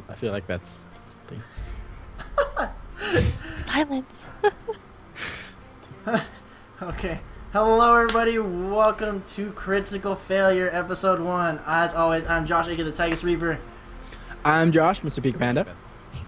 I feel like that's something. Silence. Okay. Hello, everybody. Welcome to Critical Failure, Episode 1. As always, I'm Josh, AyakiTheRogue Reaper. I'm Josh, MrPikaPanda.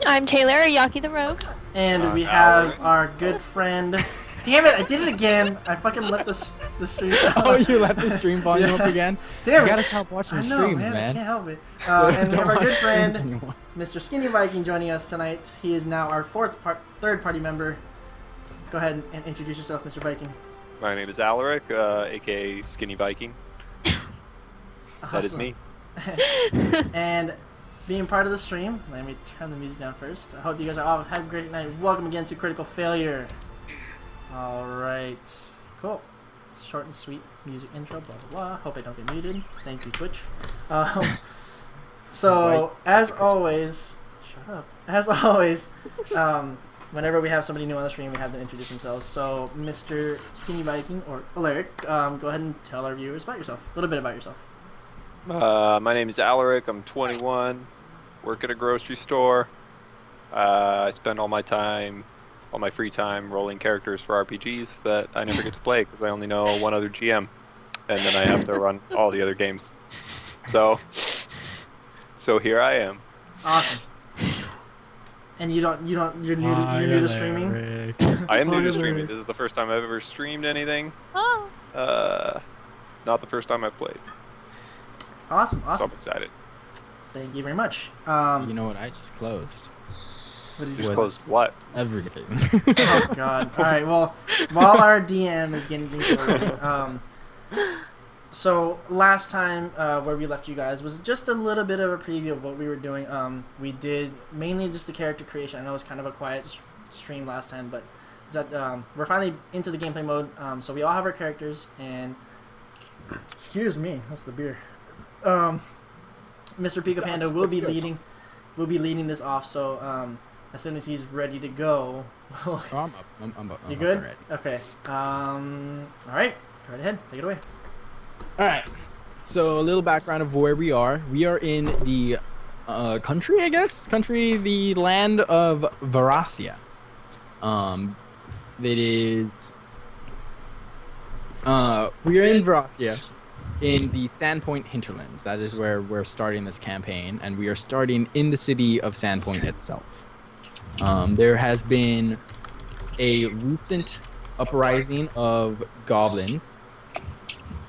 I'm Taylor, AyakiTheRogue. And we have our good friend... Damn it, I did it again. I fucking let the stream Oh, you let the stream volume up again? Damn You it. gotta stop watching I know, streams, man. man. I can't help it. And we Don't have our watch good streams friend, anymore. Mr. SkinnyViking, joining us tonight. He is now our third party member. Go ahead and introduce yourself, Mr. Viking. My name is Alaric, aka SkinnyViking. That is me. And being part of the stream, let me turn the music down first. I hope you guys are all have a great night. Welcome again to Critical Failure. Alright. Cool. It's short and sweet music intro, blah blah blah. Hope I don't get muted. Thank you, Twitch. So, as always, shut up. As always, whenever we have somebody new on the stream, we have them introduce themselves. So, Mr. SkinnyViking, or Alaric, go ahead and tell our viewers about yourself. A little bit about yourself. My name is Alaric, I'm 21, work at a grocery store. I spend all my free time rolling characters for RPGs that I never get to play because I only know one other GM. And then I have to run all the other games. So here I am. Awesome. And you're new to streaming? I am new to streaming. This is the first time I've ever streamed anything. Oh. Not the first time I've played. Awesome. So I'm excited. Thank you very much. You know what? I just closed What did you Just just close what? everything. Oh god. Alright, well, while our DM is getting things started, so last time where we left you guys was just a little bit of a preview of what we were doing. We did mainly just the character creation. I know it was kind of a quiet stream last time, but we're finally into the gameplay mode. So we all have our characters, and excuse me, that's the beer. MrPikaPanda will be leading this off. So as soon as he's ready to go, Oh, I'm up. you good? Already. Okay. All right. Go right ahead. Take it away. All right. So a little background of where we are. We are in the country, I guess. The land of Varasia. That is. We are in Varasia, in the Sandpoint hinterlands. That is where we're starting this campaign, and we are starting in the city of Sandpoint itself. There has been a recent uprising of goblins,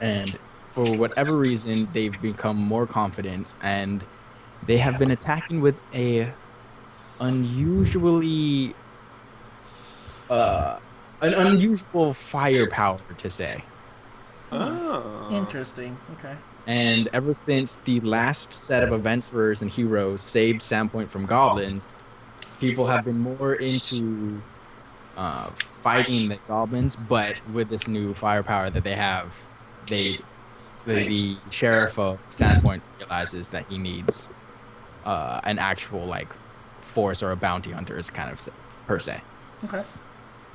and for whatever reason, they've become more confident, and they have been attacking with a unusual firepower, to say. Oh. Interesting. Okay. And ever since the last set of adventurers and heroes saved Sandpoint from goblins, people have been more into fighting the goblins, but with this new firepower that they have, the sheriff of Sandpoint realizes that he needs an actual force or a bounty hunter's kind of per se. Okay.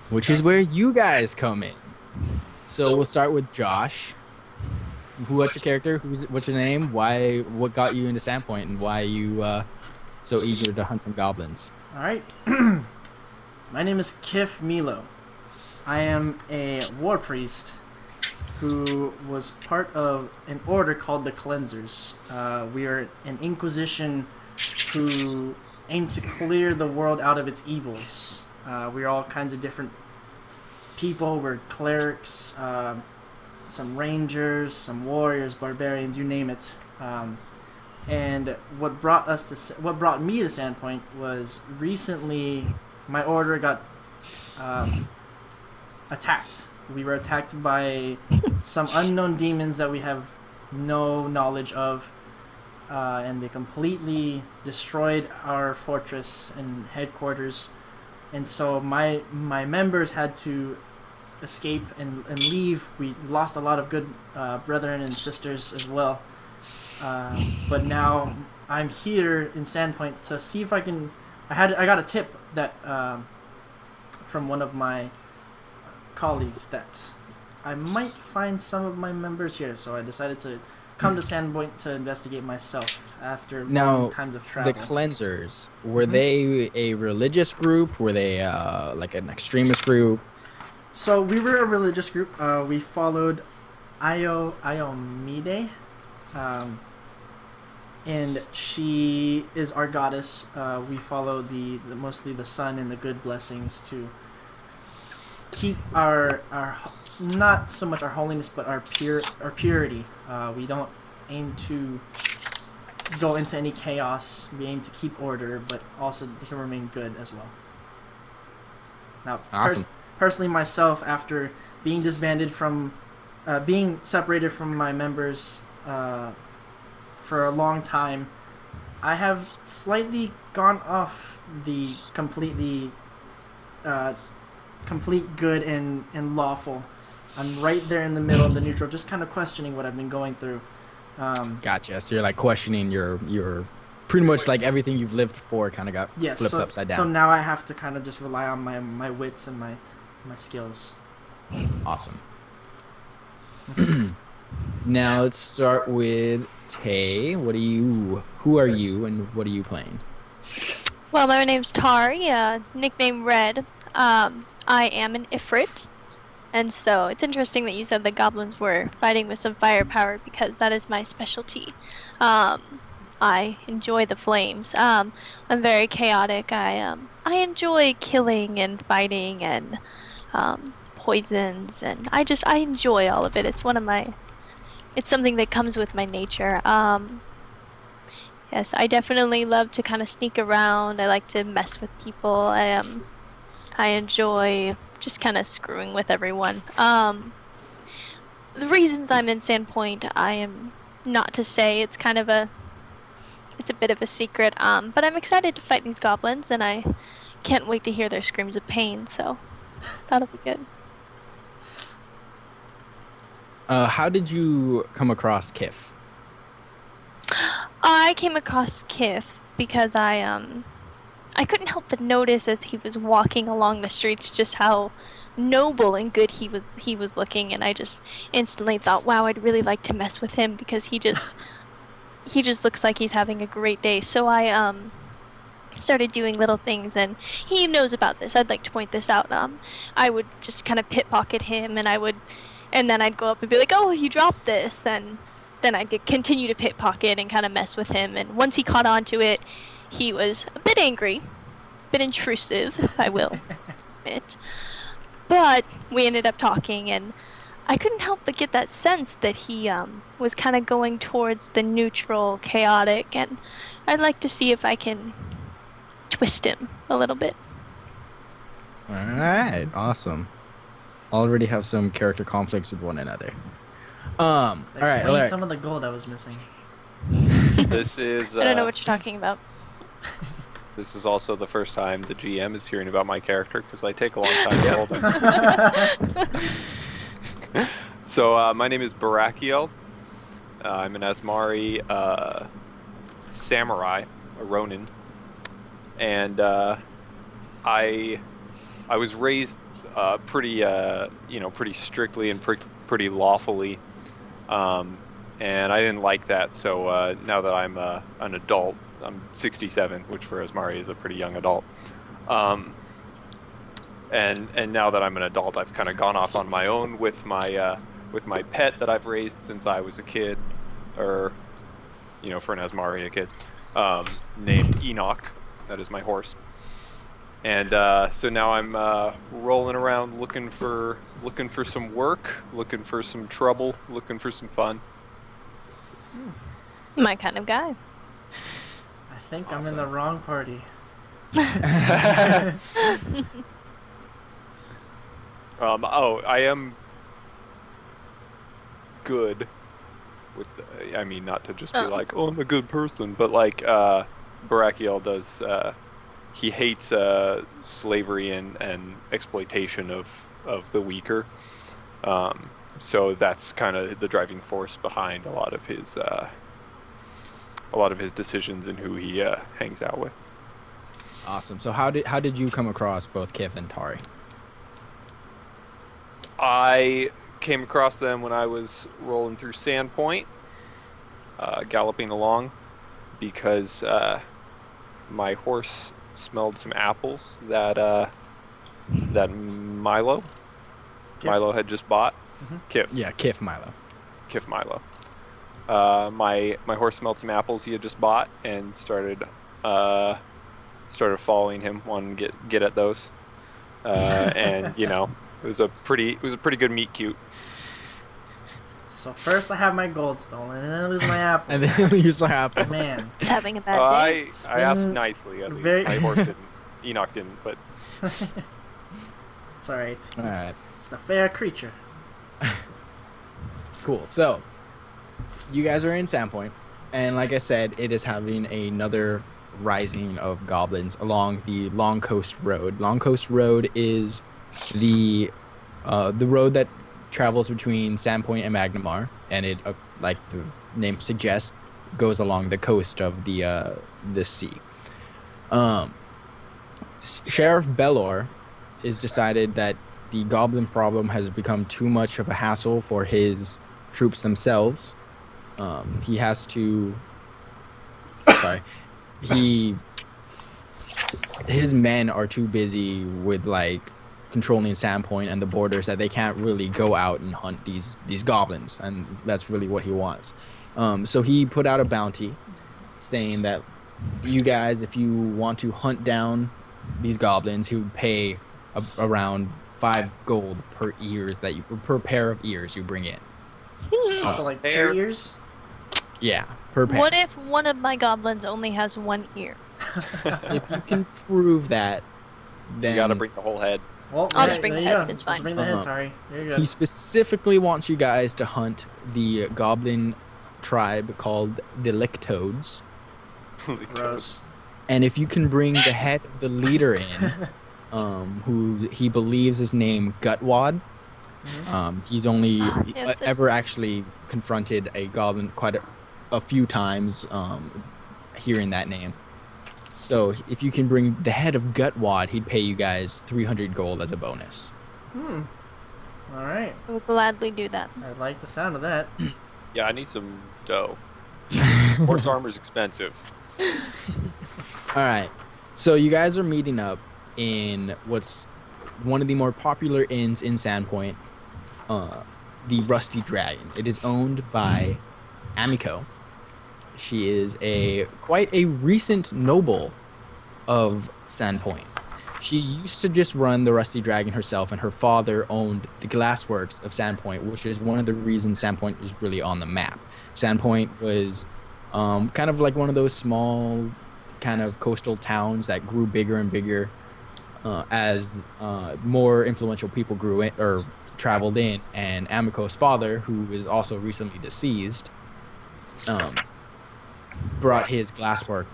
Which is where you guys come in. So we'll start with Josh. What's your character? What's your name? What got you into Sandpoint, and why are you so eager to hunt some goblins? All right. My name is Kif Milo. I am a war priest who was part of an order called the Cleansers. We are an inquisition who aim to clear the world out of its evils. We're all kinds of different people. We're clerics, some rangers, some warriors, barbarians, you name it. And what brought me to Sandpoint was recently my order got attacked. We were attacked by some unknown demons that we have no knowledge of, and they completely destroyed our fortress and headquarters. And so my members had to escape and leave. We lost a lot of good brethren and sisters as well. But now I'm here in Sandpoint to see if I can. I got a tip that from one of my colleagues that I might find some of my members here. So I decided to come to Sandpoint to investigate myself after Now, long times of travel. the cleansers, were they a religious group? Were they like an extremist group? So we were a religious group. We followed Iomide, and she is our goddess. We follow the mostly the sun and the good blessings to keep our not so much our holiness, but our purity. We don't aim to go into any chaos. We aim to keep order, but also to remain good as well. Now, Awesome. personally, myself, after being disbanded from, being separated from my members for a long time, I have slightly gone off the complete good and lawful. I'm right there in the middle of the neutral, just kind of questioning what I've been going through. Gotcha. So you're like questioning your pretty much like everything you've lived for kind of got flipped upside down. So now I have to kind of just rely on my wits and my skills. Awesome. Now let's start with Tay. Who are you and what are you playing? Well, my name's Tari, nickname Red. I am an Ifrit, and so it's interesting that you said the goblins were fighting with some firepower because that is my specialty. I enjoy the flames. I'm very chaotic. I enjoy killing and fighting and poisons, and I enjoy all of it. It's something that comes with my nature. Yes, I definitely love to kind of sneak around. I like to mess with people. I enjoy just kind of screwing with everyone. The reasons I'm in Sandpoint, I am not to say. It's a bit of a secret. But I'm excited to fight these goblins, and I can't wait to hear their screams of pain. So that'll be good. How did you come across Kif? I came across Kif because I couldn't help but notice as he was walking along the streets just how noble and good he was looking, and I just instantly thought, wow, I'd really like to mess with him because he just looks like he's having a great day. So I started doing little things, and he knows about this. I'd like to point this out. I would just kind of pickpocket him, and then I'd go up and be like, oh, you dropped this, and then I'd continue to pickpocket and kind of mess with him. And once he caught on to it, he was a bit angry, a bit intrusive, I will admit. But we ended up talking, and I couldn't help but get that sense that he was kind of going towards the neutral, chaotic, and I'd like to see if I can twist him a little bit. All right, awesome. Already have some character conflicts with one another. All right, Explain some of the gold I was missing. This is. I don't know what you're talking about. This is also the first time the GM is hearing about my character because I take a long time to roll them. So my name is Barakiel. I'm an Asmari samurai, a Ronin, and I was raised pretty strictly and pretty lawfully, and I didn't like that. So now that I'm an adult, I'm 67, which for Asmari is a pretty young adult. And now that I'm an adult, I've kind of gone off on my own with my pet that I've raised since I was a kid, or for an Asmari, a kid, named Enoch. That is my horse. And so now I'm rolling around looking for some work, looking for some trouble, looking for some fun. My kind of guy. I think I'm in the wrong party. I am good with. I mean, not to just be like, oh, I'm a good person, but like Barakiel does. He hates slavery and exploitation of the weaker. So that's kind of the driving force behind a lot of his decisions and who he hangs out with. Awesome. So how did you come across both Kif and Tari? I came across them when I was rolling through Sandpoint, galloping along because my horse smelled some apples that Milo had just bought. Kif. Yeah, Kif Milo. Kif Milo. My horse smelled some apples he had just bought and started following him, wanting to get at those. And you know, it was a pretty good meet cute. So first I have my gold stolen, and then I lose my apple. And then you saw apple. Man, It's having a bad day. I asked nicely at least. very- My horse didn't. Enoch didn't, but it's alright. All right. It's a fair creature. Cool. So, you guys are in Sandpoint, and like I said, it is having another rising of goblins along the Long Coast Road. Long Coast Road is the road that travels between Sandpoint and Magnamar, and it, like the name suggests, goes along the coast of the sea. Sheriff Bellor has decided that the goblin problem has become too much of a hassle for his troops themselves. He has to. Sorry, his men are too busy with like controlling Sandpoint and the borders that they can't really go out and hunt these goblins, and that's really what he wants. So he put out a bounty saying that you guys, if you want to hunt down these goblins, he would pay around 5 gold per pair of ears you bring in. So like fair. 2 years? Yeah, per pair. What if one of my goblins only has one ear? If you can prove that, then you gotta bring the whole head. Well, I'll yeah, just bring there the you head, go. it's Just fine. bring the head, Tari. There you go. he specifically wants you guys to hunt the goblin tribe called the Lictoads. Gross. And if you can bring the head of the leader in, who he believes is named Gutwad, he's only Yes, ever actually confronted a goblin quite a few times, hearing that name. So if you can bring the head of Gutwad, he'd pay you guys 300 gold as a bonus. Alright. I will gladly do that. I like the sound of that. Yeah, I need some dough. Horse armor's expensive. All right. So you guys are meeting up in what's one of the more popular inns in Sandpoint, the Rusty Dragon. It is owned by Amiko. She is quite a recent noble of Sandpoint. She used to just run the Rusty Dragon herself, and her father owned the glassworks of Sandpoint, which is one of the reasons Sandpoint is really on the map. Sandpoint was kind of like one of those small kind of coastal towns that grew bigger and bigger as more influential people grew in or traveled in, and Amiko's father, who is also recently deceased, brought his glasswork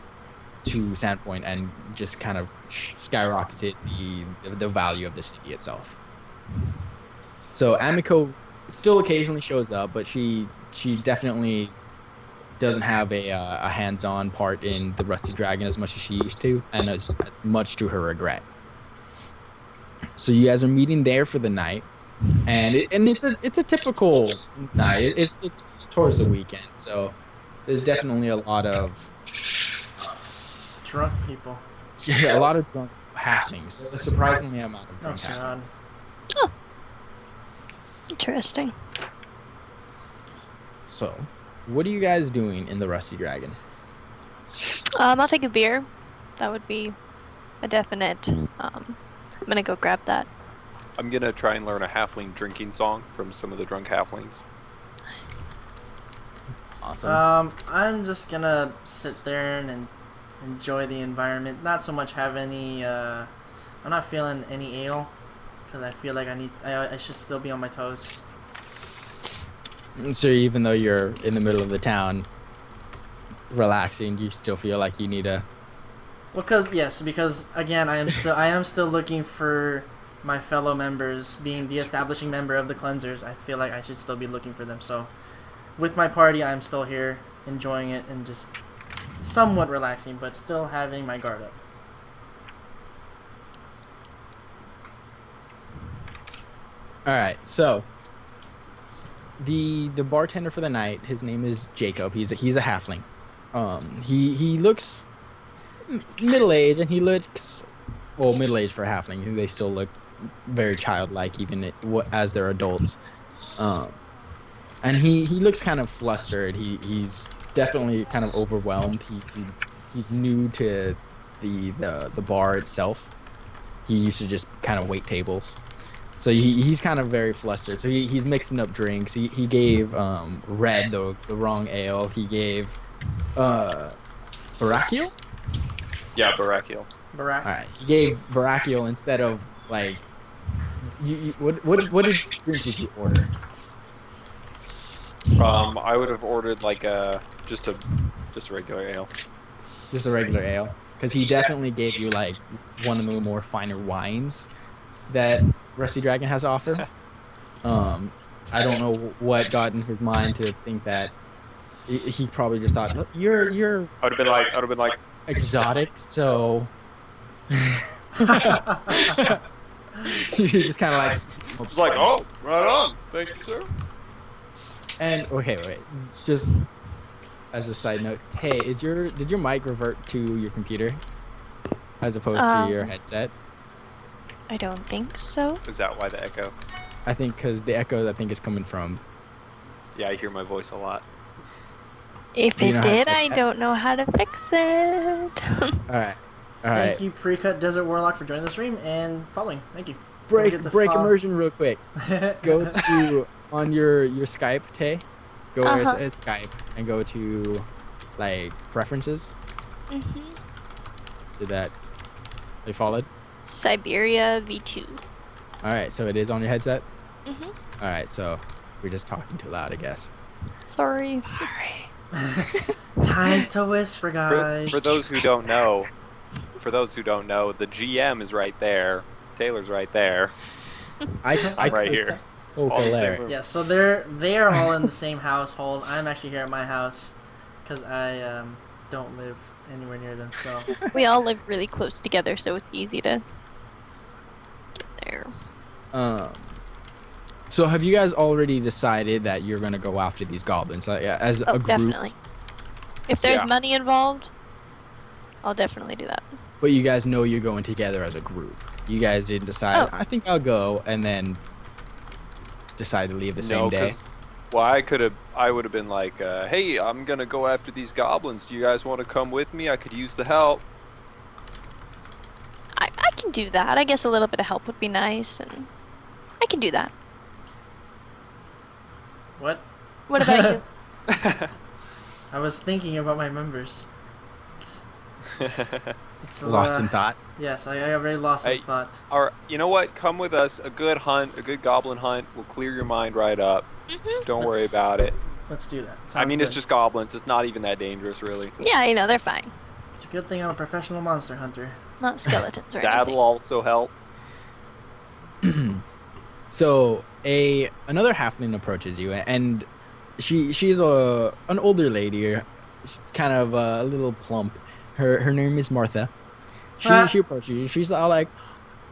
to Sandpoint and just kind of skyrocketed the value of the city itself. So Amiko still occasionally shows up, but she definitely doesn't have a hands-on part in the Rusty Dragon as much as she used to, and as much to her regret. So you guys are meeting there for the night, and it's a typical night. It's towards the weekend, so there's definitely a lot of Drunk people. a lot of drunk happenings. A surprisingly amount of drunk Oh, God. happenings. Interesting. So, what are you guys doing in the Rusty Dragon? I'll take a beer. That would be a definite. I'm gonna go grab that. I'm gonna try and learn a halfling drinking song from some of the drunk halflings. Awesome. I'm just gonna sit there and enjoy the environment. Not so much have any. I'm not feeling any ale because I feel like I should still be on my toes. So even though you're in the middle of the town, relaxing, you still feel like you need a. Well, because again, I am still looking for my fellow members. Being the establishing member of the cleansers, I feel like I should still be looking for them. So, with my party, I'm still here, enjoying it and just somewhat relaxing, but still having my guard up. All right, so the bartender for the night, his name is Jacob. He's a halfling. He looks middle aged, and he looks middle aged for a halfling. They still look very childlike, even as they're adults. And he looks kind of flustered. He's definitely kind of overwhelmed. He's new to the bar itself. He used to just kind of wait tables. So he's kind of very flustered. So he's mixing up drinks. He gave Red the wrong ale. He gave Barakiel? Yeah, Barakiel. Barack. All right. He gave Barakiel instead of like what drink did you order? I would have ordered like just a regular ale. Just a regular ale, because he definitely gave you like one of the more finer wines that Rusty Dragon has to offer. I don't know what got in his mind to think that. He probably just thought, "Look, you're I would have been like exotic, so you're just kind of like." It's like, oh, right on. Thank you, sir. And okay, wait. Just as a side note, hey, did your mic revert to your computer as opposed to your headset? I don't think so. Is that why the echo? I think because the echo is coming from. Yeah, I hear my voice a lot. If You it know how to did, fix I that? don't know how to fix it. All right. Thank you, Precut Desert Warlock, for joining the stream and following. Thank you. Break Don't forget to immersion real quick. Go to on your Skype, Tay. Go as Skype and go to like preferences. Did that? They followed. Siberia V2. All right, so it is on your headset. Mhm. All right, so we're just talking too loud, I guess. Sorry. Time to whisper, guys. For those who don't know, the GM is right there. Taylor's right there. I'm right here. Oh, All in the same Claire. room. Yeah, so they are all in the same household. I'm actually here at my house because I don't live anywhere near them. So We all live really close together, so it's easy to get there. So have you guys already decided that you're gonna go after these goblins as a group? Definitely. If there's Yeah. money involved, I'll definitely do that. But you guys know you're going together as a group. You guys didn't decide. Oh. I think I'll go, and then decide to leave the same day. Well, I would have been like, hey, I'm gonna go after these goblins. Do you guys want to come with me? I could use the help. I can do that. I guess a little bit of help would be nice, and I can do that. what? What about you? I was thinking about my members. It's Lost in thought. Yes, I got very lost in Hey. thought. Or you know what? Come with us. A good goblin hunt will clear your mind right up. Don't worry Let's- about it. Let's do that. I Sounds mean, good. it's just goblins. It's not even that dangerous, really. Yeah, they're fine. It's a good thing I'm a professional monster hunter. Not skeletons or That'll anything. also help. So another halfling approaches you, and she's an older lady, she's kind of a little plump. Her name is Martha. She approaches you. She's all like,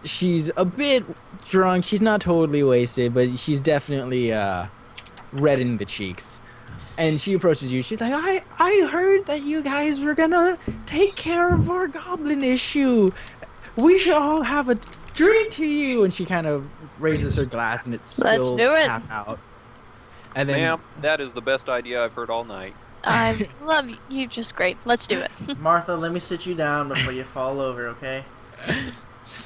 she's a bit drunk. She's not totally wasted, but she's definitely red in the cheeks. And she approaches you. She's like, I heard that you guys were gonna take care of our goblin issue. We should all have a drink to you. And she kind of raises her glass, and it spills do it. half out. And then Ma'am, that is the best idea I've heard all night. I love you. You're just great. Let's do it. Martha, let me sit you down before you fall over, okay?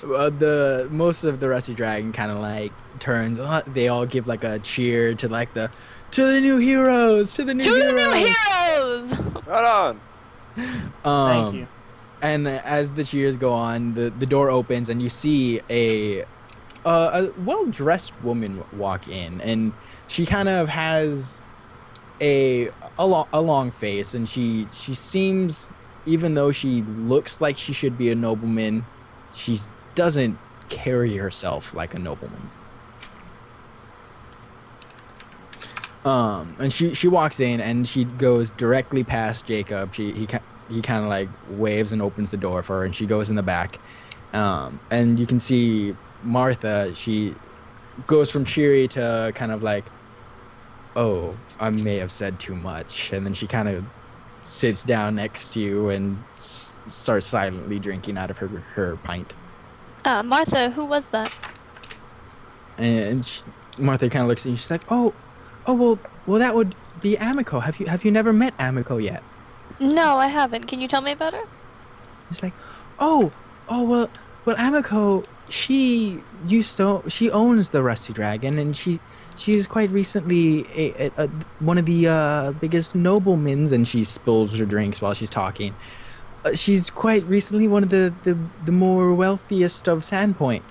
the most of the Rusty Dragon kind of like turns. They all give like a cheer to like the new heroes, to the new To heroes. the new heroes! Right on. Thank you. And as the cheers go on, the door opens and you see a well-dressed woman walk in, and she kind of has a long face, and she seems, even though she looks like she should be a nobleman, she doesn't carry herself like a nobleman. And she walks in and she goes directly past Jacob. He kind of like waves and opens the door for her, and she goes in the back. And you can see Martha. She goes from cheery to kind of like, "Oh, I may have said too much," and then she kind of sits down next to you and starts silently drinking out of her pint. Martha, who was that? And Martha kind of looks at you. She's like, "Oh, well, that would be Amiko. Have you never met Amiko yet?" No, I haven't. Can you tell me about her? It's like, well, Amiko, she owns the Rusty Dragon, and she's quite recently one of the biggest noblemen, and she spills her drinks while she's talking. She's quite recently one of the more wealthiest of Sandpoint.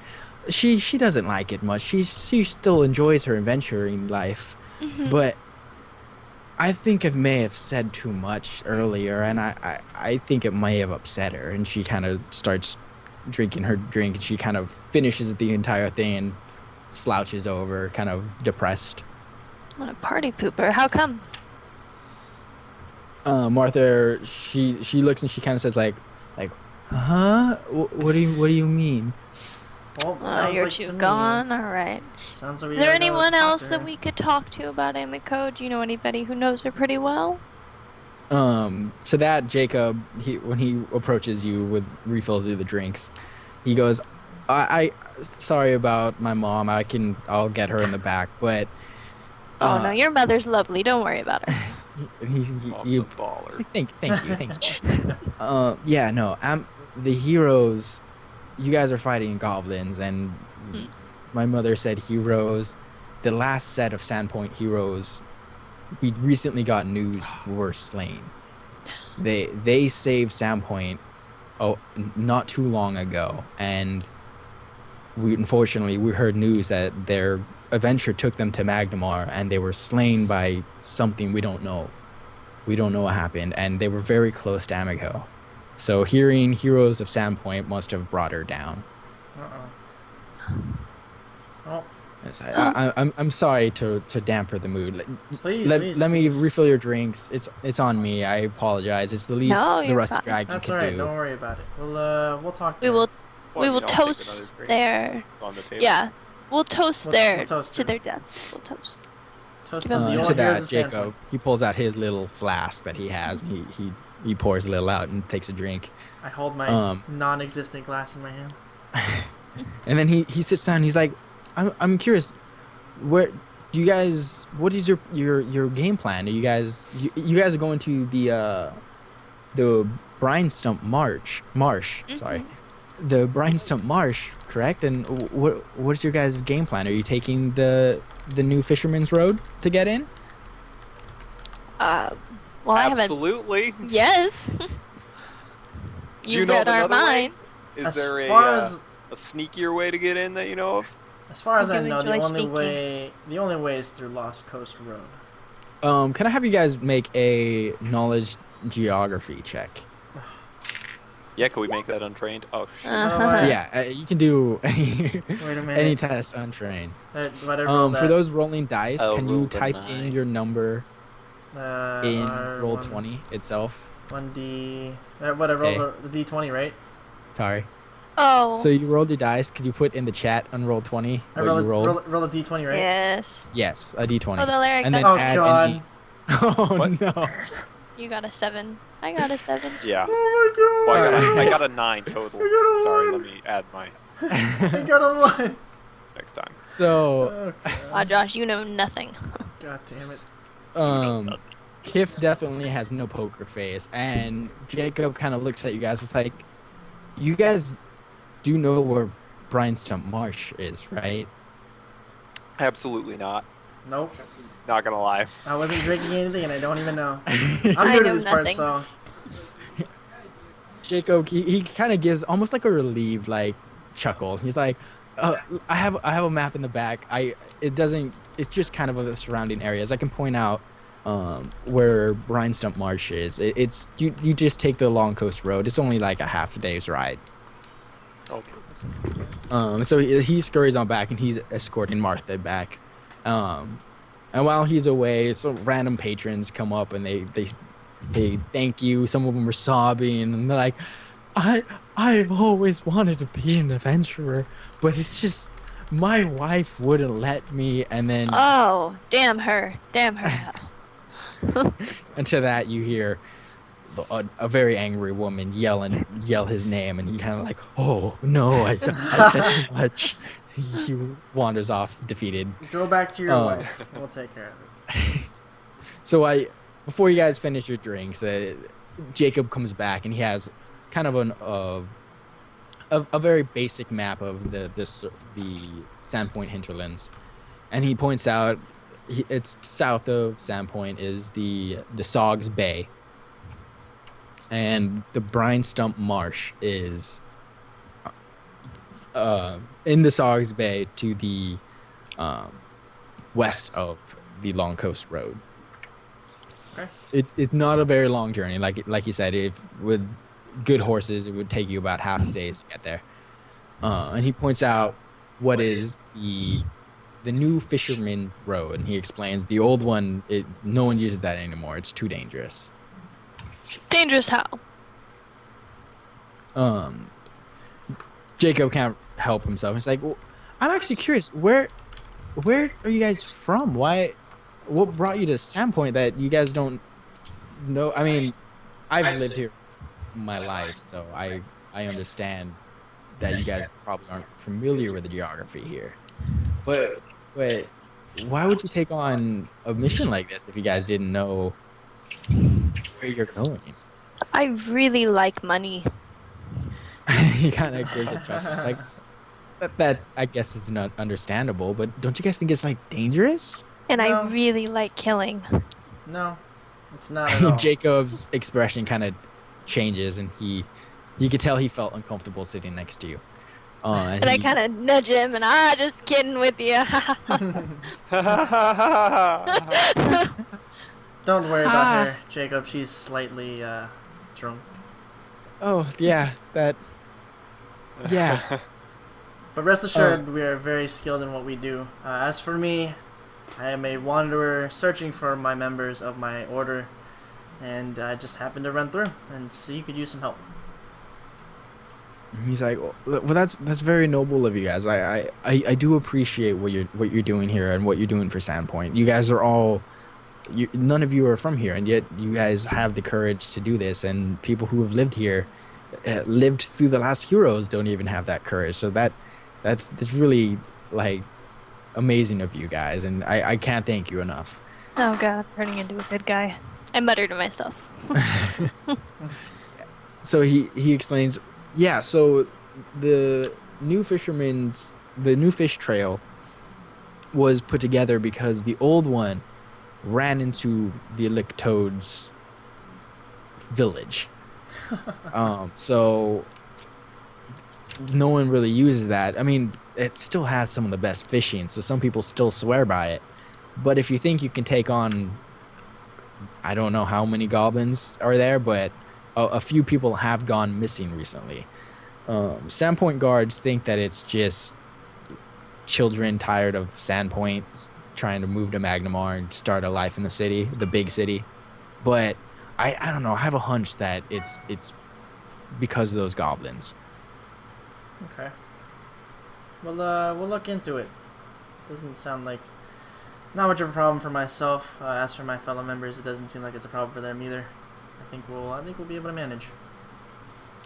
She doesn't like it much. She still enjoys her adventuring life, but I think I may have said too much earlier, and I think it may have upset her. And she kind of starts drinking her drink, and she kind of finishes the entire thing and slouches over, kind of depressed. What a party pooper. How come? Martha, she looks and she kind of says like, huh? What do you mean? Well, sounds You're like too to me. gone. All right. Sounds like we Is there gotta go anyone talk to else her. that we could talk to about Amiko? Do you know anybody who knows her pretty well? To that, Jacob, when he approaches you with refills you the drinks, he goes, I sorry about my mom. I'll get her in the back, but Oh no, your mother's lovely. Don't worry about her. Mom's a baller. Thank you. Yeah, no, the heroes. You guys are fighting goblins, and my mother said heroes. The last set of Sandpoint heroes, we recently got news were slain. They saved Sandpoint, not too long ago, and unfortunately we heard news that their adventure took them to Magnamar, and they were slain by something we don't know. We don't know what happened, and they were very close to Amiko. So hearing heroes of Sandpoint must have brought her down. Oh, Yes, I'm sorry to damper the mood. please, Let me please. refill your drinks. It's on me. I apologize. It's the least No, the you're Rusty fine. Dragon That's can alright. do. Don't worry about it. We'll talk. To We her. will Well, we you will know, I'll take another toast drink. their It's on the table. yeah. We'll toast We'll toast to her. their deaths. We'll toast. Toast to To the To old heroes that, of Jacob, he pulls out his little flask that he has. And he pours a little out and takes a drink. I hold my non-existent glass in my hand. And then he sits down. And he's like, I'm curious, where do you guys? What is your game plan? Are you guys are going to the Brine Stump Marsh? Sorry, the Brine Stump Marsh, correct? And what's your guys' game plan? Are you taking the new Fisherman's Road to get in? Well, I haven't. Absolutely. Yes. Do you You know read of our another way? minds. Is As there far as a sneakier way to get in that you know of? as far as I I do know, the enjoy only way is through Lost Coast Road. Can I have you guys make a knowledge geography check? Yeah, can we make that untrained? Oh shit. Uh-huh. Yeah, you can do any Wait a minute. any test on train. What I roll For that? those rolling dice, I'll can roll you the type 9. in your number in roll R1, 20 itself? 1D. What I rolled the D20, right? Sorry. Oh. So you rolled your dice. Could you put in the chat on roll 20 I what you rolled? roll a D20, right? yes. Yes, a d20. Oh, the Larry and then Oh add God! any. Oh What? no. You got a 7. I got a 7. Yeah. Oh Well, my God! I got a 9 total. I got a Sorry, 1. let me add my I got a 1. next time. So, Ah, Josh, you know nothing. God damn it! Kif definitely has no poker face, and Jacob kind of looks at you guys. It's like, you guys do know where Brine Stump Marsh is, right? Absolutely not. Nope. Not gonna lie. I wasn't drinking anything, and I don't even know. I I'm new to know this part, nothing. so Jacob, he kind of gives almost like a relieved chuckle. He's like, I have a map in the back. It's just kind of the surrounding areas. I can point out where Brine Stump Marsh is. It's you just take the Long Coast Road. It's only like a half a day's ride. Okay. So he scurries on back, and he's escorting Martha back. And while he's away, some random patrons come up and they thank you. Some of them are sobbing, and they're like, I've always wanted to be an adventurer, but it's just my wife wouldn't let me, and then Oh, damn her. Damn her. and to that you hear a very angry woman yell his name, and he kind of like, oh no, I said too much. He wanders off defeated. Go back to your Oh. wife. We'll take care of it. So before you guys finish your drinks, Jacob comes back and he has kind of a very basic map of the Sandpoint hinterlands, and he points out it's south of Sandpoint is the Sogs Bay, and the Brine Stump Marsh is in the Sogs Bay to the west of the Long Coast Road. Okay. It's not a very long journey, like you said. If with good horses, it would take you about half a day to get there. And he points out what is the new Fisherman Road, and he explains the old one. No one uses that anymore. It's too dangerous. Dangerous how? Jacob can't help himself. He's like, well, I'm actually curious. Where are you guys from? What brought you to Sandpoint that you guys don't know? I mean, I've lived here my life, so I understand that you guys probably aren't familiar with the geography here. But why would you take on a mission like this if you guys didn't know where you're going? I really like money. He kind of gives a chuckle. It's like that I guess is not understandable, but don't you guys think it's like dangerous? And No. I really like killing. No, it's not at all. Jacob's expression kind of changes, and you could tell he felt uncomfortable sitting next to you. And I kind of nudge him and just kidding with you. Don't worry about her, Jacob. She's slightly drunk. Oh yeah, yeah. But rest assured, we are very skilled in what we do. As for me, I am a wanderer searching for my members of my order, and I just happened to run through and see you could use some help. He's like, well, that's very noble of you guys. I do appreciate what you're doing here and what you're doing for Sandpoint. You guys are all, none of you are from here, and yet you guys have the courage to do this. And people who have lived here, lived through the last heroes, don't even have that courage. So that's really like amazing of you guys, and I can't thank you enough. Oh god, turning into a good guy. I mutter to myself. So he explains, yeah, so the new fish trail was put together because the old one ran into the Elictoad's village. So no one really uses that. I mean, it still has some of the best fishing, so some people still swear by it. But if you think you can take on, I don't know how many goblins are there, but a few people have gone missing recently. Sandpoint guards think that it's just children tired of Sandpoint, trying to move to Magnamar and start a life in the city, the big city. But I don't know. I have a hunch that it's because of those goblins. Okay. We'll look into it. Doesn't sound like not much of a problem for myself. As for my fellow members, it doesn't seem like it's a problem for them either. I think we'll be able to manage.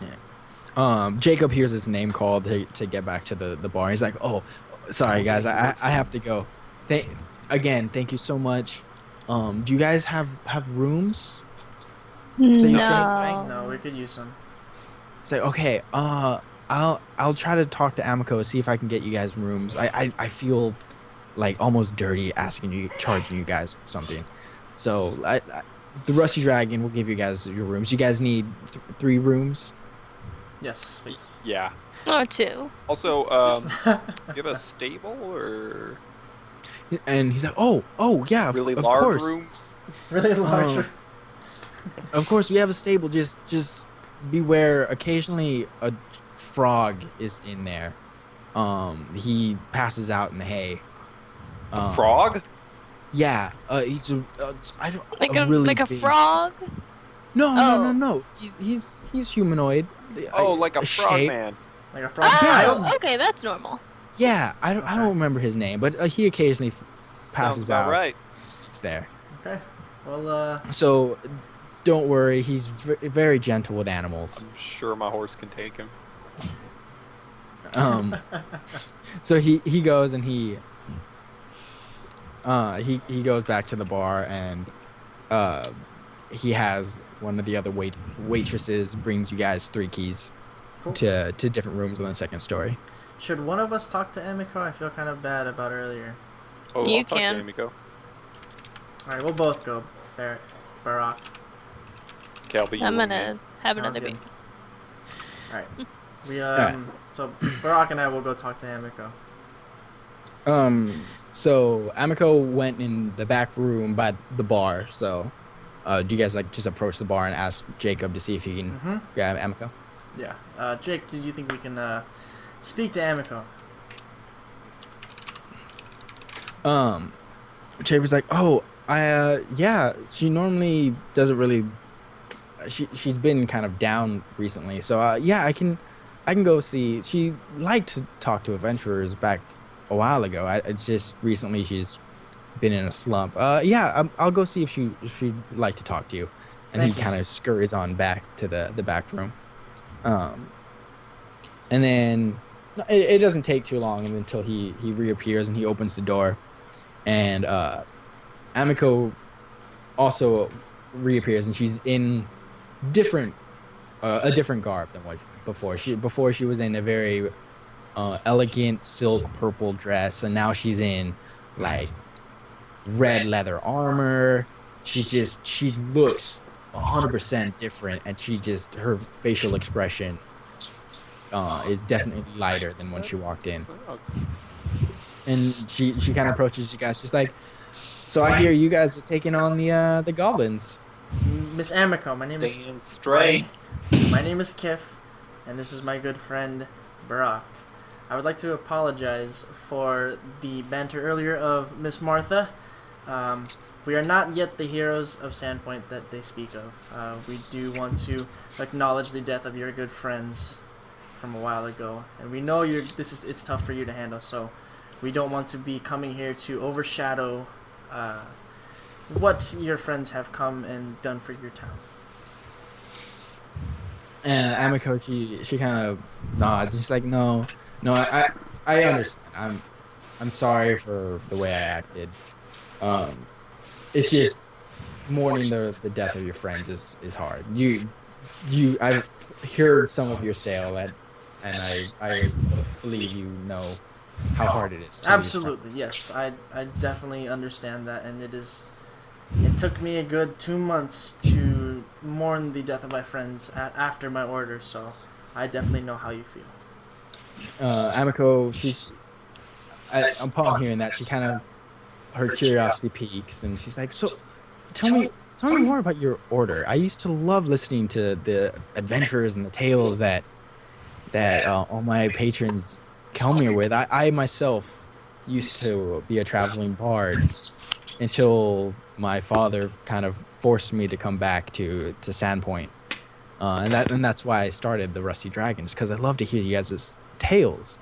Yeah. Jacob hears his name called to get back to the bar. He's like, "Oh, sorry guys, I have to go. Thank you so much. Do you guys have rooms?" No. No, we could use some. It's like, okay, I'll try to talk to Amico, see if I can get you guys rooms. I feel like almost dirty charging you guys for something. So the Rusty Dragon will give you guys your rooms. You guys need 3 rooms. Yes, please. Yeah. Or 2. Also, you have a stable or And he's like, oh yeah, really of large course. rooms? Really large. Of course, we have a stable. Just beware. Occasionally, a frog is in there. He passes out in the hay. Frog? Yeah. He's I don't Like really a big- frog? No. He's humanoid. Oh, like a frog shape. man. Like a frog Oh, child. okay, that's normal. Yeah, I Okay. don't remember his name, but he occasionally Sounds passes about out, right. sleeps there. Okay. Well, So don't worry, he's very gentle with animals. I'm sure my horse can take him. Um, so he goes and he goes back to the bar, and uh he has one of the other waitresses brings you guys 3 keys cool. to different rooms on the second story. Should one of us talk to Emiko? I feel kind of bad about earlier. Oh, You I'll talk can. to Amiko. All right, we'll both go. Barrett, Barack. Okay, I'll be you I'm and gonna have Sounds another good. beat. All right. We right. So Barack and I will go talk to Emiko. So Amiko went in the back room by the bar. So do you guys like just approach the bar and ask Jacob to see if he can Mm-hmm. grab Amiko? Yeah. Jake, do you think we can speak to Emiko? Jacob like, oh, yeah, she normally doesn't really. She's been kind of down recently, so yeah, I can go see. She liked to talk to adventurers back a while ago. It's just recently she's been in a slump. Yeah, I'll go see if she'd like to talk to you. And Thank he you. kind of scurries on back to the back room. And then it doesn't take too long until he reappears and he opens the door, and Amiko also reappears, and she's in different a different garb than what before. She was in a very elegant silk purple dress, and now she's in like red leather armor. She looks 100% different, and her facial expression is definitely lighter than when she walked in. Oh, And she kind of approaches you guys. She's like, "So I hear you guys are taking on the goblins." Miss Emiko, my name is damn straight. My name is Kif, and this is my good friend Barack. I would like to apologize for the banter earlier of Miss Martha. We are not yet the heroes of Sandpoint that they speak of. We do want to acknowledge the death of your good friends from a while ago, and we know it's tough for you to handle. So we don't want to be coming here to overshadow what your friends have come and done for your town. And Amiko, she kind of nods. And she's like, "No, I understand. I'm sorry for the way I acted. It's just mourning the death of your friends is hard. I've heard some of your tale, and I believe you know how hard it is. To lose Absolutely, friends. yes. I definitely understand that, and it took me a good 2 months to mourn the death of my friends after my order, so I definitely know how you feel. Amiko, upon hearing that, she kind of her curiosity peaks, and she's like, "So, tell me more about your order. I used to love listening to the adventures and the tales that all my patrons come here with. I myself used to be a traveling bard until my father kind of forced me to come back to Sandpoint, and that's why I started the Rusty Dragons, because I love to hear you guys' tales.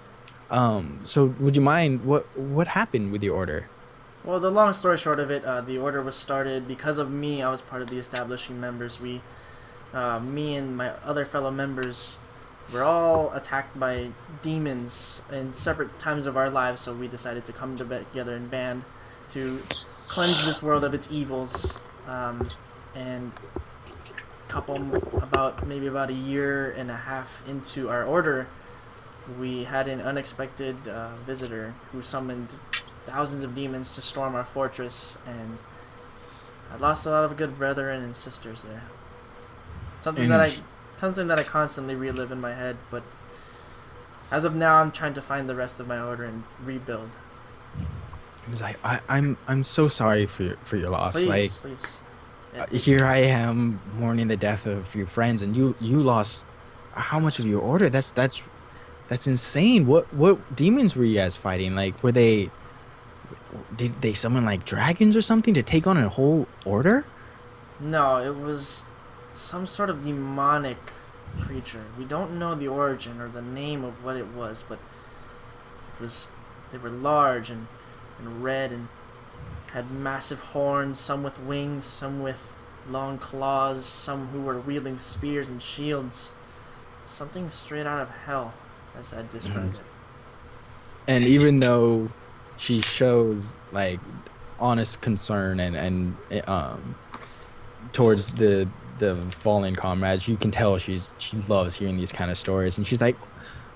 So would you mind what happened with your order?" Well, the long story short of it, the order was started because of me. I was part of the establishing members. Me and my other fellow members were all attacked by demons in separate times of our lives, so we decided to come together in band to cleanse this world of its evils. And maybe about a year and a half into our order, we had an unexpected visitor who summoned thousands of demons to storm our fortress, and I lost a lot of good brethren and sisters there. Something that I constantly relive in my head, but as of now, I'm trying to find the rest of my order and rebuild. It's like I'm so sorry for your loss. Please, Like please. Yeah. here I am mourning the death of your friends, and you lost how much of your order? That's insane. What demons were you guys fighting? Like did they summon like dragons or something to take on a whole order? No, it was some sort of demonic creature. We don't know the origin or the name of what it was, but They were large and red and had massive horns, some with wings, some with long claws, some who were wielding spears and shields. Something straight out of hell, as I described it. And even though she shows like honest concern and towards the fallen comrades, you can tell she loves hearing these kind of stories. And she's like,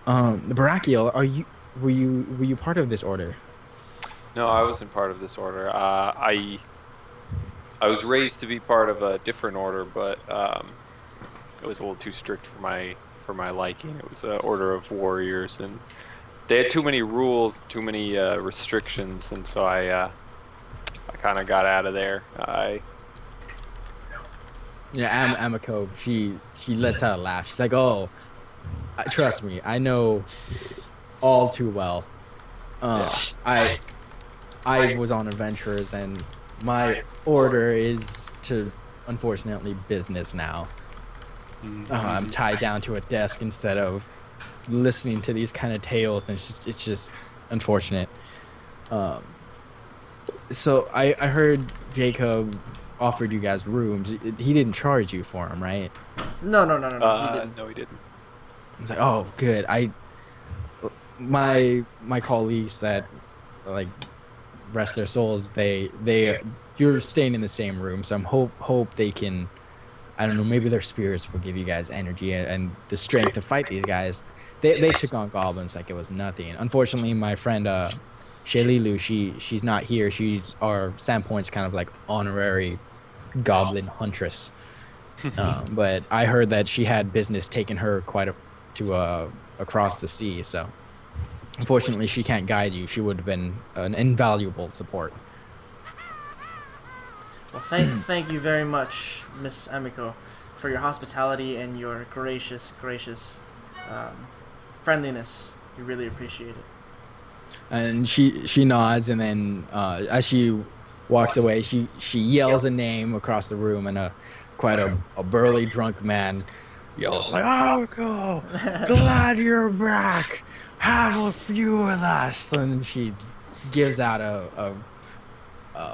Barakiel, were you part of this order? No, I wasn't part of this order. I was raised to be part of a different order, but it was a little too strict for my liking. It was an order of warriors, and they had too many rules, too many restrictions, and so I kind of got out of there. Amiko, she lets out a laugh. She's like, "Oh, trust me, I know all too well. I was on adventures, and my order is to, unfortunately, business now. I'm tied down to a desk instead of listening to these kind of tales, and it's just unfortunate. So I heard Jacob offered you guys rooms. He didn't charge you for them, right? No, he didn't. No, he didn't. It's like, oh, good. My colleagues that like rest their souls, you're staying in the same room, so I'm hope they can, I don't know, maybe their spirits will give you guys energy and the strength to fight these guys. They took on goblins like it was nothing. Unfortunately, my friend Shalilu, she's not here. She's our Sandpoint's kind of like honorary goblin huntress. But I heard that she had business taking her across the sea, so unfortunately she can't guide you. She would have been an invaluable support. Well, thank you very much, Miss Amiko, for your hospitality and your gracious friendliness. We really appreciate it. And she nods, and then as she walks away, she yells a name across the room, and quite a burly drunk man yells like, "Amiko, glad you're back. Have a few with us." And she gives out a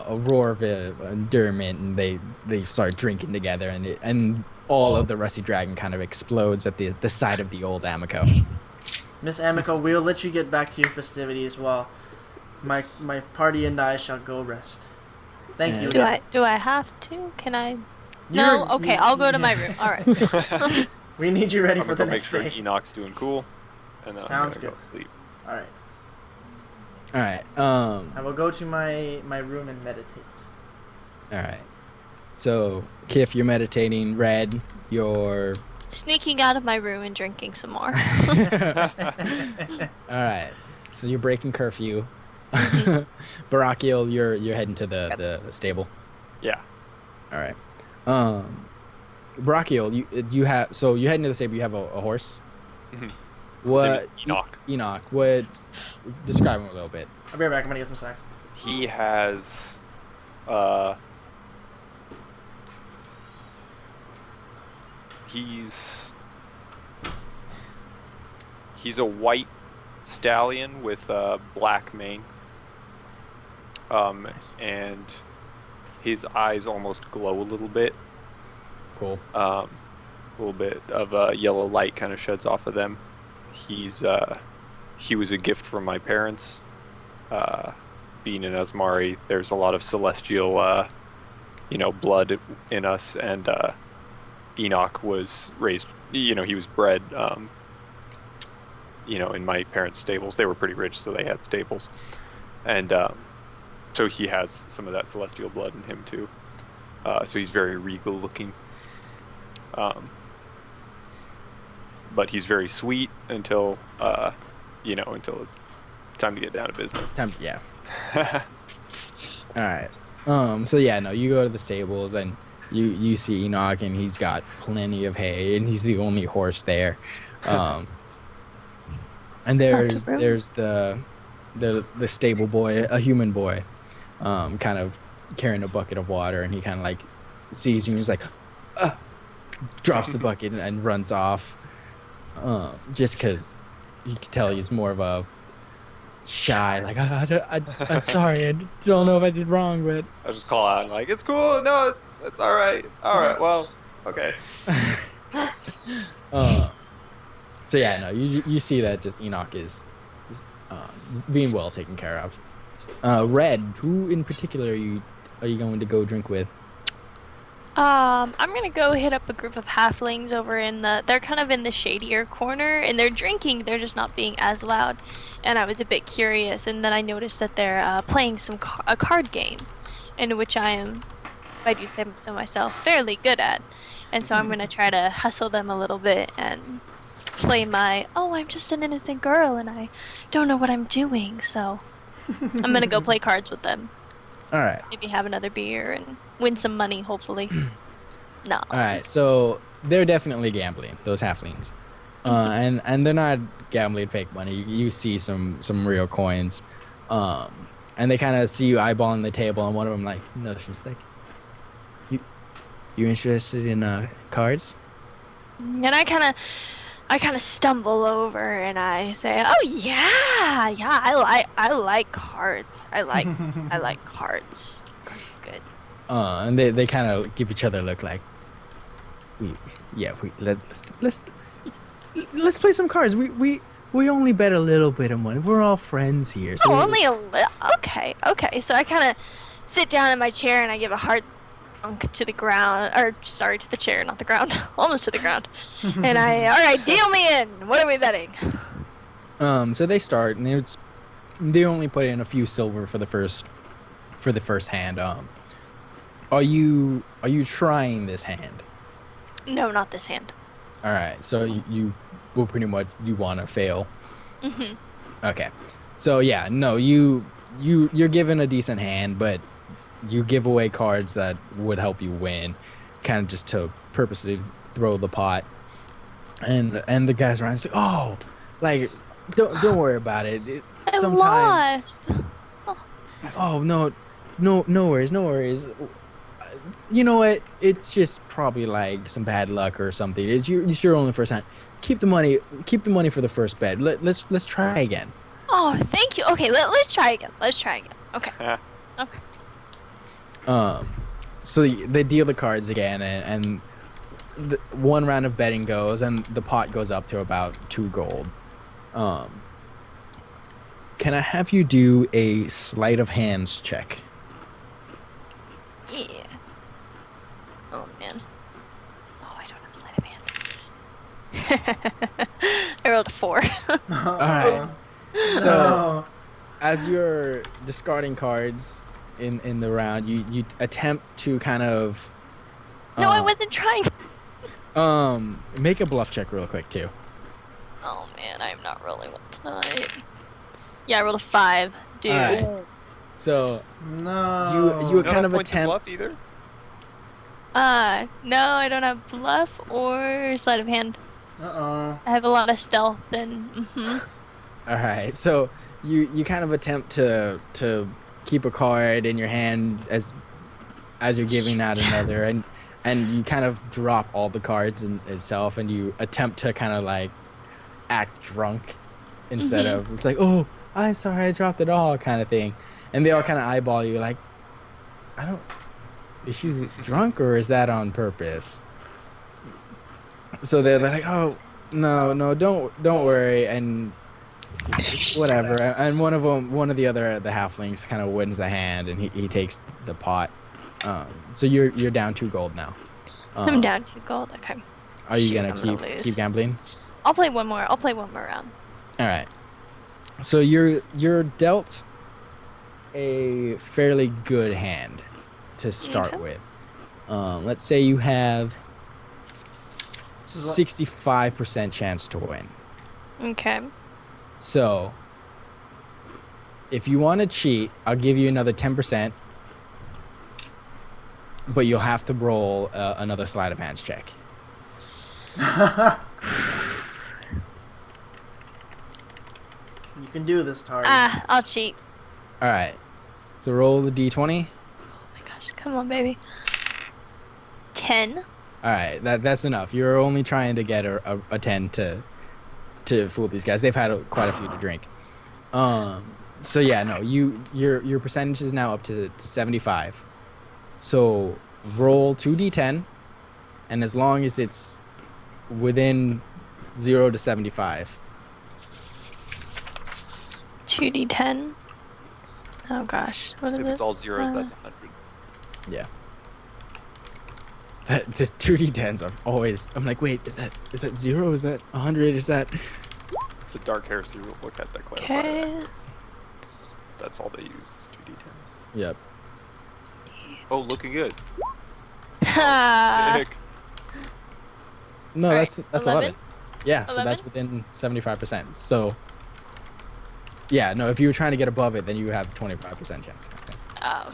roar of endearment, and they start drinking together, and all of the Rusty Dragon kind of explodes at the sight of the old Amiko. Miss Amiko, we'll let you get back to your festivities while my party and I shall go rest. Thank you. Do I have to? Can I? No. Okay, I'll go to my room. All right. We need you ready I'm for the gonna next make sure day. Enoch's doing cool, and then Sounds I'm gonna good. go sleep. All right. All right. I will go to my room and meditate. All right. So, Kif, you're meditating. Red, you're Sneaking out of my room and drinking some more. all right. So you're breaking curfew. Barakiel, you're heading to the stable. Yeah. All right. Barakiel, you have, so you head into the stable. You have a horse. Mhm. What? Enoch. Enoch. What? Describe him a little bit. I'll be right back. I'm gonna get some snacks. He has he's a white stallion with a black mane. Nice. And his eyes almost glow a little bit. Cool. A little bit of yellow light kind of sheds off of them. He was a gift from my parents. Being in Asmari, there's a lot of celestial, blood in us, and Enoch was raised. He was bred, in my parents' stables. They were pretty rich, so they had stables, and so he has some of that celestial blood in him too. So he's very regal looking. But he's very sweet until it's time to get down to business. Yeah. All right. So yeah, no, you go to the stables and you see Enoch, and he's got plenty of hay, and he's the only horse there. And there's the stable boy, a human boy, kind of carrying a bucket of water, and he kind of like sees you, and he's like, drops the bucket and runs off. Just because you can tell he's more of a shy, like I'm sorry, I don't know if I did wrong, but I just call out and like, it's cool. No, it's all right. All right. Well, okay. So yeah, no, you see that just Enoch is being well taken care of. Red, who in particular are you going to go drink with? I'm gonna go hit up a group of halflings over they're kind of in the shadier corner, and they're drinking, they're just not being as loud. And I was a bit curious, and then I noticed that they're playing a card game, in which I am, if I do say so myself, fairly good at. And so I'm gonna try to hustle them a little bit and play I'm just an innocent girl and I don't know what I'm doing, so I'm gonna go play cards with them. All right. Maybe have another beer and win some money, hopefully. No. All right. So they're definitely gambling, those halflings, and they're not gambling fake money. You see some real coins, and they kind of see you eyeballing the table, and one of them like, no, she's like, you interested in cards? And I kind of stumble over and I say, "Oh yeah, I like cards. I like cards. Cards are good." And they kind of give each other a look like, let's play some cards. We only bet a little bit of money. We're all friends here. So Only a little. Okay. So I kind of sit down in my chair and I give a hard thunk to the ground, or sorry, to the chair, not the ground, almost to the ground. And all right, deal me in. What are we betting? So they start, and they only put in a few silver for the first hand. Are you trying this hand? No, not this hand. All right, so you will pretty much you want to fail. Mhm. Okay, so yeah, no, you're given a decent hand, but you give away cards that would help you win, kind of just to purposely throw the pot. And the guys around say, "Oh, like don't worry about it. I Sometimes." lost. Oh no worries. You know what? It's just probably like some bad luck or something. It's your only first hand. Keep the money for the first bet. Let's try again. Oh, thank you. Okay, let's try again. Okay. Okay. So they deal the cards again, and one round of betting goes, and the pot goes up to about 2 gold. Can I have you do a sleight of hands check? Yeah. Oh man. Oh, I don't have sleight of hand. I rolled a 4. All right. So, as you're discarding cards in the round, you attempt to kind of No, I wasn't trying. make a bluff check real quick too. Oh man, I'm not rolling well tonight. Yeah, I rolled a 5, dude. All right. So No. you You kind of don't have points attempt. bluff either. No, I don't have bluff or sleight of hand. Uh-oh. I have a lot of stealth and All right. So you kind of attempt to keep a card in your hand as you're giving out another, and you kind of drop all the cards in itself, and you attempt to kind of like act drunk instead of, it's like, oh, I'm sorry, I dropped it all kind of thing, and they all kind of eyeball you like, is she drunk or is that on purpose? So they're like, oh no, don't worry, and whatever. And one of the halflings kind of wins the hand, and he takes the pot. So you're down 2 gold now. I'm down 2 gold. Okay. Are you Shoot, gonna I'm gonna lose. keep gambling? I'll play one more round. All right. So you're dealt a fairly good hand to start Okay. with. Let's say you have 65% chance to win. Okay. So if you want to cheat, I'll give you another 10%, but you'll have to roll another sleight of hands check. You can do this, Tari. I'll cheat. All right. So roll the d20. Oh my gosh, come on, baby. 10. All right, that's enough. You're only trying to get a 10 to fool these guys. They've had quite a few to drink. So yeah, no, your percentage is now up to 75. So roll 2d10, and as long as it's within 0 to 75. 2d10. Oh gosh, what is If it? it's all zeros, that's 100. Yeah. The 2d10s are always. I'm like, wait, is that 0? Is that 100? Is that? The Dark Heresy rule book had that clarified. Okay. That's all they use. 2d10s. Yep. Oh, looking good. Ha! Sick. No, Alright, that's 11. Yeah, so 11? that's within 75%. So. Yeah, no, if you were trying to get above it, then you have 25% chance.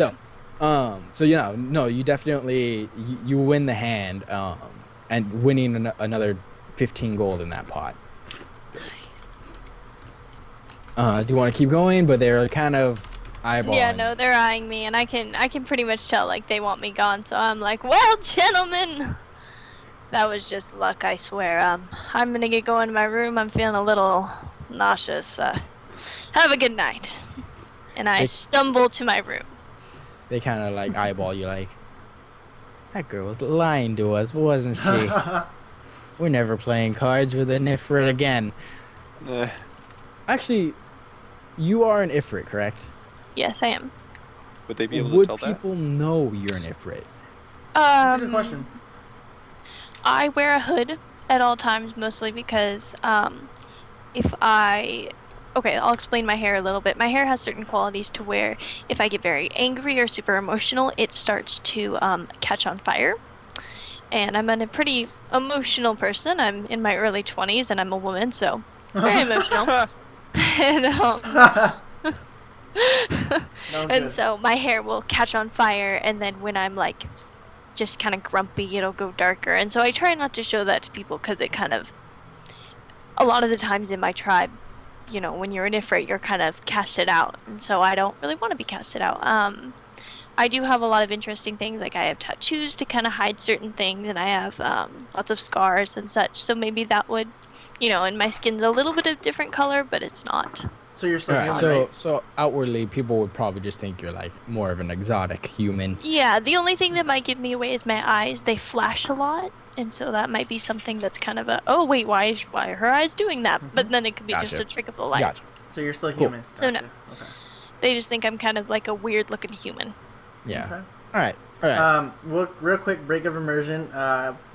Okay. Oh, So no, you definitely you win the hand, and winning another 15 gold in that pot. Do you want to keep going? But they're kind of eyeballing. yeah, no, they're eyeing me, and I can pretty much tell like they want me gone. So I'm like, well, gentlemen, that was just luck, I swear. I'm gonna get going to my room. I'm feeling a little nauseous. Have a good night. And I stumble to my room. They kind of like eyeball you, like that girl was lying to us, wasn't she? We're never playing cards with an Ifrit again. Actually, you are an Ifrit, correct? Yes, I am. Would they be able to Would tell that? people know you're an Ifrit? That's a good question. I wear a hood at all times, mostly because okay, I'll explain my hair a little bit. My hair has certain qualities to where if I get very angry or super emotional, it starts to catch on fire. And I'm a pretty emotional person. I'm in my early 20s and I'm a woman, so very emotional. And, and so my hair will catch on fire, and then when I'm like just kind of grumpy, it'll go darker. And so I try not to show that to people because it kind of, a lot of the times in my tribe, you know, when you're an Ifrit, you're kind of casted out, and so I don't really want to be casted out. I do have a lot of interesting things, like I have tattoos to kind of hide certain things, and I have lots of scars and such, so maybe that would, you know, and my skin's a little bit of different color, but it's not. So you're still Alright, human, right? so outwardly, people would probably just think you're like more of an exotic human. Yeah, the only thing that might give me away is my eyes. They flash a lot, and so that might be something that's kind of a, oh wait, why are her eyes doing that? But then it could be just Gotcha. a trick of the light. Gotcha. So you're still Cool. human. So no. Gotcha. Okay. They just think I'm kind of like a weird looking human. Yeah. Okay. All right. Real quick break of immersion.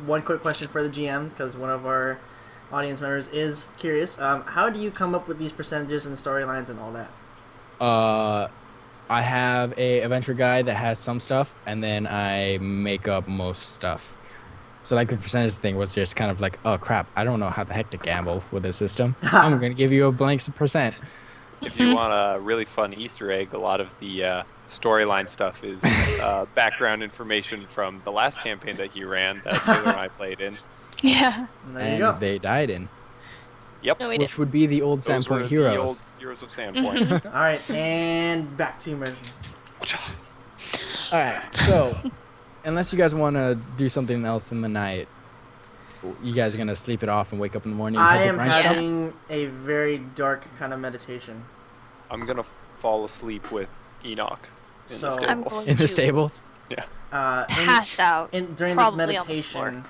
One quick question for the GM, because one of our audience members is curious. How do you come up with these percentages and storylines and all that? I have a adventure guide that has some stuff, and then I make up most stuff. So like the percentage thing was just kind of like, oh crap, I don't know how the heck to gamble with this system. I'm gonna give you a blank percent. If you want a really fun Easter egg, a lot of the storyline stuff is background information from the last campaign that he ran that Taylor and I played in. Yeah. And there you And go. they died in, Yep. No, we which would be the old Those were Sandpoint the heroes. old heroes of Sandpoint. All right, and back to immersion. All right, so unless you guys want to do something else in the night, you guys are gonna sleep it off and wake up in the morning. And I help am with grind stuff? having a very dark kind of meditation. I'm gonna fall asleep with Enoch in So- the I'm stable. going in the to stables. pass out. During this probably on the meditation,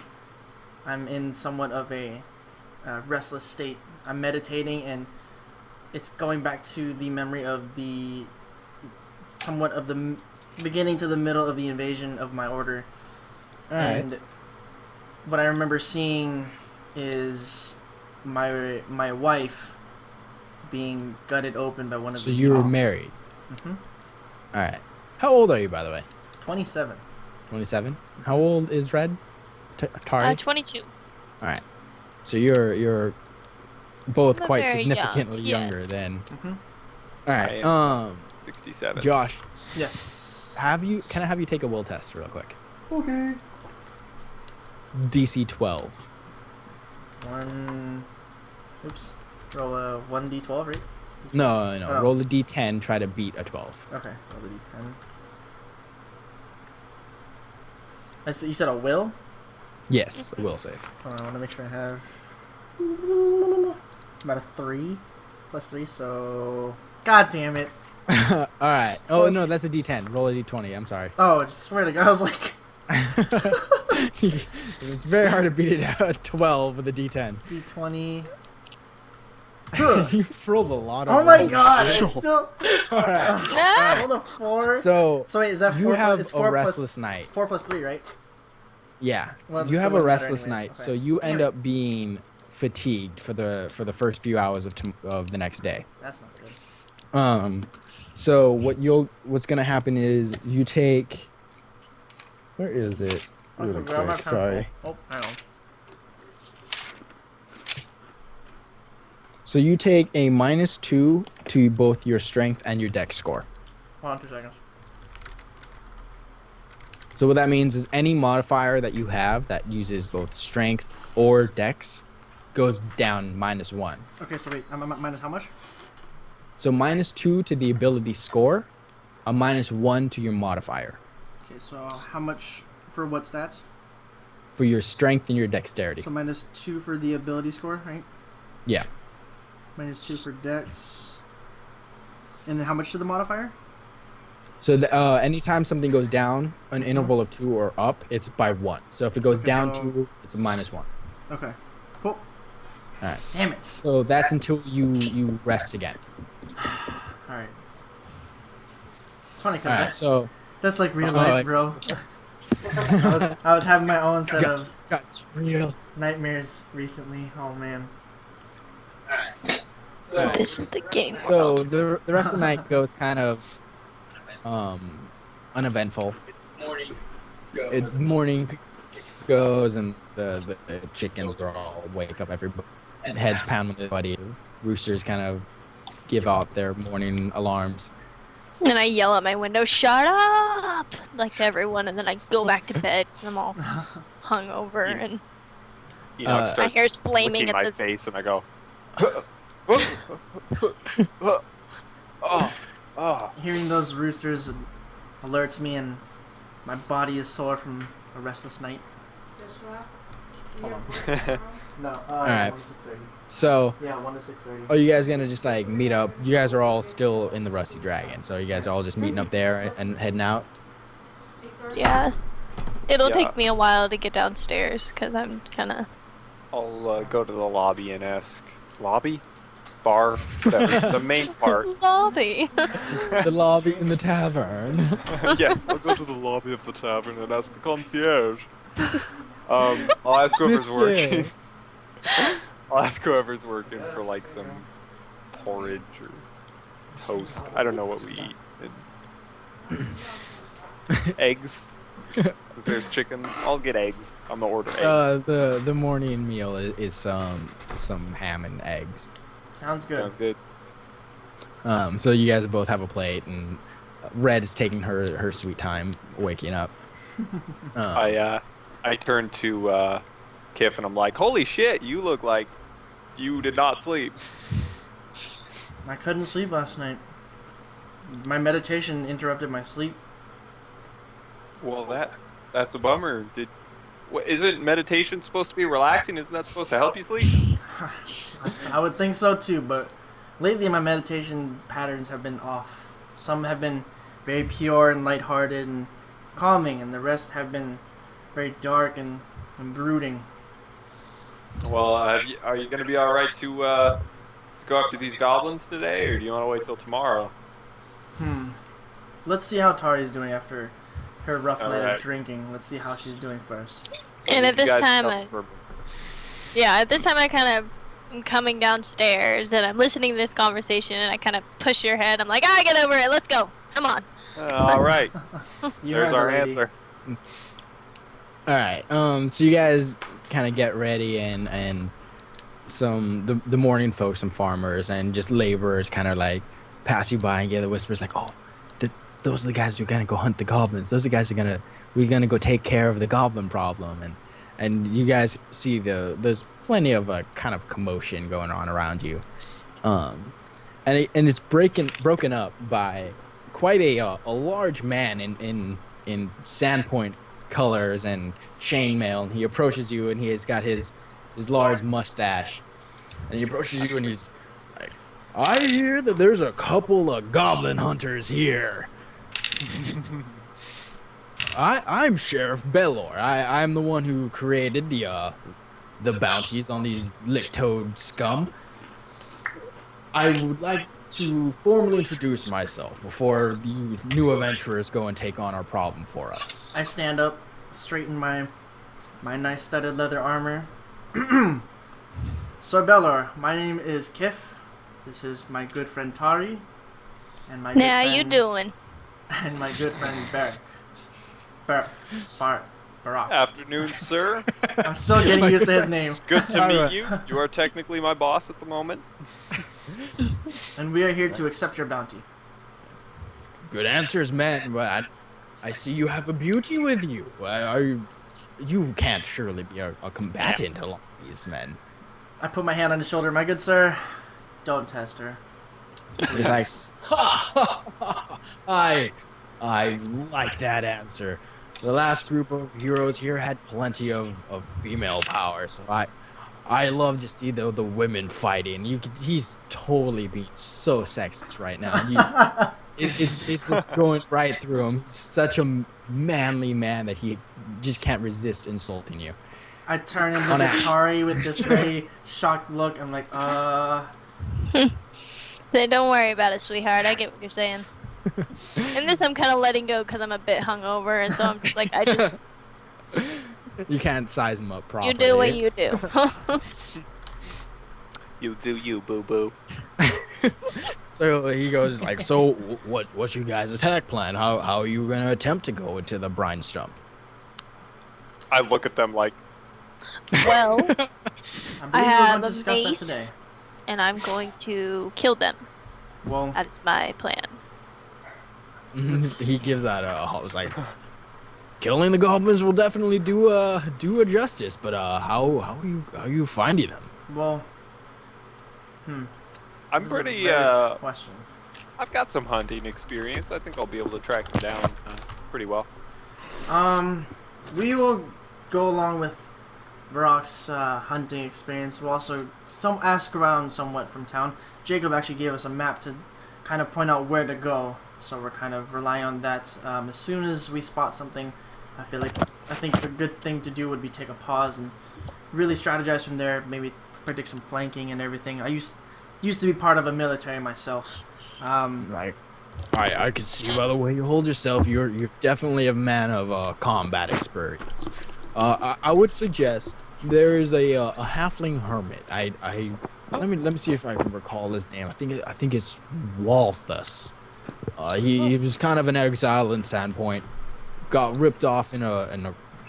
I'm in somewhat of a restless state. I'm meditating, and it's going back to the memory of the somewhat of the beginning to the middle of the invasion of my order. All right. And what I remember seeing is my wife being gutted open by one of So the you were demons. married. Mhm. All right. How old are you, by the way? 27. 27. How old is Red? Tari. 22. All right. So you're both I'm quite very young, significantly younger yes. than. Mhm. All I right. am. 67. Josh, Yes. can I have you take a will test real quick? Okay. DC 12. Roll a 1d12, right? No. Oh. Roll a D10. Try to beat a 12. Okay, roll the d10. You said a will? Yes, a will save. Hold on, I want to make sure I have about a 3. +3, so... God damn it. All right. Oh Plus- no, that's a D10. Roll a D20. I'm sorry. Oh, I swear to God, I was like... It's very hard to beat it at 12 with a D10. D20... You've rolled a lot of Oh my rolls. God, I Sure. still... All right. Ah! Rolled a 4. So wait, is that 4 you have it's a 4 restless night. 4 plus 3, right? Yeah. Well, You this have still a wouldn't matter restless anyways, night, okay. so you Damn end it. up being fatigued for the first few hours of the next day. That's not good. So what's gonna happen is you take. Where is it? Really I'm not quick. trying to Sorry. pull. Oh, I know. So you take a -2 to both your strength and your dex score. Hold on 2 seconds. So what that means is any modifier that you have that uses both strength or dex goes down -1. Okay, so wait, I'm minus how much? So -2 to the ability score, a -1 to your modifier Okay, so how much for what stats? for your strength and your dexterity. So -2 for the ability score, right? Yeah. -2 for dex. And then how much to the modifier? So anytime something goes down an interval of 2 or up, it's by 1. So if it goes Okay, down so- 2, it's a -1. Okay, cool. Alright. Damn it. So that's until you rest again. Alright. It's funny because Alright. So that's like real Uh-oh, life, bro. I was having my own set of got real. nightmares recently. Oh man. This is the game. So the rest of the night goes kind of uneventful. Morning goes and the chickens are all wake up, everybody heads pound with everybody. Roosters kind of give out their morning alarms. And I yell at my window, "Shut up!" like to everyone, and then I go back to bed. I'm all hungover, and You know, it Uh, my starts hair's flaming licking at my the. face, and I go. Oh. Hearing those roosters alerts me, and my body is sore from a restless night. No, Alright. 1 to 6:30. So Yeah, 1 to 6:30. are you guys gonna just like meet up? You guys are all still in the Rusty Dragon, so you guys are all just meeting up there and heading out. Yes. It'll Yeah. take me a while to get downstairs because I'm kind of. I'll go to the lobby and ask. Lobby? Bar? Whatever. The main part. Lobby. The lobby in the tavern. Yes, I'll go to the lobby of the tavern and ask the concierge. I'll ask whoever's Monsieur. working. I'll ask whoever's working for like some porridge or toast. I don't know what we eat. Eggs. If there's chicken, I'll get eggs. I'm gonna order eggs. The morning meal is some ham and eggs. Sounds good. Sounds good. So you guys both have a plate, and Red is taking her sweet time waking up. I turn to Kif and I'm like, "Holy shit! You look like you did not sleep." I couldn't sleep last night. My meditation interrupted my sleep. Well, that's a bummer. Isn't meditation supposed to be relaxing? Isn't that supposed to help you sleep? I would think so too, but lately my meditation patterns have been off. Some have been very pure and lighthearted and calming, and the rest have been very dark and brooding. Well, are you gonna be all right to go after these goblins today, or do you want to wait till tomorrow? Let's see how Tari's doing after her rough night Alright. of drinking. Let's see how she's doing first. And at You this guys time, suffer- at this time I kind of am coming downstairs and I'm listening to this conversation and I kind of push your head. I'm like, get over it. Let's go. Come on. all right. You There's heard our the lady. answer. All right. So you guys kind of get ready, and the morning folks, some farmers and just laborers, kind of like pass you by and get the whispers like, "Oh, those are the guys who are gonna go hunt the goblins. Those are the guys who are gonna go take care of the goblin problem." And you guys see there's plenty of kind of commotion going on around you, and it's broken up by quite a large man in sandpoint colors and chainmail, and he approaches you, and he has got his large mustache, and he approaches you, and he's like, I hear that there's a couple of goblin hunters here. I'm Sheriff Bellor. I'm the one who created the bounties on these lick-toed scum. I would like to formally introduce myself before the new adventurers go and take on our problem for us. I stand up, straighten my nice studded leather armor. Sir Bellor, my name is Kif. This is my good friend Tari, and my good How friend, you doing? and my good friend Barak. Afternoon, sir. I'm still getting used to his name. Good to Alright. meet you. You are technically my boss at the moment. And we are here to accept your bounty. Good answers, man. But I see you have a beauty with you. You can't surely be a combatant along these men. I put my hand on his shoulder. My good sir, don't test her. He's like, I like that answer. The last group of heroes here had plenty of female power, so I love to see the women fighting. He's totally being so sexist right now. It's just going right through him. He's such a manly man that he just can't resist insulting you. I turn and look at Tari with this very shocked look. I'm like, Say, don't worry about it, sweetheart. I get what you're saying. And this I'm kind of letting go because I'm a bit hungover, and so I'm just like, You can't size him up properly. you do what you do. You do you, boo boo. So he goes like, so what's your guys' attack plan? How are you gonna attempt to go into the brine stump? I look at them like, Well, I believe I we're have going to a discuss that mace, today. and I'm going to kill them. Well, That's my plan. He gives that I was like, killing the goblins will definitely do a justice, but how are you finding them? well, I'm this is a pretty, very good question. I've got some hunting experience. I think I'll be able to track them down pretty well. We will go along with Barak's hunting experience. We'll also ask around somewhat from town. Jacob actually gave us a map to kind of point out where to go, so we're kind of relying on that. As soon as we spot something, I think the good thing to do would be take a pause and really strategize from there. Maybe predict some flanking and everything. I used to be part of a military myself. Right. I can see by the way you hold yourself, you're definitely a man of combat experience. I would suggest there is a halfling hermit. Let me see if I can recall his name. I think it's Walthus. He was kind of an exile in Sandpoint. Got ripped off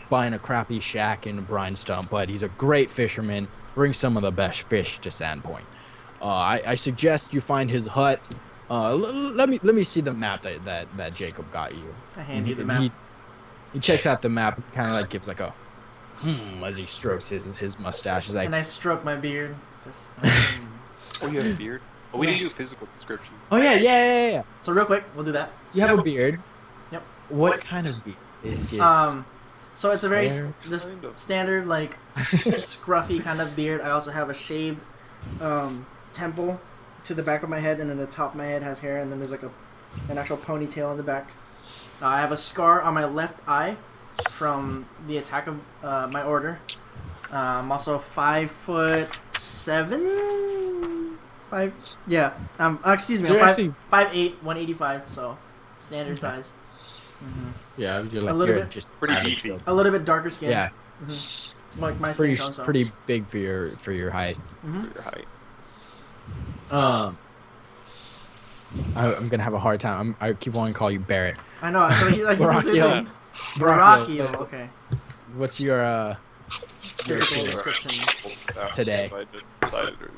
buying a crappy shack in a brine stump, but he's a great fisherman. Brings some of the best fish to Sandpoint. I suggest you find his hut. Let me see the map that Jacob got you. I hand you the map. He checks out the map, kind of like gives like a as he strokes his mustache. He's like, And I stroke my beard. Just, Oh, you have a beard? Oh, we didn't do physical descriptions. oh yeah. So real quick, we'll do that. You have a beard. Yep. What kind of beard? Is it just So it's a very hair? just Kind of. standard, like, scruffy kind of beard. I also have a shaved temple to the back of my head, and then the top of my head has hair, and then there's like an actual ponytail on the back. I have a scar on my left eye from the attack of my order. I'm also 5'7". Yeah. Excuse me. So I'm you're actually- 5'8", 185. So standard size. yeah, you're like A little you're bit. just Pretty average beefy. build. A little bit darker skin. Yeah, Like my skin tone. So. pretty big for your height. For your height. I'm gonna have a hard time. I keep wanting to call you Barrett. I know. So he, like, Brachio. Brachio. Okay. What's your Physical opinion? description. Today. So I just decided to-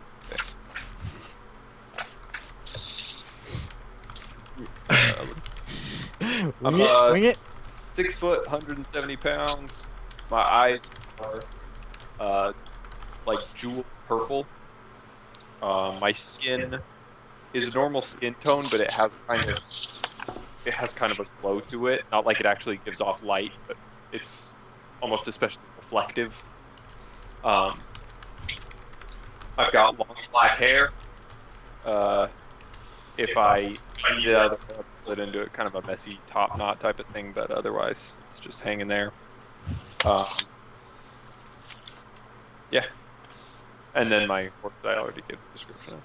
Wing it, wing it. 6 foot, 170 pounds. My eyes are like jewel purple. My skin is normal skin tone, but it has kind of a glow to it. Not like it actually gives off light, but it's almost especially reflective. I've got long black hair. If I eat it out of the cup, split into it, kind of a messy top knot type of thing, but otherwise it's just hanging there. Um, yeah. And then my horse I already gave the description of.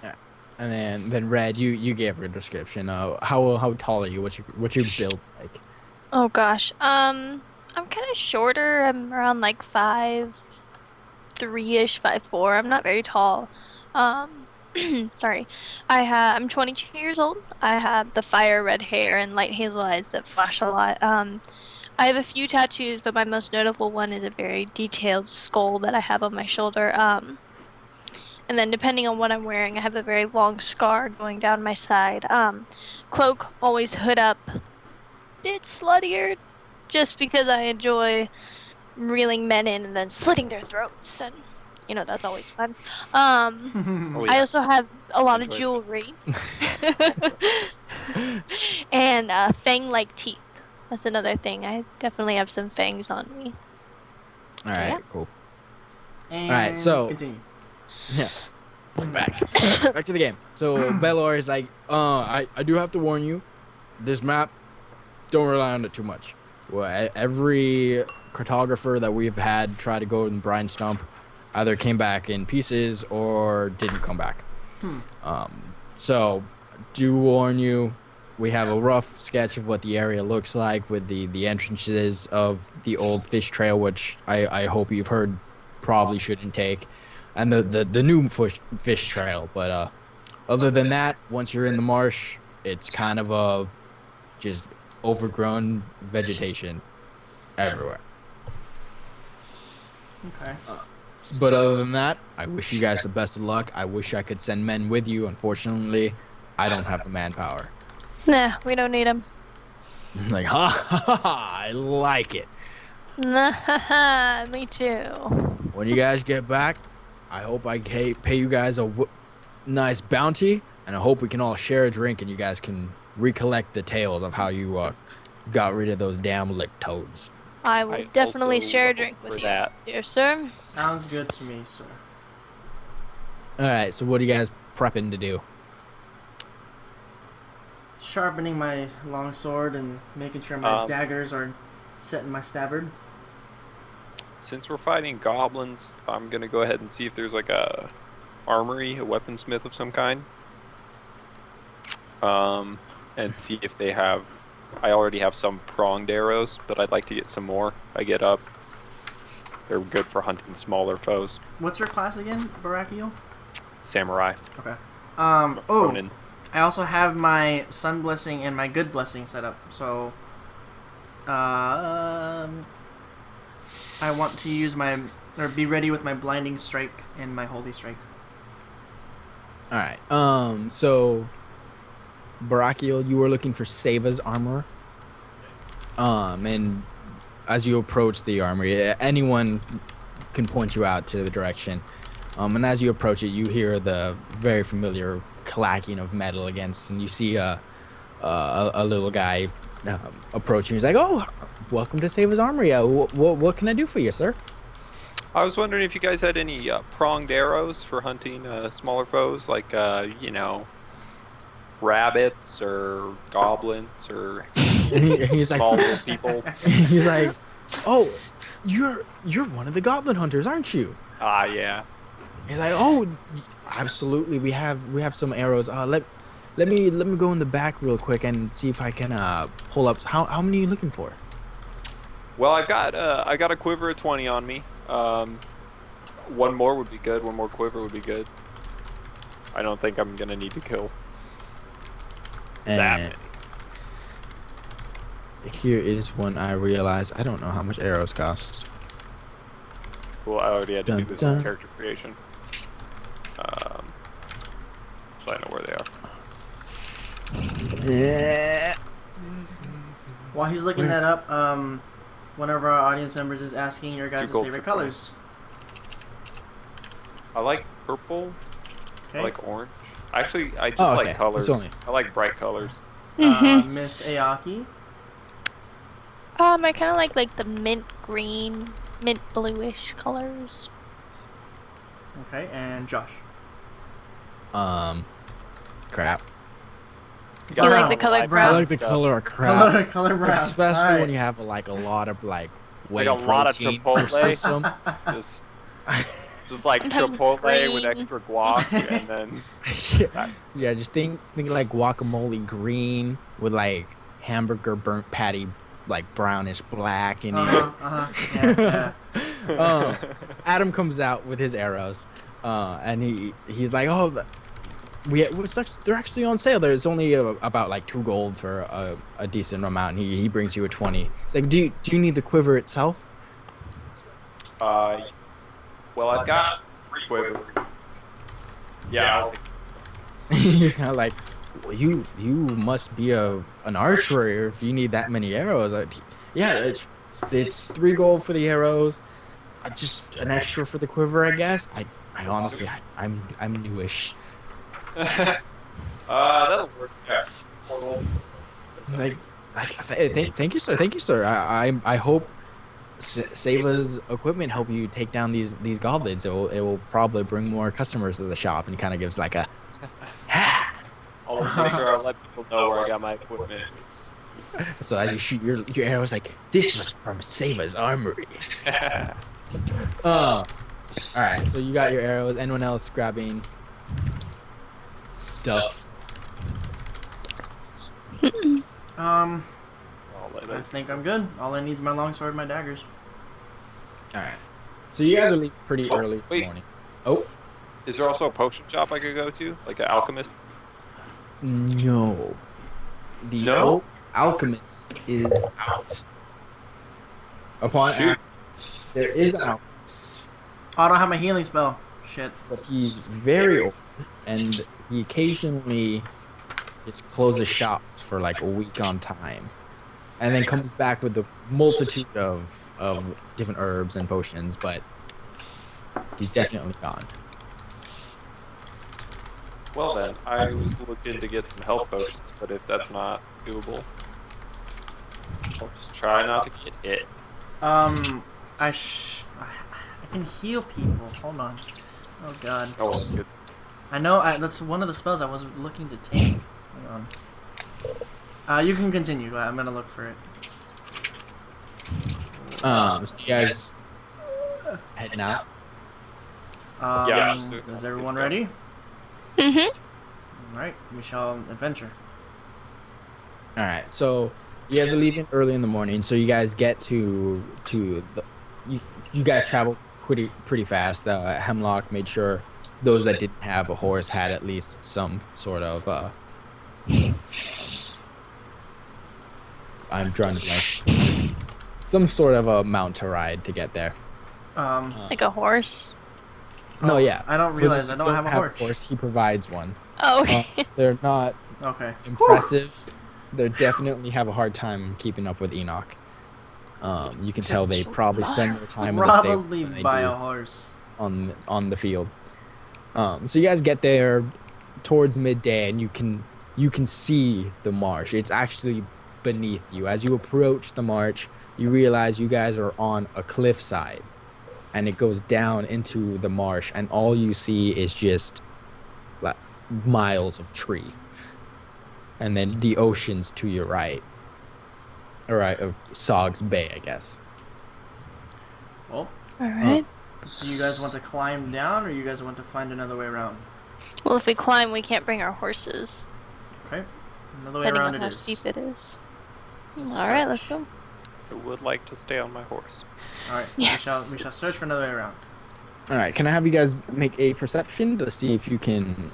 Yeah. And then Red, you gave her a description. How tall are you? What's your build like? Oh gosh. I'm kind of shorter. I'm around like 5'3" ish, 5'4". I'm not very tall. Sorry. I'm 22 years old. I have the fire red hair and light hazel eyes that flash a lot. I have a few tattoos, but my most notable one is a very detailed skull that I have on my shoulder. And then depending on what I'm wearing, I have a very long scar going down my side. Cloak, always hood up. Bit sluttier, just because I enjoy reeling men in and then slitting their throats, and that's always fun. Oh, yeah. I also have a lot of Enjoy jewelry and fang-like teeth. That's another thing. I definitely have some fangs on me. All right, Yeah. cool. And Alright, so- continue. Yeah. Back to the game. So Belor is like, I do have to warn you, this map, don't rely on it too much. Well, every cartographer that we've had try to go in Brine Stump either came back in pieces or didn't come back. So do warn you, we have a rough sketch of what the area looks like with the entrances of the old fish trail, which I hope you've heard probably shouldn't take, and the new fish trail. But other than that, once you're in the marsh, it's kind of a just overgrown vegetation everywhere. Okay. But other than that, I wish you guys the best of luck. I wish I could send men with you. Unfortunately, I don't have the manpower. Nah, we don't need them. Like, ha ha ha, ha, I like it. Nah, me too. When you guys get back, I hope I pay you guys a nice bounty, and I hope we can all share a drink and you guys can recollect the tales of how you got rid of those damn lick toads. I will I definitely also share a hope drink for with you, that. dear sir. Sounds good to me, sir. All right, so what are you guys prepping to do? Sharpening my long sword and making sure my Um, daggers are set in my scabbard. Since we're fighting goblins, I'm gonna go ahead and see if there's like a armory, a weaponsmith of some kind. And see if they have. I already have some pronged arrows, but I'd like to get some more. I get up. They're good for hunting smaller foes. What's your class again, Barakiel? Samurai. Okay. Ronin. Oh, I also have my Sun Blessing and my Good Blessing set up. So, I want to use be ready with my Blinding Strike and my Holy Strike. All right. So Barakiel, you were looking for Seva's armor. And as you approach the armory, anyone can point you out to the direction. And as you approach it, you hear the very familiar clacking of metal against, and you see a little guy approaching. He's like, "Oh, welcome to Seva's armory. What can I do for you, sir?" I was wondering if you guys had any pronged arrows for hunting smaller foes, like rabbits or goblins or He's like, small little people. he's like, "Oh, you're one of the goblin hunters, aren't you?" Ah, yeah. He's like, "Oh, absolutely. We have some arrows. Let me go in the back real quick and see if I can pull up. How many are you looking for?" Well, I got a quiver of 20 on me. One more would be good. One more quiver would be good. I don't think I'm gonna need to kill that And many. here is one I realized. I don't know how much arrows cost. Cool. I already had to do Dun, this dun. in character creation. So I know where they are. Yeah. While he's looking that up, one of our audience members is asking your guys' gold favorite for gold. colors. I like purple. Okay. I like orange. Actually, I just Oh, okay. like colors. It's only- I like bright colors. Miss Ayaki. I kind of like the mint green, mint bluish colors. Okay, and Josh. Crap. You like the color Brown. brown? I like the color of crap. Color brown. Especially Alright. when you have like a lot of like whey Like a lot of protein per Chipotle. system. Just like Sometimes Chipotle with green. extra guac, and then Yeah, just think like guacamole green with like hamburger burnt patty like brownish black in it. Yeah. Adam comes out with his arrows, and he's like, "Oh, they're actually on sale. There's only about like 2 gold for a decent amount." And he brings you a 20. It's like, do you need the quiver itself? well, I've got 3 quivers. Yeah, I'll take He's kind of like, well, you must be an archer if you need that many arrows. Yeah, it's 3 gold for the arrows, just an extra for the quiver, I guess. I honestly, I'm newish. that'll work. Yeah. 4 gold. Thank you, sir. I hope Seva's equipment help you take down these goblins. It will probably bring more customers to the shop. And he kind of gives like a I'll make sure I let people know where I got my equipment. so as you shoot your arrows, like, this was from Seva's armory. All right, so you got your arrows. Anyone else grabbing stuffs? I'll let I it. think I'm good. All I need is my longsword and my daggers. All right. So you guys are leaving pretty early in the wait. morning. Oh Is there also a potion shop I could go to, like an alchemist? no, the No? alchemist is out. Upon Shoot. asking, there is an alchemist, Oh, I don't have my healing spell. Shit. but he's very old, and he occasionally just closes shops for like a week on time, and then comes back with a multitude of different herbs and potions, but he's definitely gone. Well then, I was looking to get some health potions, but if that's not doable, I'll just try not to get hit. I can heal people. Hold on. Oh god. Oh, that's good. I know. That's one of the spells I was looking to take. Hang on. You can continue. I'm gonna look for it. So you guys heading out? Yeah. Is everyone ready? Mm-hmm. All right. We shall adventure. All right, so you guys are leaving early in the morning. So you guys get to the you guys travel pretty fast. Hemlock made sure those that didn't have a horse had at least some sort of I'm drawing a blank. Some sort of a mount to ride to get there. Like a horse. No, yeah. I don't For realize those I who don't have a horse. He provides one. Oh, okay. They're not Okay. impressive. They definitely have a hard time keeping up with Enoch. You can tell they probably spend more time in the stable Probably than they buy do a horse. on the field. So you guys get there towards midday, and you can see the marsh. It's actually beneath you. As you approach the marsh, you realize you guys are on a cliffside, and it goes down into the marsh, and all you see is just like miles of tree, and then the ocean's to your right. All right, of Sog's Bay, I guess. Well, All right. do you guys want to climb down, or you guys want to find another way around? Well, if we climb, we can't bring our horses, Okay. Another way depending around on it how is. steep it is. Let's All right, let's search. go. I would like to stay on my horse. All right. Yeah. We shall search for another way around. All right, can I have you guys make a perception to see if you can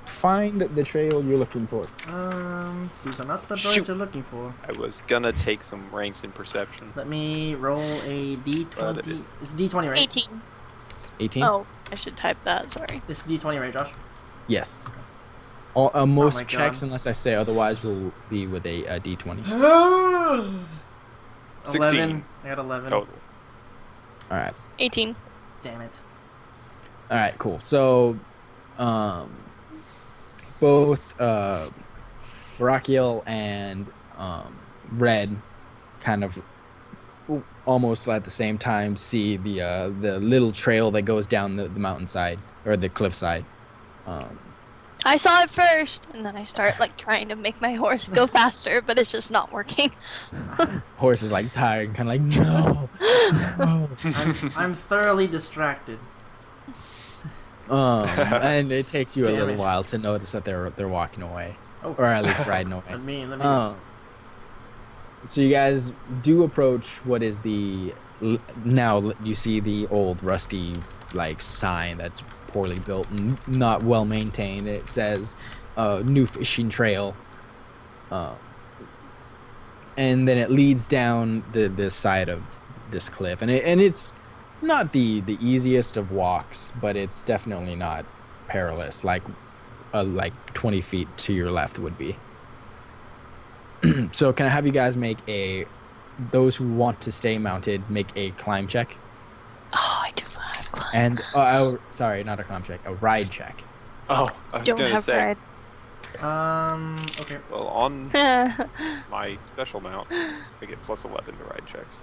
find the trail you're looking for? These are not the Shoot. birds you're looking for. I was gonna take some ranks in perception. Let me roll a d20. It's d20, right? 18. 18? Oh, I should type that. Sorry. It's d20, right, Josh? Yes. Most my checks, God. unless I say otherwise, will be with a D20. 11. I got 11. Total. All right. 18. Damn it. All right, cool. So, both Barakiel and Red kind of almost at the same time see the little trail that goes down the mountainside or the cliffside. I saw it first, and then I start like trying to make my horse go faster, but it's just not working. Horse is like tired and kind of like, no, no. I'm thoroughly distracted. And it takes you a Damn little it. while to notice that they're walking away, Oh. or at least riding away. Let me go. So you guys do approach what is now you see the old rusty like sign that's poorly built and not well maintained. It says new fishing trail, and then it leads down the side of this cliff, and it's not the easiest of walks, but it's definitely not perilous like 20 feet to your left would be. So can I have you guys make those who want to stay mounted make a climb check? Oh, I do have climb. And sorry, not a climb check, a ride check. Oh, I was Don't gonna have say. ride. Okay. Well, on What? my special mount, I get +11 to ride checks.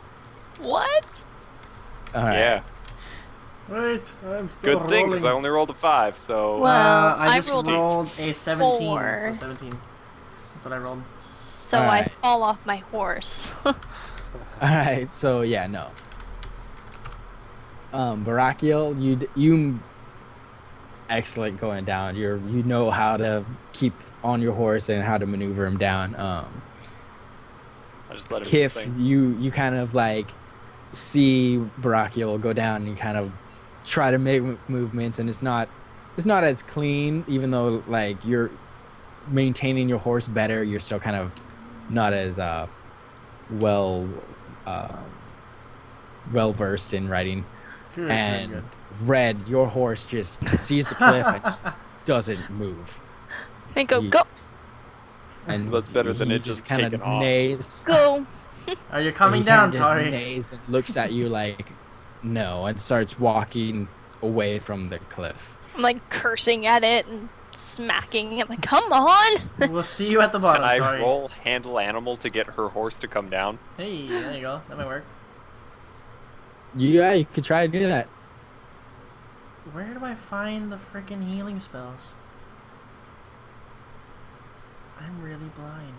All right. Yeah. Wait, I'm still Good thing, because I rolling. only rolled a 5, so... Well, I just I rolled rolled a 17, 4. so 17. That's what I rolled. So I Alright. fall off my horse. All right. So yeah, no. Barakiel, you excellent going down. You know how to keep on your horse and how to maneuver him down. I just let him Kif, think. you kind of like see Barakiel go down and you kind of try to make movements, and it's not as clean, even though like you're maintaining your horse better. You're still kind of not as well versed in riding. Good, And good. Red, your horse just sees the cliff and just doesn't move. They go, Ye- go, And That's better than he it just kind of taking off. neighs. go. Are you coming He kinda down, just Tari? neighs and looks at you like no, and starts walking away from the cliff. I'm like cursing at it and smacking. I'm like, come on. We'll see you at the bottom, Can I Tari. roll handle animal to get her horse to come down? Hey, there you go. That might work. Yeah, you could try to do that. Where do I find the freaking healing spells? I'm really blind.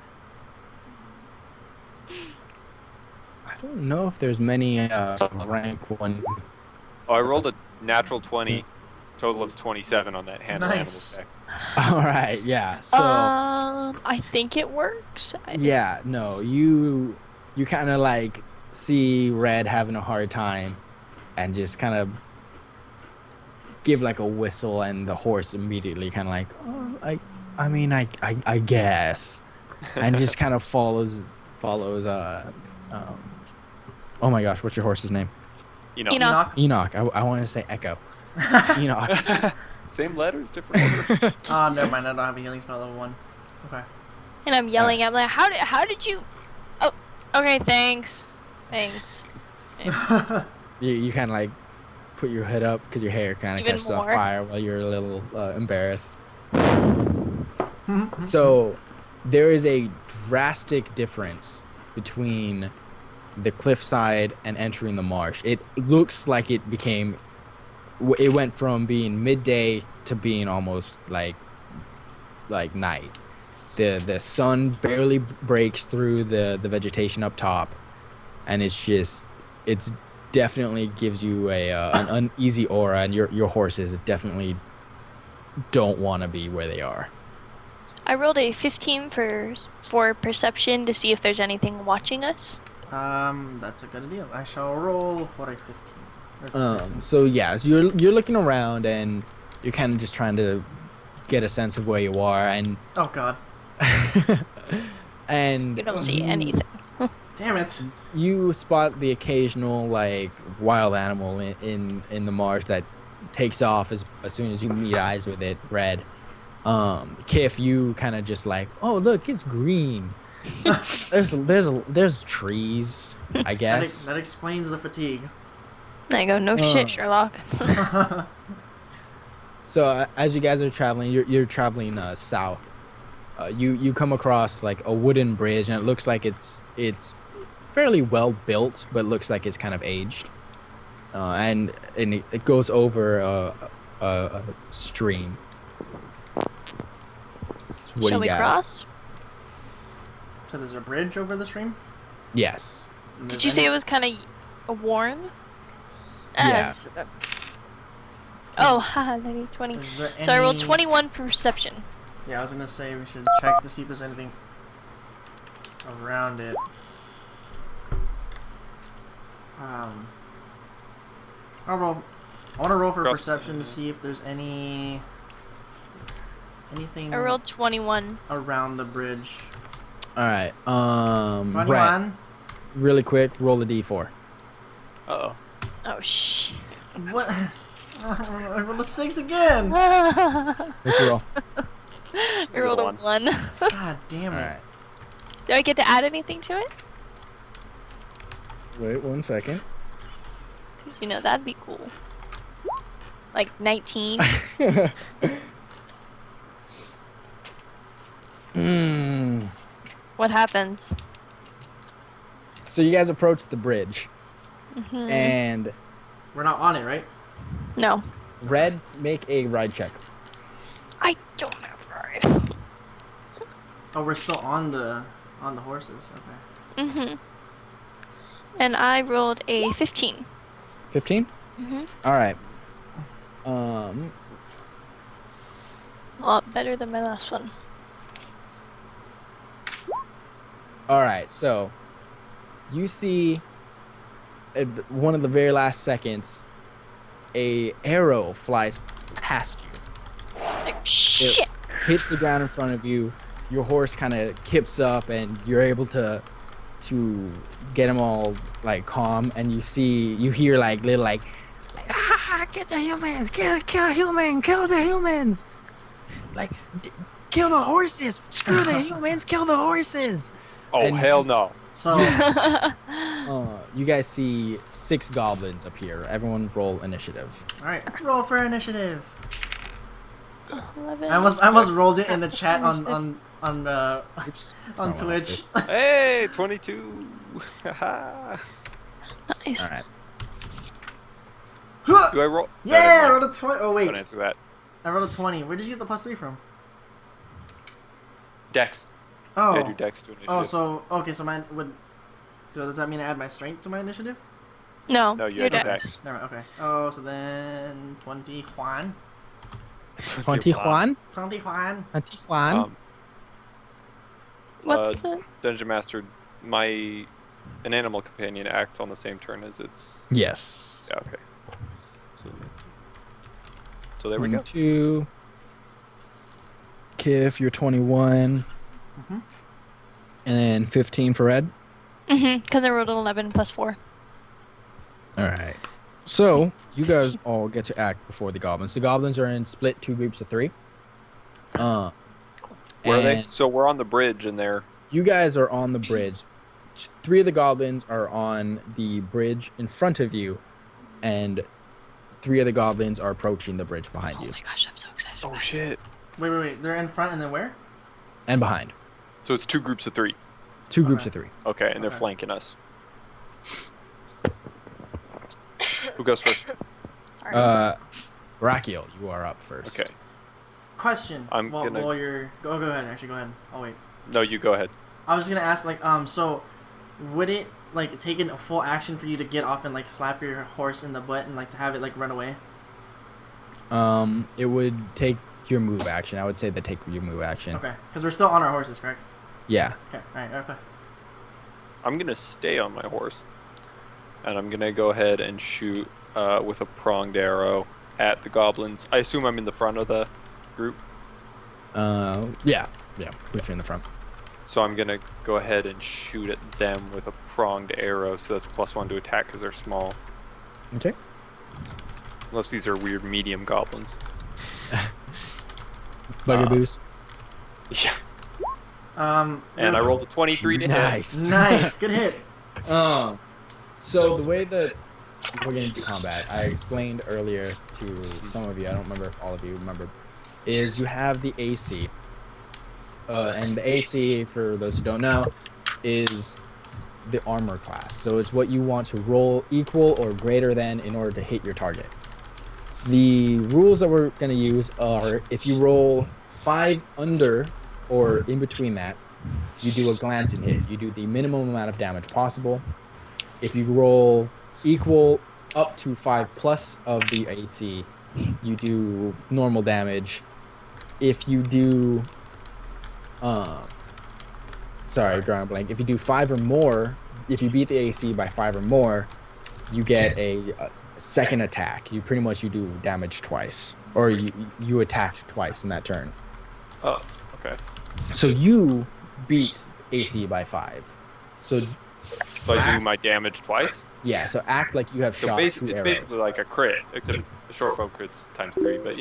I don't know if there's many rank 1. Oh, I rolled a natural 20, total of 27 on that handle Nice. animal All right, yeah. So I think it works. yeah, no, you kind of like see Red having a hard time and just kind of give like a whistle, and the horse immediately kind of like, oh, I mean I guess, and just kind of follows oh my gosh, what's your horse's name? You know. Enoch. Enoch. I want to say Echo. Enoch. Same letters, different order. Oh, never mind. I don't have a healing spell level 1. Okay. And I'm yelling. I'm like, how did you? Oh, okay, thanks. You kind of like put your hood up because your hair kind of Even catches on more. fire while you're a little embarrassed. So there is a drastic difference between the cliffside and entering the marsh. It looks like it went from being midday to being almost like night. The sun barely breaks through the vegetation up top, and it's definitely gives you an uneasy aura, and your horses definitely don't want to be where they are. I rolled a 15 for perception to see if there's anything watching us. That's a good deal. I shall roll for a 15. Or 15. So yeah, so you're looking around and you're kind of just trying to get a sense of where you are, and Oh god. and You don't see anything. Damn it. you spot the occasional like wild animal in the marsh that takes off as soon as you meet eyes with it. Red. Kif, you kind of just like, oh look, it's green. there's trees, I guess. That explains the fatigue. I go, no shit, Sherlock. So as you guys are traveling, you're traveling south. You come across like a wooden bridge, and it looks like it's fairly well built, but looks like it's kind of aged. And it goes over a stream. What Shall do we you guys? cross? So there's a bridge over the stream? Yes. And Did there's you say any- it was kind of worn? Yeah. Oh, haha, 90, 20. Is there So I rolled any- 21 for perception. Yeah, I was gonna say we should check to see if there's anything around it. I'll roll. I want to roll for Go. perception to see if there's anything I rolled 21. around the bridge. All right. Red, 21. really quick, roll a d4. Uh-oh. Oh, shit. What? I rolled a 6 again. What's your roll? I rolled a one. 1. God damn All it. right. Do I get to add anything to it? Wait 1 second. 'Cause, you know, that'd be cool. Like 19. Hmm. What happens? So you guys approach the bridge, Mhm. and We're not on it, right? No. Red, make a ride check. I don't have ride. Oh, we're still on the horses. Okay. Mhm. And I rolled a 15. 15. Mhm. All right. A lot better than my last one. All right. So you see, at one of the very last seconds, a arrow flies past you. Like, shit. Hits the ground in front of you. Your horse kind of kips up, and you're able to get them all like calm. And you hear like little get the humans, kill the humans, like kill the horses, screw the humans, kill the horses. Oh, And- hell no. So You guys see 6 goblins up here. Everyone roll initiative. all right, roll for initiative. 11. I almost rolled it in the chat on Oops. on Someone Twitch. Hey, 22. Haha. Nice. All right. Do I roll? No, Yeah, I never rolled mind. a 20. Oh wait, Don't answer that. I rolled a 20. Where did you get the +3 from? Dex. Oh. Yeah, do Dex to initiative. Oh, so okay, so mine would. So does that mean I add my strength to my initiative? No, No, you you're had no dead. Dex. Never mind. Okay. Oh, so then 20 Juan. 20 Juan. 20 Juan. 20 Juan. What's the... Dungeon Master, an animal companion acts on the same turn as its. Yes. Yeah, okay. So there we go. 22. Kif, you're 21. Mhm. And then 15 for Red. Because I rolled an 11 plus 4. All right. So you guys all get to act before the goblins. The goblins are in split 2 groups of 3. Where are they? and So we're on the bridge and they're. You guys are on the bridge. 3 of the goblins are on the bridge in front of you, and 3 of the goblins are approaching the bridge behind Oh you my gosh, I'm so excited. Oh shit. Wait. They're in front and then where? and behind. So it's 2 groups of 3. 2 groups Okay. of 3. Okay, and they're Okay. flanking us. Who goes first? Sorry. Rakiel, you are up first. Okay. Question. I'm Well, gonna- while you're go ahead. Actually, go ahead. Oh wait. No, you go ahead. I was just gonna ask so would it like take a full action for you to get off and like slap your horse in the butt and like to have it like run away? It would take your move action. I would say that take your move action. Okay, because we're still on our horses, correct? Yeah. Okay. All right. Okay. I'm gonna stay on my horse, and I'm gonna go ahead and shoot with a pronged arrow at the goblins. I assume I'm in the front of the group, Yeah. Put you in the front. so I'm gonna go ahead and shoot at them with a pronged arrow. So that's +1 to attack because they're small. Okay. Unless these are weird medium goblins. Bugaboos. Yeah. Um. And I rolled a 23 to hit. Nice. Nice. Good hit. So the way that we're getting into combat, I explained earlier to some of you, I don't remember if all of you remember, is you have the AC. And the AC, for those who don't know, is the armor class. So it's what you want to roll equal or greater than in order to hit your target. The rules that we're going to use are if you roll 5 under or in between that, you do a glancing hit. You do the minimum amount of damage possible. If you roll equal up to 5+ of the AC, you do normal damage. If you do, sorry, drawing a blank. If you do 5 or more, if you beat the AC by 5 or more, you get a second attack. You do damage twice, or you attacked twice in that turn. Oh, okay. So you beat AC by 5. So I do my damage twice. yeah, so act like you have So shot 2 it's arrows. basically like a crit, except the short bow crits ×3. But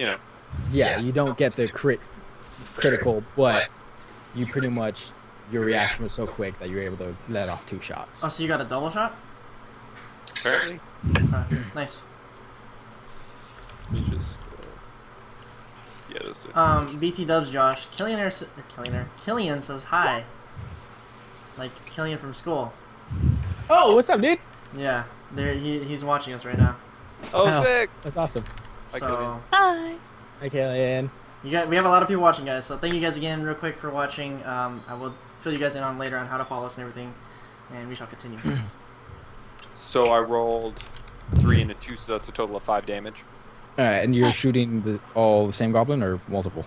Yeah, you don't get the critical, but you pretty much, your reaction was so quick that you were able to let off 2 shots. Oh, so you got a double shot? apparently, Nice. it's just yeah, just do. BT dubs Josh. Killian says hi. Like Killian from school. Oh, what's up, dude? Yeah, he's watching us right now. Oh, sick! That's awesome. Hi, So Killian. Hi. Hi, Kellyanne. we have a lot of people watching, guys. So thank you guys again, real quick, for watching. I will fill you guys in on later on how to follow us and everything, and we shall continue. So I rolled 3 and a 2, so that's a total of 5 damage. All right, and you're Nice. shooting all the same goblin or multiple?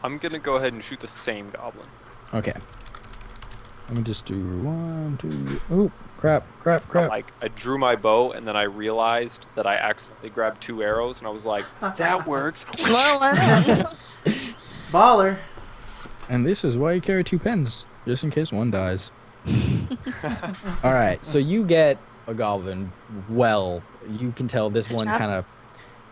I'm gonna go ahead and shoot the same goblin. Okay. Let me just do 1, 2. Oh, crap. Like I drew my bow and then I realized that I accidentally grabbed 2 arrows and I was like, that works. Well, Baller. And this is why you carry 2 pens, just in case one dies. All right, so you get a goblin. Well, you can tell this one kind of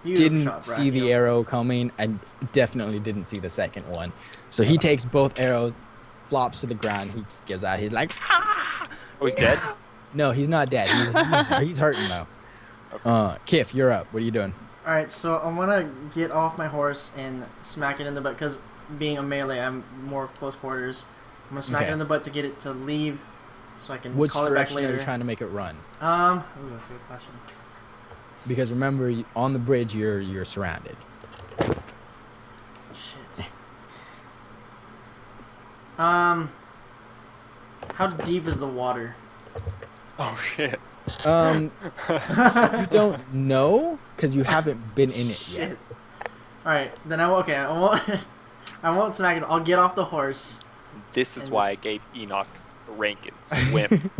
Beautiful didn't shot, see the Brachio. arrow coming and definitely didn't see the second one. So he takes both arrows, flops to the ground. He gives out. He's like, ah! Oh, he's dead? No, he's not dead. He's hurting though. Kif, you're up. What are you doing? All right, so I'm gonna get off my horse and smack it in the butt because being a melee, I'm more of close quarters. I'm gonna smack it Okay. in the butt to get it to leave, so I can Which call it back direction are later. you trying to make it run? Ooh, that's a good question. Because remember, on the bridge, you're surrounded. Shit. How deep is the water? Oh, shit. You don't know because you haven't been in it yet. Shit. All right, then I won't. Okay, I won't. I won't smack it. I'll get off the horse. This is And why I just- gave Enoch rank and swim.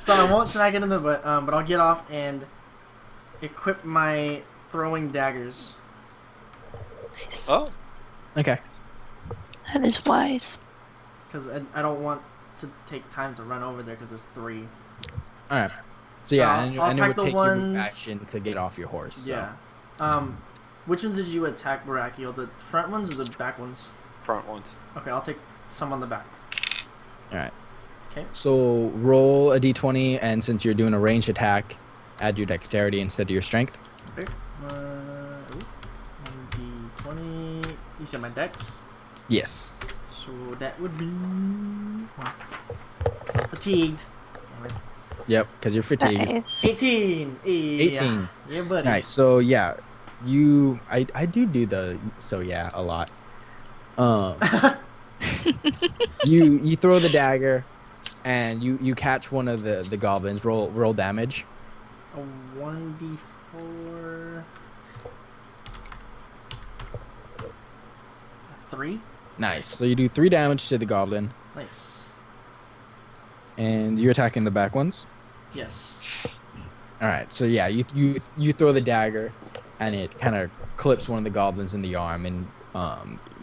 So I won't smack it in the butt, but I'll get off and equip my throwing daggers. nice. Oh, Okay. That is wise. Because I don't want to take time to run over there because it's 3. All right. So yeah, I'll and it attack would the take your move ones- action to get off your horse. So. Yeah. Which ones did you attack, Brachio? The front ones or the back ones? front ones. Okay, I'll take some on the back. All right. Okay. So roll a d20, and since you're doing a ranged attack, add your dexterity instead of your strength. Okay. 1d20. You said my dex? Yes. So that would be... Because I'm fatigued. Damn it. Yep, because you're fatigued. Nice. 18! 18. Yeah, buddy. Nice. So yeah, I do the so yeah a lot. You throw the dagger, and you catch one of the goblins. Roll damage. A 1d4... 3? Nice. So you do 3 damage to the goblin, Nice. and you're attacking the back ones. Yes. All right. So yeah, you throw the dagger, and it kind of clips one of the goblins in the arm, and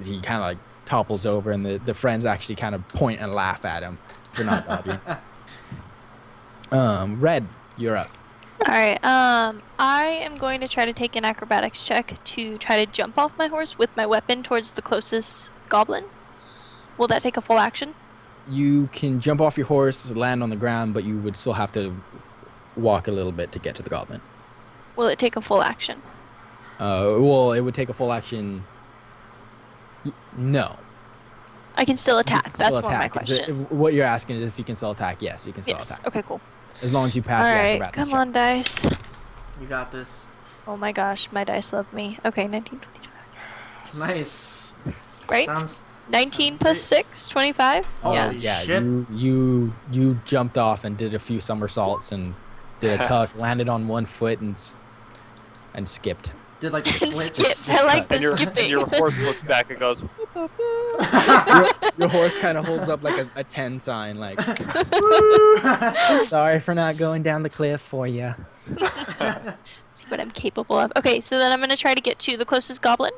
he kind of like topples over, and the friends actually kind of point and laugh at him for not dodging. Red, you're up. All right. I am going to try to take an acrobatics check to try to jump off my horse with my weapon towards the closest goblin. Will that take a full action? You can jump off your horse, land on the ground, but you would still have to walk a little bit to get to the goblin. Will it take a full action? Well, it would take a full action. No. I can still You attack. can That's still more my attack. Is it- question. what you're asking is if you can still attack. Yes, you can still Yes. attack. Okay. Cool. As long as you pass All the right. acrobatics Come check. on, dice. You got this. Oh my gosh, my dice love me. Okay, 19, 22. Nice. Right? Sounds 19 sounds plus great. 6, 25. Holy Yeah. Yeah, shit. you jumped off and did a few somersaults and did a tuck, landed on one foot and skipped. Did like the Skip. splits. I like the And your skipping. and your horse looks back and goes, Your horse kind of holds up like a 10 sign, like, Woo! sorry for not going down the cliff for you. See what I'm capable of. Okay, so then I'm going to try to get to the closest goblin.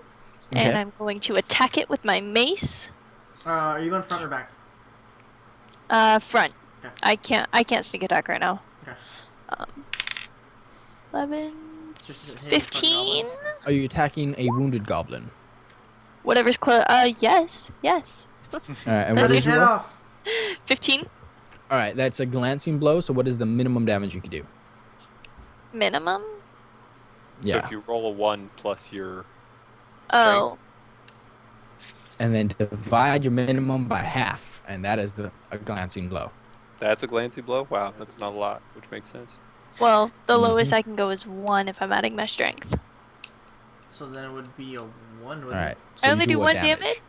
And Okay. I'm going to attack it with my mace. Are you going front or back? Front. Okay. I can't sneak attack right now. Okay. 11, Just hit front 15. goblins. Are you attacking a wounded goblin? Whatever's close. Yes. All right, and Cut what his did you head roll? off. 15 All right, that's a glancing blow. So what is the minimum damage you could do? minimum. so Yeah, if you roll a 1 plus your, Oh, and then divide your minimum by half, and that is a glancing blow. that's a glancing blow? Wow, that's not a lot, which makes sense. well, the Mhm. lowest I can go is 1 if I'm adding my strength. So then it would be a 1. All right, I you only do what 1 damage?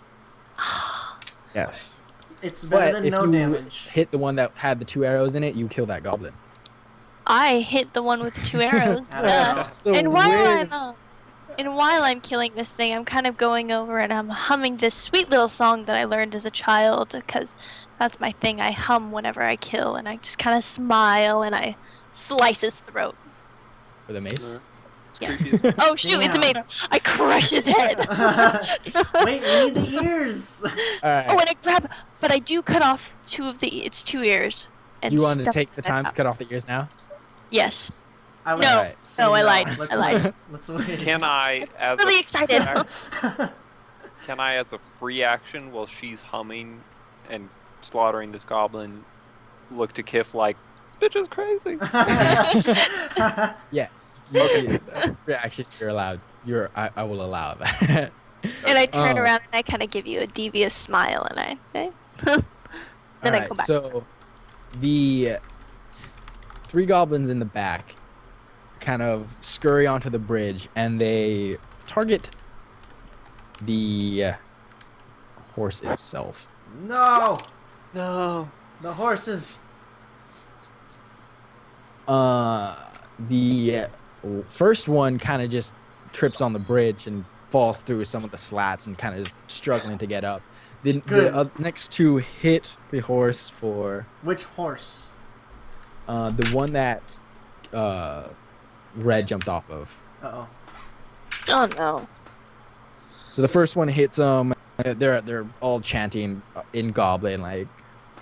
Yes, It's better but than if no you damage. hit the one that had the 2 arrows in it, you kill that goblin. I hit the one with the 2 arrows. I don't Duh. know. So And while weird. I'm killing this thing, I'm kind of going over and I'm humming this sweet little song that I learned as a child because that's my thing. I hum whenever I kill, and I just kind of smile and I slice his throat. With a mace. Yeah. Creepy. Oh shoot! It's a Damn. maiden. I crush his head. Wait, we need the ears. All right. Oh, and I grab, but I do cut off its 2 ears. And Do you want to stuff take the in my time to mouth. cut off the ears now? Yes. I would No, say no, I lied. Let's I lied. wait. Let's wait. Can I, I'm as really a excited. can I, as a free action, while she's humming and slaughtering this goblin, look to Kif like, this bitch is crazy? Yes. Okay. Reaction, you're allowed. I will allow that. And I turn Oh. around and I kind of give you a devious smile, and I then I Alright, go back. so the 3 goblins in the back kind of scurry onto the bridge and they target the horse itself. No, No. the horses. The first one kind of just trips on the bridge and falls through some of the slats and kind of is struggling to get up. The Good. next 2 hit the horse for Which horse? the one that Red jumped off of. Uh-oh. Oh no. So the first one hits them. They're all chanting in Goblin like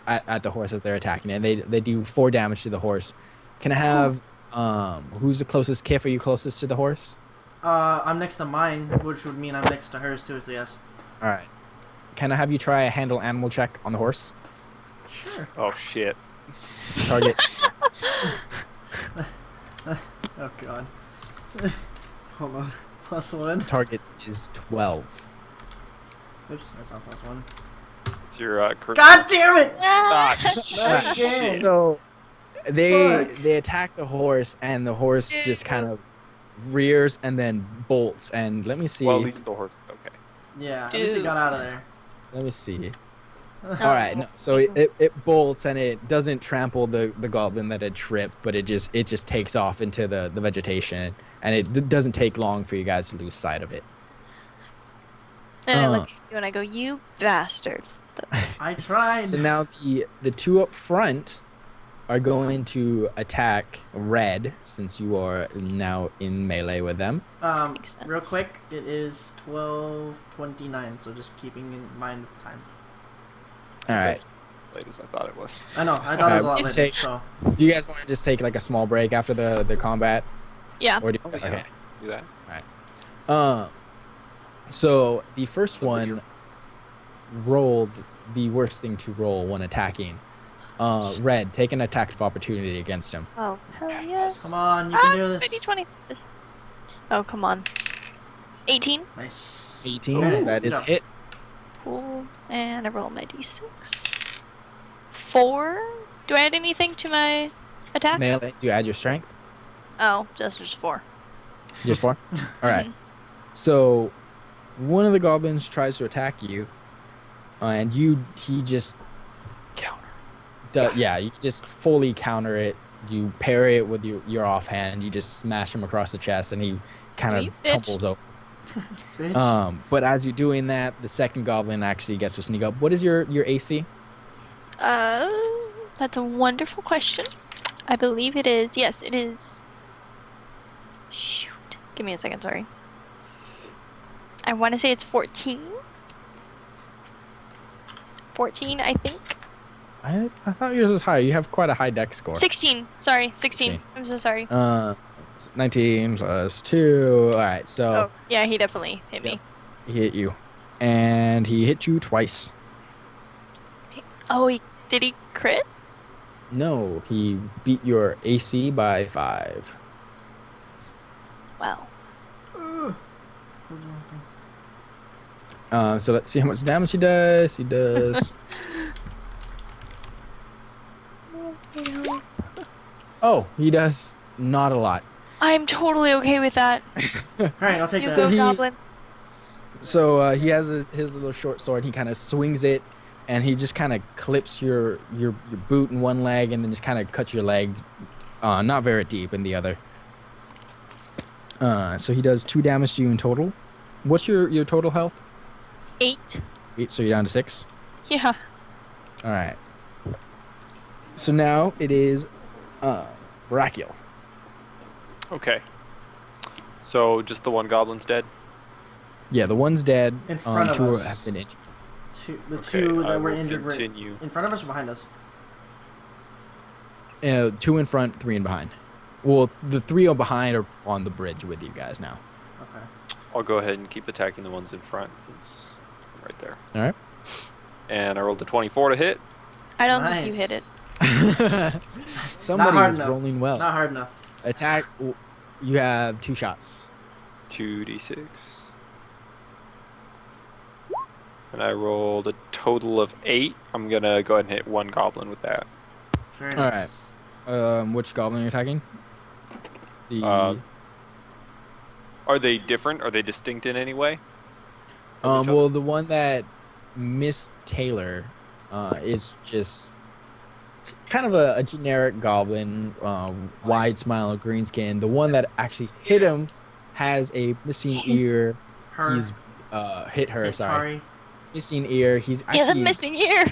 at the horse as they're attacking it. And they do 4 damage to the horse. Can I have who's the closest? Kif, are you closest to the horse? I'm next to mine, which would mean I'm next to hers too, so yes. All right. Can I have you try a handle animal check on the horse? Sure. Oh shit. Target. Oh god. Hold on. +1. Target is 12. Oops, that's not +1. It's your God damn it! Ah, Not again. So they Fuck. attack the horse and the horse just kind of rears and then bolts. And let me see. well, at least the horse. Okay. Yeah, at least it Dude. got out of there. Let me see. All right, no, so it bolts and it doesn't trample the goblin that had tripped, but it just takes off into the vegetation, and it doesn't take long for you guys to lose sight of it. And I look at you and I go, "You bastard." I tried. So now the 2 up front are going to attack Red, since you are now in melee with them. Makes Real sense. quick, it is 12:29, so just keeping in mind time. All right. Late as I thought it was. I know, I thought it was a lot Alright, later, take- so. Do you guys want to just take like a small break after the combat? Yeah. Or do Oh, yeah. okay. Do that. So the first one rolled the worst thing to roll when attacking. Red, take an attack of opportunity against him. Oh hell yes. Come on, you can do this. 50, 20. Oh come on. 18. Nice. 18. Nice. That is Yeah. a hit. Cool. And I roll my d6. 4. Do I add anything to my attack? Melee. Do you add your strength? Oh, just 4. Just 4? All right. So one of the goblins tries to attack you, and he just Counter. yeah, you just fully counter it. You parry it with your offhand. You just smash him across the chest, and he kind of You bitch. tumbles over. Bitch. But as you're doing that, the second goblin actually gets to sneak up. What is your AC? That's a wonderful question. I believe it is. Yes, it is. Shoot. Give me a second, sorry. I want to say it's 14. 14, I think. I thought yours was higher. You have quite a high dex score. 16. Sorry, 16. 16. I'm so sorry. 19 plus 2. All right, so Oh, yeah, he definitely hit me. he hit you, and he hit you twice. Oh, did he crit? No, he beat your AC by 5. Wow. Ugh. Close the wrong thing. So let's see how much damage he does. He does. Oh, he does not a lot. I'm totally okay with that. All right, I'll take You that. go, he- Goblin. So he has his little short sword. He kind of swings it, and he just kind of clips your boot in one leg, and then just kind of cuts your leg, not very deep in the other. So he does 2 damage to you in total. What's your total health? 8. 8, so you're down to 6. Yeah. All right. So now it is Brachial. Okay. So just the one goblin's dead. Yeah, the one's dead. In front of 2 us. have been injured. The Okay, two I that were will injured were continue. in front of us or behind us? 2 in front, 3 in behind. Well, the 3 are behind are on the bridge with you guys now. Okay. I'll go ahead and keep attacking the ones in front since I'm right there. All right. And I rolled a 24 to hit. I don't think you hit it. Somebody hard was enough. rolling well. Not hard enough. Attack. You have 2 shots. 2d6. And I rolled a total of 8. I'm gonna go ahead and hit one goblin with that. Very All nice. Which goblin are you attacking? The Are they different? Are they distinct in any way? from each other? well, the one that missed Taylor is just kind of a generic goblin, wide smile, green skin. The one that actually hit him has a missing ear. Her. He's hit her. Sorry, Atari. missing ear. He's He has a actually missing ear.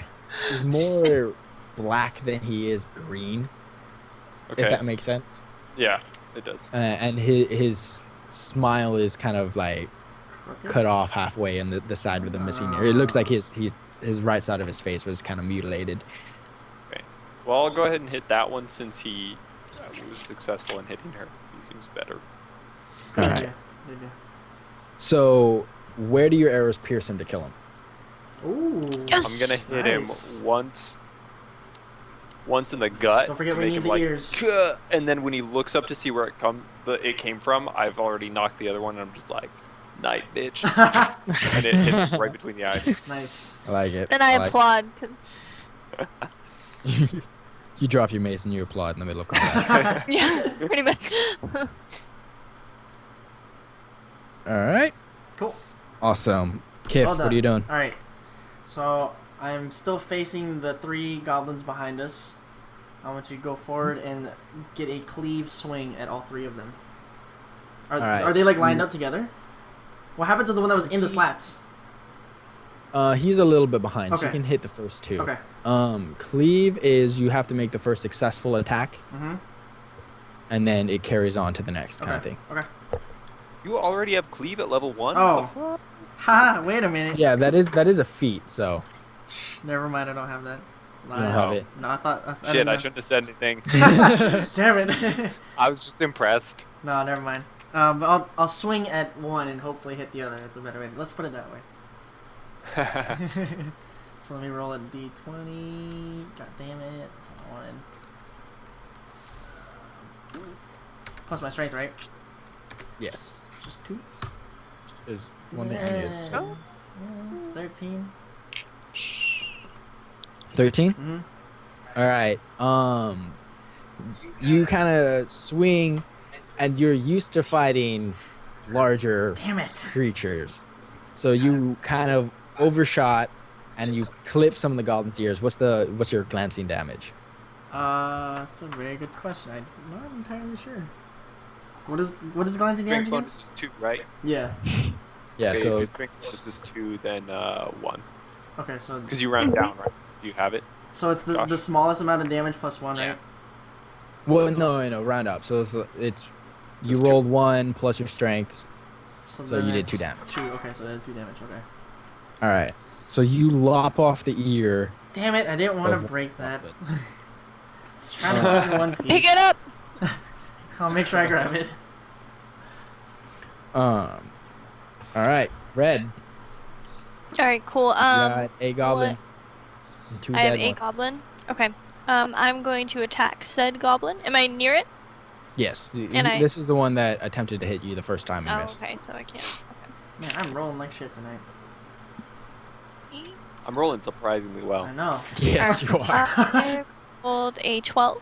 he's more black than he is green. Okay. If that makes sense. Yeah, it does. And his smile is kind of like Okay. cut off halfway in the side with the missing ear. It looks like his right side of his face was kind of mutilated. Well, I'll go ahead and hit that one since he was successful in hitting her. He seems better. Good All right. idea. Good idea. So where do your arrows pierce him to kill him? Ooh. Yes. I'm gonna hit Nice. him once in the gut. Don't forget we make need him the like, ears. "Kuh," and then when he looks up to see where it came from, I've already knocked the other one, and I'm just like, "Night, bitch," and it hits him right between the eyes. Nice. I like it. And I like applaud. 'Cause it. You drop your mace and you applaud in the middle of combat. yeah, pretty much. All right. Cool. Awesome. Kif, Well what are you doing? All right. So I'm still facing the 3 goblins behind us. I want to go forward and get a cleave swing at all 3 of them. Are, All right. are they like lined up together? What happened to the one that was in the slats? He's a little bit behind, so you Okay. can hit the first 2. Okay. Cleave is you have to make the first successful attack, Mm-hmm. and then it carries on to the next kind of Okay. thing. Okay. You already have cleave at level 1? Oh. Haha, wait a minute. Yeah, that is a feat. So Never mind, I don't have that. you don't have it. No, I thought. I Shit, didn't I know. shouldn't have said anything. Damn it. I was just impressed. No, never mind. But I'll swing at one and hopefully hit the other. It's a better way. Let's put it that way. So let me roll a d20. God damn it. That's all I wanted. Plus my strength, right? yes, Just 2. is one thing I need. Yeah. 13. 13. Mm-hmm. All right. You kind of swing, and you're used to fighting larger Damn it. creatures. So you kind of overshot, and you clip some of the goblin's ears. What's your glancing damage? That's a very good question. I'm not entirely sure. What is glancing damage Strength again? bonus is 2, right? Yeah. Yeah. Okay, if So your strength bonus is 2, then 1. Okay, so Because you round down, right? Do you have it? it's the Josh. smallest amount of damage plus 1, Yeah. right? well, no, round up. So it's you Just 2. rolled 1 plus your strength. So then you did it's 2 damage. 2. Okay, so then 2 damage. Okay. All right. So you lop off the ear. Damn it! I didn't want to Of break that. goblins. Just trying to find one piece. Pick it up. I'll make sure I grab it. All right, Red. All right, cool. You got a goblin. And 2 I have dead a ones. goblin. Okay. I'm going to attack said goblin. Am I near it? Yes. And This is the one that attempted to hit you the first time and Oh, missed. okay. So I can't. Man, I'm rolling like shit tonight. Okay. I'm rolling surprisingly well. I know. Yes, you are. I rolled a 12.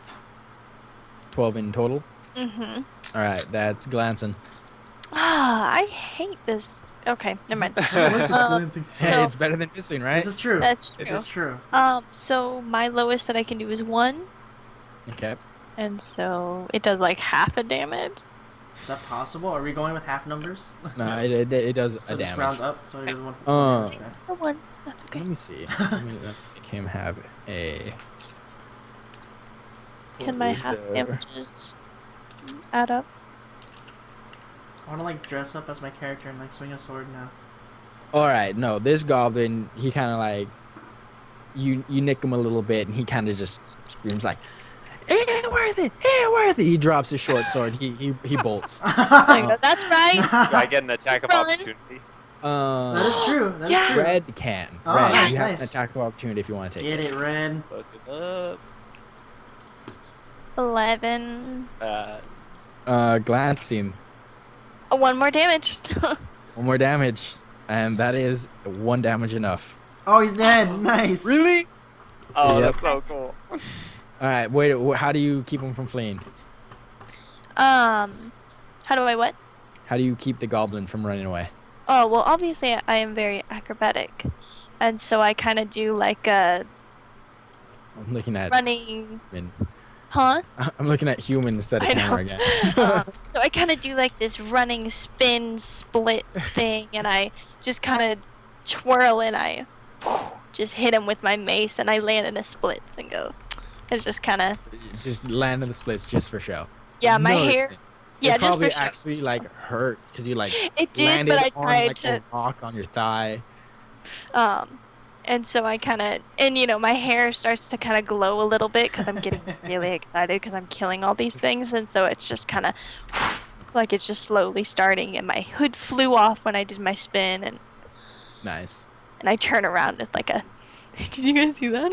12 in total. Mm-hmm. All right, that's glancing. Ah, I hate this. Okay, never mind. I like this glancing Hey, stuff. So- it's better than missing, right? This is true. That's This true. is true. So my lowest that I can do is 1, Okay. and so it does like half a damage. Is that possible? Are we going with half numbers? No, it does So a this damage. rounds up, so it does 1. Oh. A 1. That's okay. Let me see. Let me make him have a. Can my What is half there? damages add up? I want to like dress up as my character and like swing a sword now. All right, no, this goblin, he kind of like, you nick him a little bit, and he kind of just screams like, "It ain't worth it! It ain't worth it!" He drops his short sword. He bolts. Like, that's right. Do I get an attack of Run. opportunity? That is true. That is Yeah. true. Red can. Oh, Red, nice, you have an nice. attack of opportunity if you want to take Get it. it, Red. Look it up. 11. Glancing. 1 more damage. 1 more damage, and that is 1 damage enough. Oh, he's dead. Nice. Really? Oh, Yep. that's so cool. All right, wait. How do you keep him from fleeing? How do I what? How do you keep the goblin from running away? Oh, well, obviously I am very acrobatic. And so I kind of do like a I'm looking at running... human. Huh? I'm looking at human instead of I know. camera again. So I kind of do like this running spin split thing, and I just kind of twirl and I just hit him with my mace, and I land in a splits and go. It's just kind of Just land in the splits just for show. yeah, my No, hair. it Yeah, just probably for show. actually like hurt because you like It did, landed but I on tried like to. a rock on your thigh. And so I kind of, and you know, my hair starts to kind of glow a little bit because I'm getting really excited because I'm killing all these things, and so it's just kind of like it's just slowly starting, and my hood flew off when I did my spin, and Nice. I turn around with like a. Did you guys see that?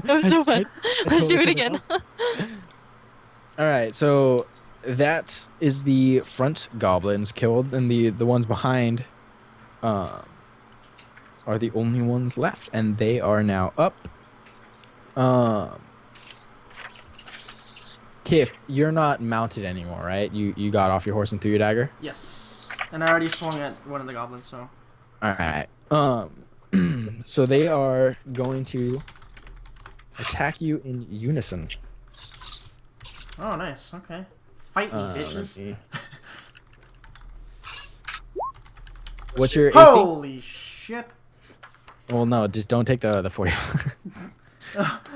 That was so fun. Let's do it again. All right, so that is the front goblins killed, and the ones behind are the only ones left, and they are now up. Kif, you're not mounted anymore, right? You got off your horse and threw your dagger. Yes. And I already swung at one of the goblins, so. All right. So they are going to attack you in unison. Oh, nice. Okay. Fight me, Let bitches. me- What's your AC? Holy shit. Well, no, just don't take the 45.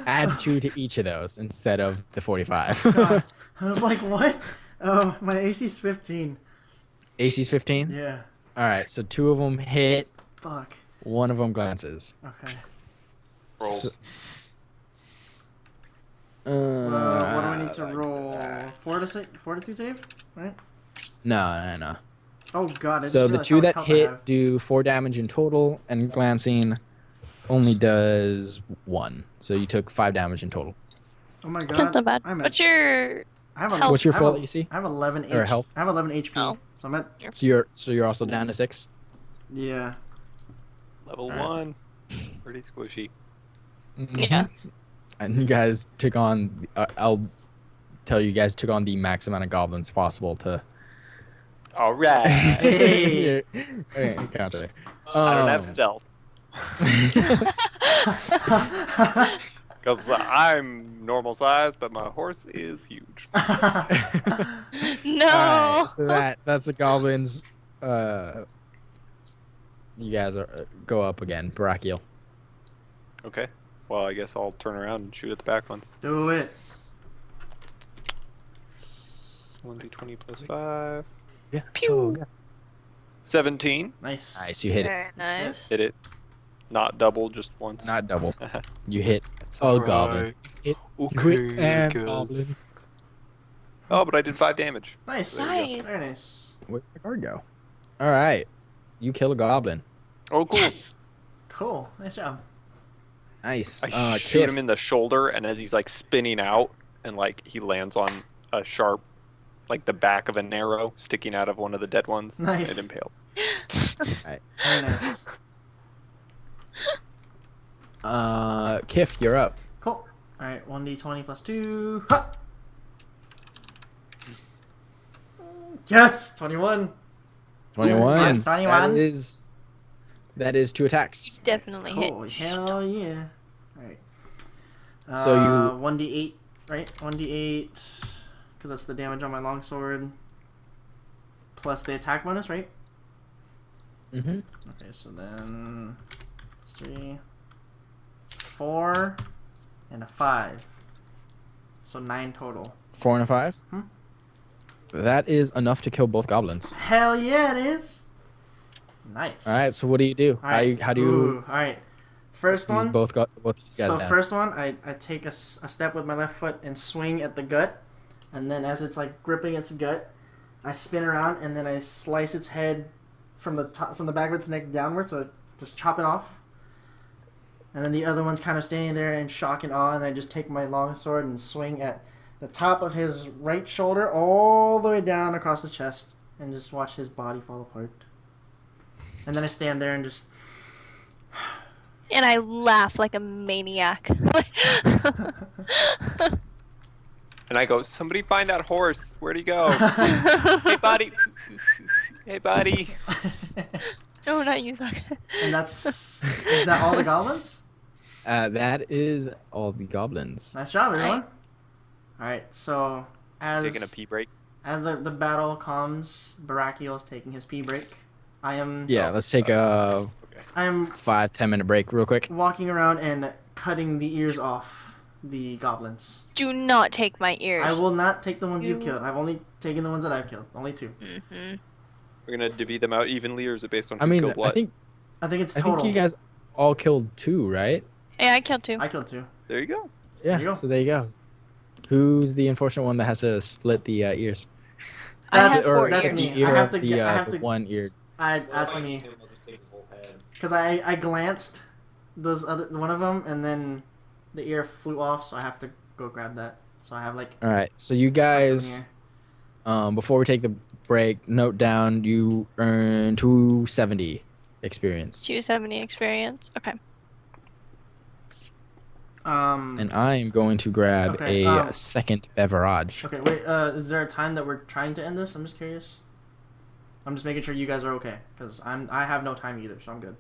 Add 2 to each of those instead of the 45. God. I was like, what? Oh, my AC's 15. AC's 15? Yeah. All right, so 2 of them hit, Fuck. 1 of them glances. Okay. Roll. So- What do I need to like roll? that. Fortitude save? Right? No. Oh god, I So just the realized 2 how much that health I hit have. do 4 damage in total, and glancing only does 1. So you took 5 damage in total. Oh my god. That's not bad. I'm at, What's your I have a, health? What's your I have full a- AC? I have 11 Or HP. health? I have 11 HP. Oh. So I'm at So you're also down to 6? yeah. Level Alright. 1. Pretty squishy. Yeah. And you guys took on, I'll tell you guys took on the max amount of goblins possible to All right. Hey. Okay, counter. I don't have stealth because I'm normal size, but my horse is huge. No. Alright, so that's the goblins. You guys are go up again, brachial. Okay. Well, I guess I'll turn around and shoot at the back ones. Do it. 1d20 plus 5. Yeah. Pew. Oh, yeah. 17. Nice. Nice, you hit it. Very nice. Hit it. Not double, just once. Not double. You hit That's a alright. goblin. Hit Okay, and good. goblin. Oh, but I did 5 damage. Nice. Nice. Very nice. Where'd the card go? All right, you kill a goblin. Oh, cool. Yes. Cool. Nice job. Nice. I shoot him in the shoulder, and as he's like spinning out, and like he lands on a sharp, like the back of an arrow sticking out of one of the dead ones. Nice. It impales. Right. Very nice. Kif, you're up. Cool. Alright, 1d20 plus 2. Ha! Yes! 21. 21. Yes, 21. That is 2 attacks. Definitely Cool. hit. Hell yeah. Alright. So you- 1d8, right? 1d8. Because that's the damage on my longsword. Plus the attack bonus, right? Mm-hmm. Okay, so then 3, 4, and a 5. So 9 total. 4 and a 5. Hmm. That is enough to kill both goblins. Hell yeah, it is. Nice. All right. So what do you do? All right. How do you? All right. First These one. both these guys So down. first one, I take a step with my left foot and swing at the gut, and then as it's like gripping its gut, I spin around and then I slice its head from the top, from the back of its neck downward, so just chop it off. And then the other one's kind of standing there in shock and awe, and I just take my long sword and swing at the top of his right shoulder all the way down across his chest, and just watch his body fall apart. And then I stand there and just. And I laugh like a maniac. And I go, somebody find that horse. Where'd he go? Hey, buddy. Hey, buddy. No, not you, Zach. And is that all the goblins? That is all the goblins. Nice job, everyone. Alright, so Taking a pee break. as the battle comes, Barakiel is taking his pee break. Yeah. Let's take a I am 5-10 minute break real quick. walking around and cutting the ears off the goblins. Do not take my ears. I will not take the ones you've You- killed. I've only taken the ones that I've killed. Only 2. Mm-hmm. We're gonna divvy them out evenly, or is it based on I who mean, killed what? I think it's I total. think you guys all killed 2, right? Yeah, I killed 2. I killed 2. There you go. Yeah. you go. So there you go. Who's the unfortunate one that has to split the ears? I have That's- four Or that's ears. me. the ear I have of to get- I have the to- one ear. That's me. Because I glanced one of them, and then the ear flew off, so I have to go grab that. So I have like. All right. So you one guys, here. before we take the break, note down you earn 270 experience. 270 experience. Okay. And I am going to grab Okay, a second beverage. Okay, wait. Is there a time that we're trying to end this? I'm just curious. I'm just making sure you guys are okay, because I have no time either, so I'm good.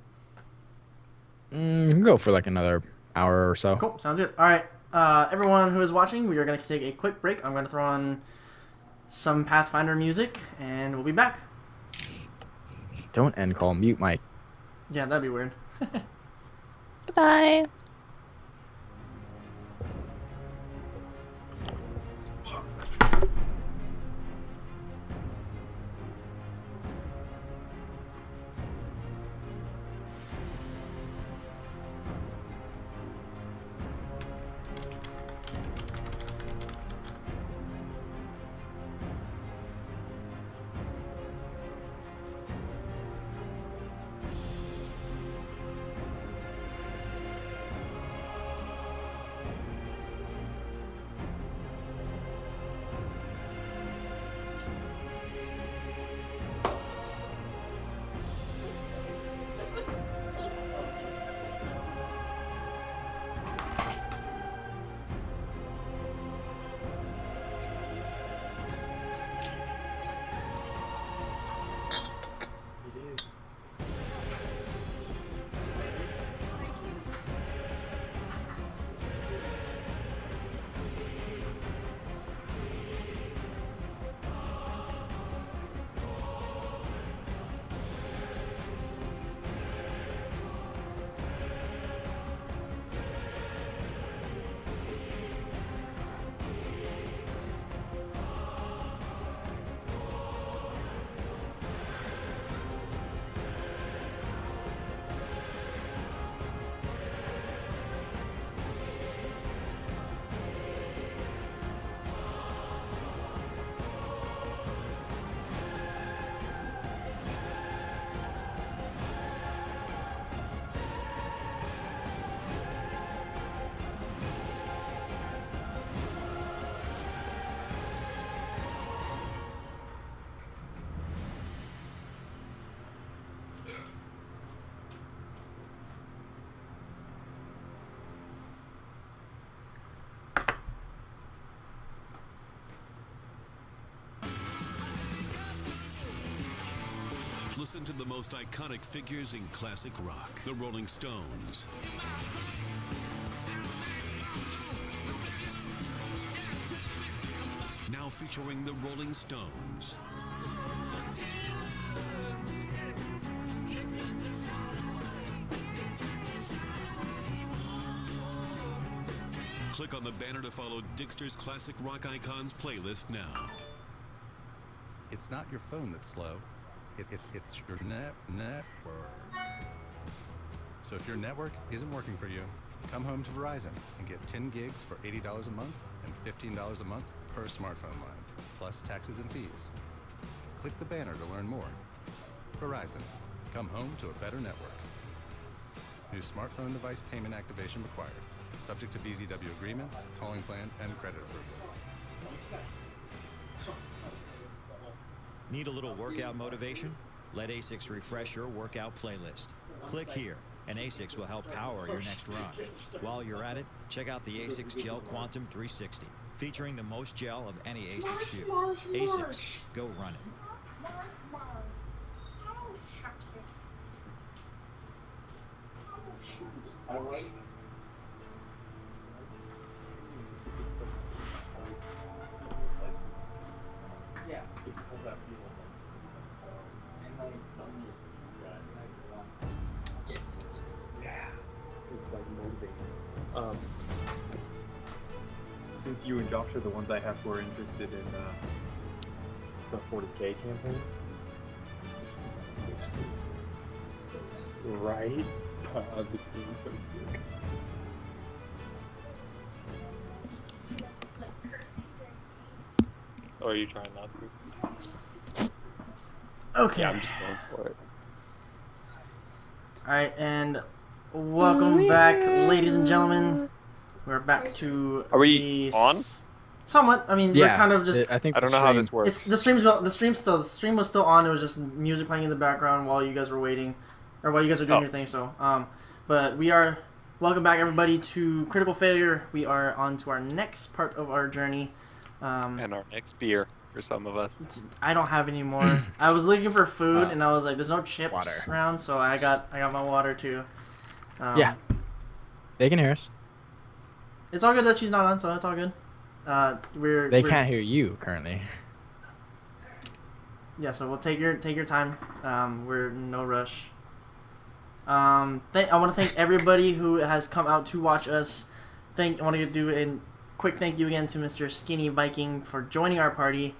Go for like another hour or so. Cool, sounds good. All right, everyone who is watching, we are going to take a quick break. I'm going to throw on some Pathfinder music, and we'll be back. Don't end call. Mute Mike. Yeah, that'd be weird. Goodbye. Listen to the most iconic figures in classic rock, the Rolling Stones. Now featuring the Rolling Stones. Click on the banner to follow Digster's Classic Rock Icons playlist now. It's not your phone that's slow. It's your network. So if your network isn't working for you, come home to Verizon and get 10 gigs for $80 a month and $15 a month per smartphone line, plus taxes and fees. Click the banner to learn more. Verizon, come home to a better network. New smartphone device payment activation required. Subject to VZW agreements, calling plan, and credit approval. Need a little workout motivation? Let ASICS refresh your workout playlist. Click here, and ASICS will help power your next run. While you're at it, check out the ASICS Gel Quantum 360, featuring the most gel of any ASICS shoe. ASICS, go run it. It's like motivating. Since you and Josh are the ones I have who are interested in the 40K campaigns. Yes. So, right? This game is so sick. Oh, are you trying not to? Okay. Yeah, I'm just going for it. Alright, and welcome back, ladies and gentlemen. We're back to Are we on? Somewhat. I mean, we're kind of just. I think I don't know how this works. It's the stream was still on. It was just music playing in the background while you guys were waiting, or while you guys are doing your thing. So, but we are welcome back, everybody, to Critical Failure. We are on to our next part of our journey. And our next beer for some of us. I don't have any more. I was looking for food, and I was like, "There's no chips around," so I got my water too. Yeah, they can hear us. It's all good that she's not on, so it's all good. They can't hear you currently. Yeah, so we'll take your time. We're in no rush. I want to thank everybody who has come out to watch us. I want to do a quick thank you again to Mr. SkinnyViking for joining our party.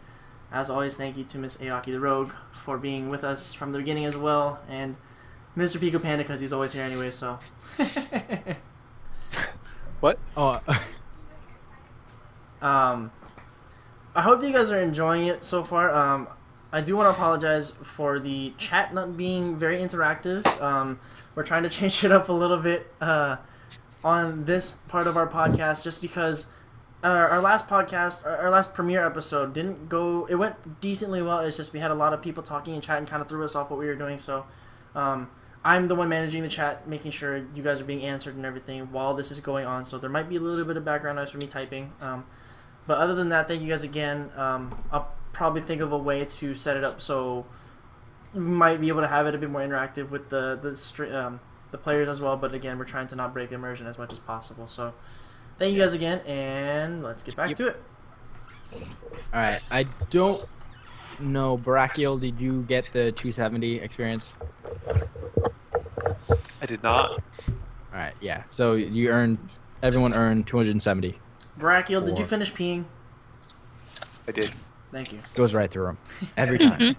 As always, thank you to Miss AyakiTheRogue for being with us from the beginning as well, and MrPikaPanda because he's always here anyway. So. What? Oh. I hope you guys are enjoying it so far. I do want to apologize for the chat not being very interactive. We're trying to change it up a little bit on this part of our podcast just because our last podcast, our last premiere episode didn't go, it went decently well. It's just we had a lot of people talking and chatting kind of threw us off what we were doing. So I'm the one managing the chat, making sure you guys are being answered and everything while this is going on. So there might be a little bit of background noise for me typing. But other than that, thank you guys again. I'll probably think of a way to set it up so we might be able to have it a bit more interactive with the players as well. But again, we're trying to not break immersion as much as possible. So thank you guys again, and let's get back to it. All right, I don't know, Brachial, did you get the 270 experience? I did not. All right, yeah. So everyone earned 270. Brachial, did you finish peeing? I did. Thank you. Goes right through them every time.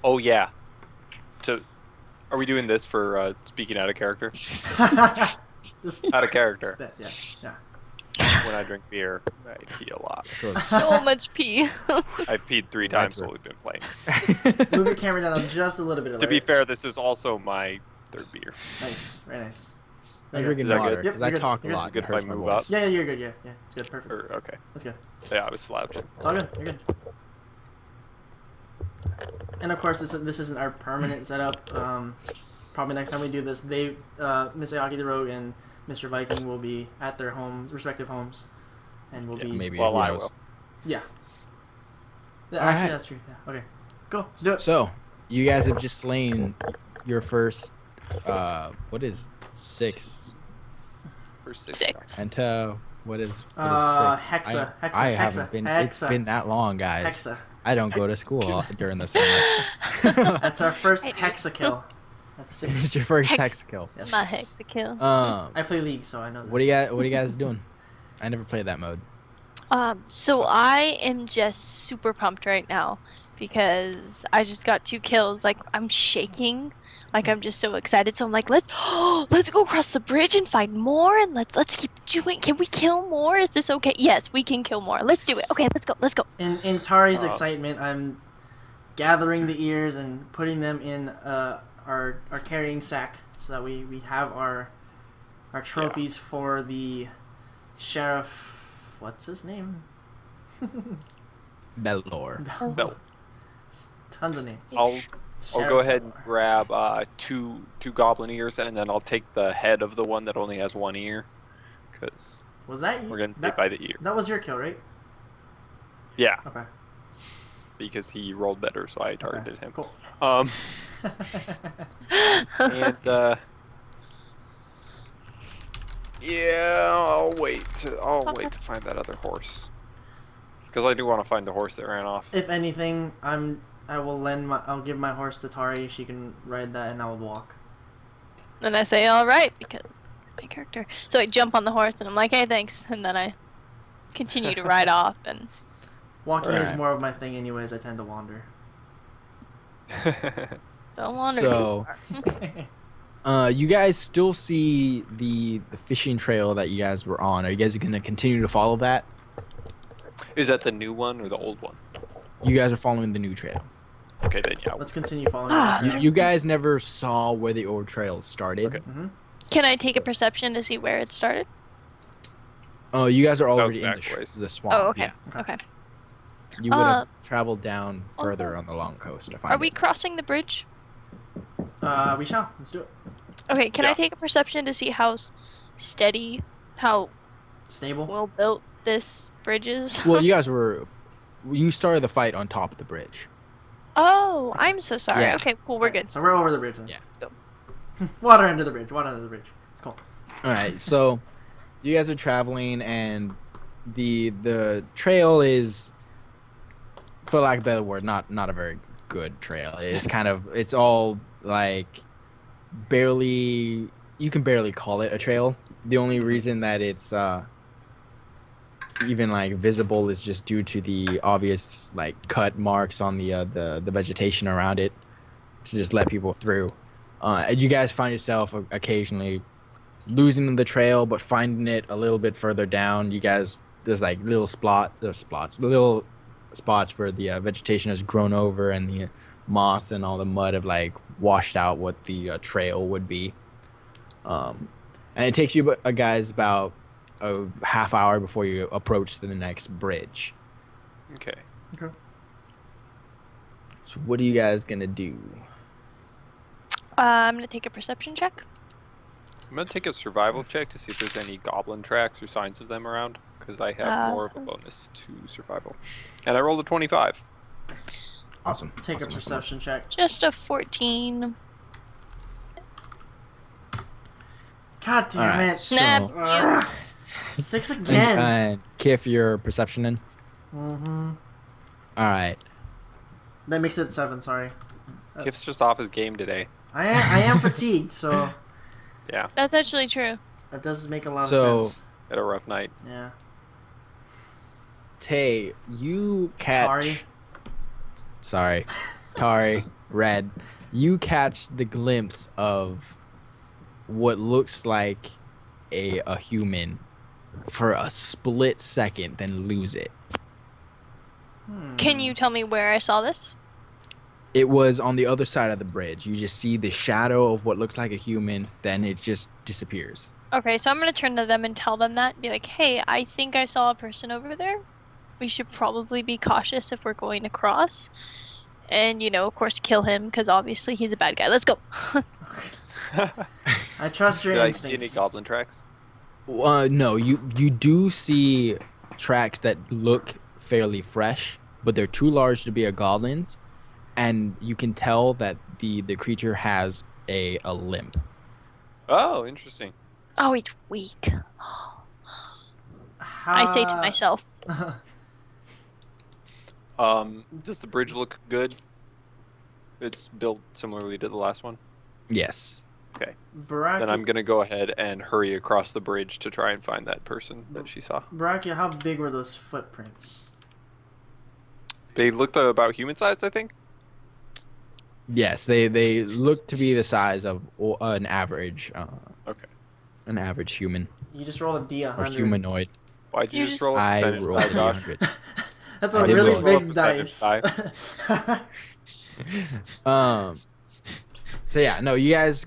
Oh yeah. Are we doing this for speaking out of character? Just Out of character. yeah. When I drink beer, I pee a lot. So much pee. I've peed 3 times while we've been playing. Move your camera down just a little bit. To be fair, this is also my 3rd beer. Nice, very nice. I'm There you drinking Is that water good? because Yep, I you're talk good. a lot. Is it good It if I hurts my move voice. go. Yeah, you're good. Yeah, it's good. Perfect. Okay. That's good. Yeah, I was slouching. It's all good. You're good. And of course, this isn't our permanent setup. Probably next time we do this, Miss AyakiTheRogue and MrPikaPanda will be at their respective homes, and we'll be Maybe. Well, who I knows? will. Yeah. All Actually, right. that's true. Yeah. Okay. Cool. Let's do it. So, You guys have just slain your first. What is 6? For 6. 6. Penta. What is 6? Hexa. I Hexa. haven't been. Hexa. It's been that long, guys. Hexa. I don't go to school during the summer. That's our first I do. hexa kill. That's 6. It's your first Hex- hex kill. Yes. My hexa-kill. I play League, so I know this. What are you guys doing? I never played that mode. So I am just super pumped right now because I just got 2 kills. Like, I'm shaking. Like, I'm just so excited. So I'm like, let's go across the bridge and find more, and let's keep doing. Can we kill more? Is this okay? Yes, we can kill more. Let's do it. Okay, let's go. In Tari's excitement, I'm gathering the ears and putting them in our carrying sack so that we have our trophies for the sheriff. What's his name? Bellor. No. Tons of names. I'll Sheriff go ahead and Bellor. grab two goblin ears, and then I'll take the head of the one that only has 1 ear, because Was that you? we're gonna get by the ear. That was your kill, right? Yeah, Okay. because he rolled better, so I targeted him. Cool. And yeah, I'll wait to find that other horse, because I do want to find the horse that ran off. If anything, I'll give my horse to Tari. She can ride that, and I will walk. And I say, all right, because my character. So I jump on the horse and I'm like, hey, thanks. And then I continue to ride off. And Walking is Right. more of my thing, anyways. I tend to wander. don't wander So- too far. You guys still see the fishing trail that you guys were on. Are you guys gonna continue to follow that? Is that the new one or the old one? You guys are following the new trail. Okay, then yeah. Let's continue following. You guys never saw where the old trail started. Okay. Can I take a perception to see where it started? Oh, you guys are already in back ways. the swamp. Oh, okay. Yeah. Okay. You would have traveled down further on the long coast to find Are we it. crossing the bridge? We shall. Let's do it. Okay, can I Yeah. take a perception to see how steady, how Stable. well built this bridge is? Well, you started the fight on top of the bridge. Oh, I'm so sorry. Yeah. Okay, cool, we're good. So we're over the bridge then. Yeah. Water under the bridge. Water under the bridge. It's cool. All right, so you guys are traveling, and the trail is, for lack of a better word, not a very good trail. It's all like barely. You can barely call it a trail. The only reason that it's even like visible is just due to the obvious like cut marks on the vegetation around it to just let people through. And you guys find yourself occasionally losing the trail, but finding it a little bit further down. You guys, there's like little little spots where the vegetation has grown over and the moss and all the mud have like washed out what the trail would be. And it takes you guys about a half hour before you approach the next bridge. Okay. So what are you guys gonna do? I'm gonna take a perception check. I'm gonna take a survival check to see if there's any goblin tracks or signs of them around, because I have more of a bonus to survival. And I rolled a 25. Awesome. Take Awesome, a perception check. Just a 14. God damn All right, it. so Snap. Ugh. 6 again. and Kif, your perception in. Mm-hmm. All right. That makes it 7. Sorry. Kif's just off his game today. I am fatigued, so Yeah, That's actually true. that does make a lot So- of sense. had a rough night. Yeah. Tay, you catch. Tari. Sorry, Tari, Red. You catch the glimpse of what looks like a human for a split second, then lose it. Can you tell me where I saw this? It was on the other side of the bridge. You just see the shadow of what looks like a human, then it just disappears. Okay, so I'm gonna turn to them and tell them that. Be like, hey, I think I saw a person over there. We should probably be cautious if we're going to cross. And, of course, kill him, because obviously he's a bad guy. Let's go. I trust your Did I see instincts. any goblin tracks? No, you do see tracks that look fairly fresh, but they're too large to be a goblin's, and you can tell that the creature has a limp. Oh, interesting. Oh, he's weak. I say to myself. Does the bridge look good? It's built similarly to the last one. Yes. Okay. Baraki, Then I'm gonna go ahead and hurry across the bridge to try and find that person that she saw. Baraki, how big were those footprints? They looked about human-sized, I think. Yes, they look to be the size of an average Okay. an average human You just rolled a or D100. humanoid. Why'd you You just just- roll a I percentage rolled die, a Josh? D100. That's I a did really roll a big percentage dice. So yeah, no, you guys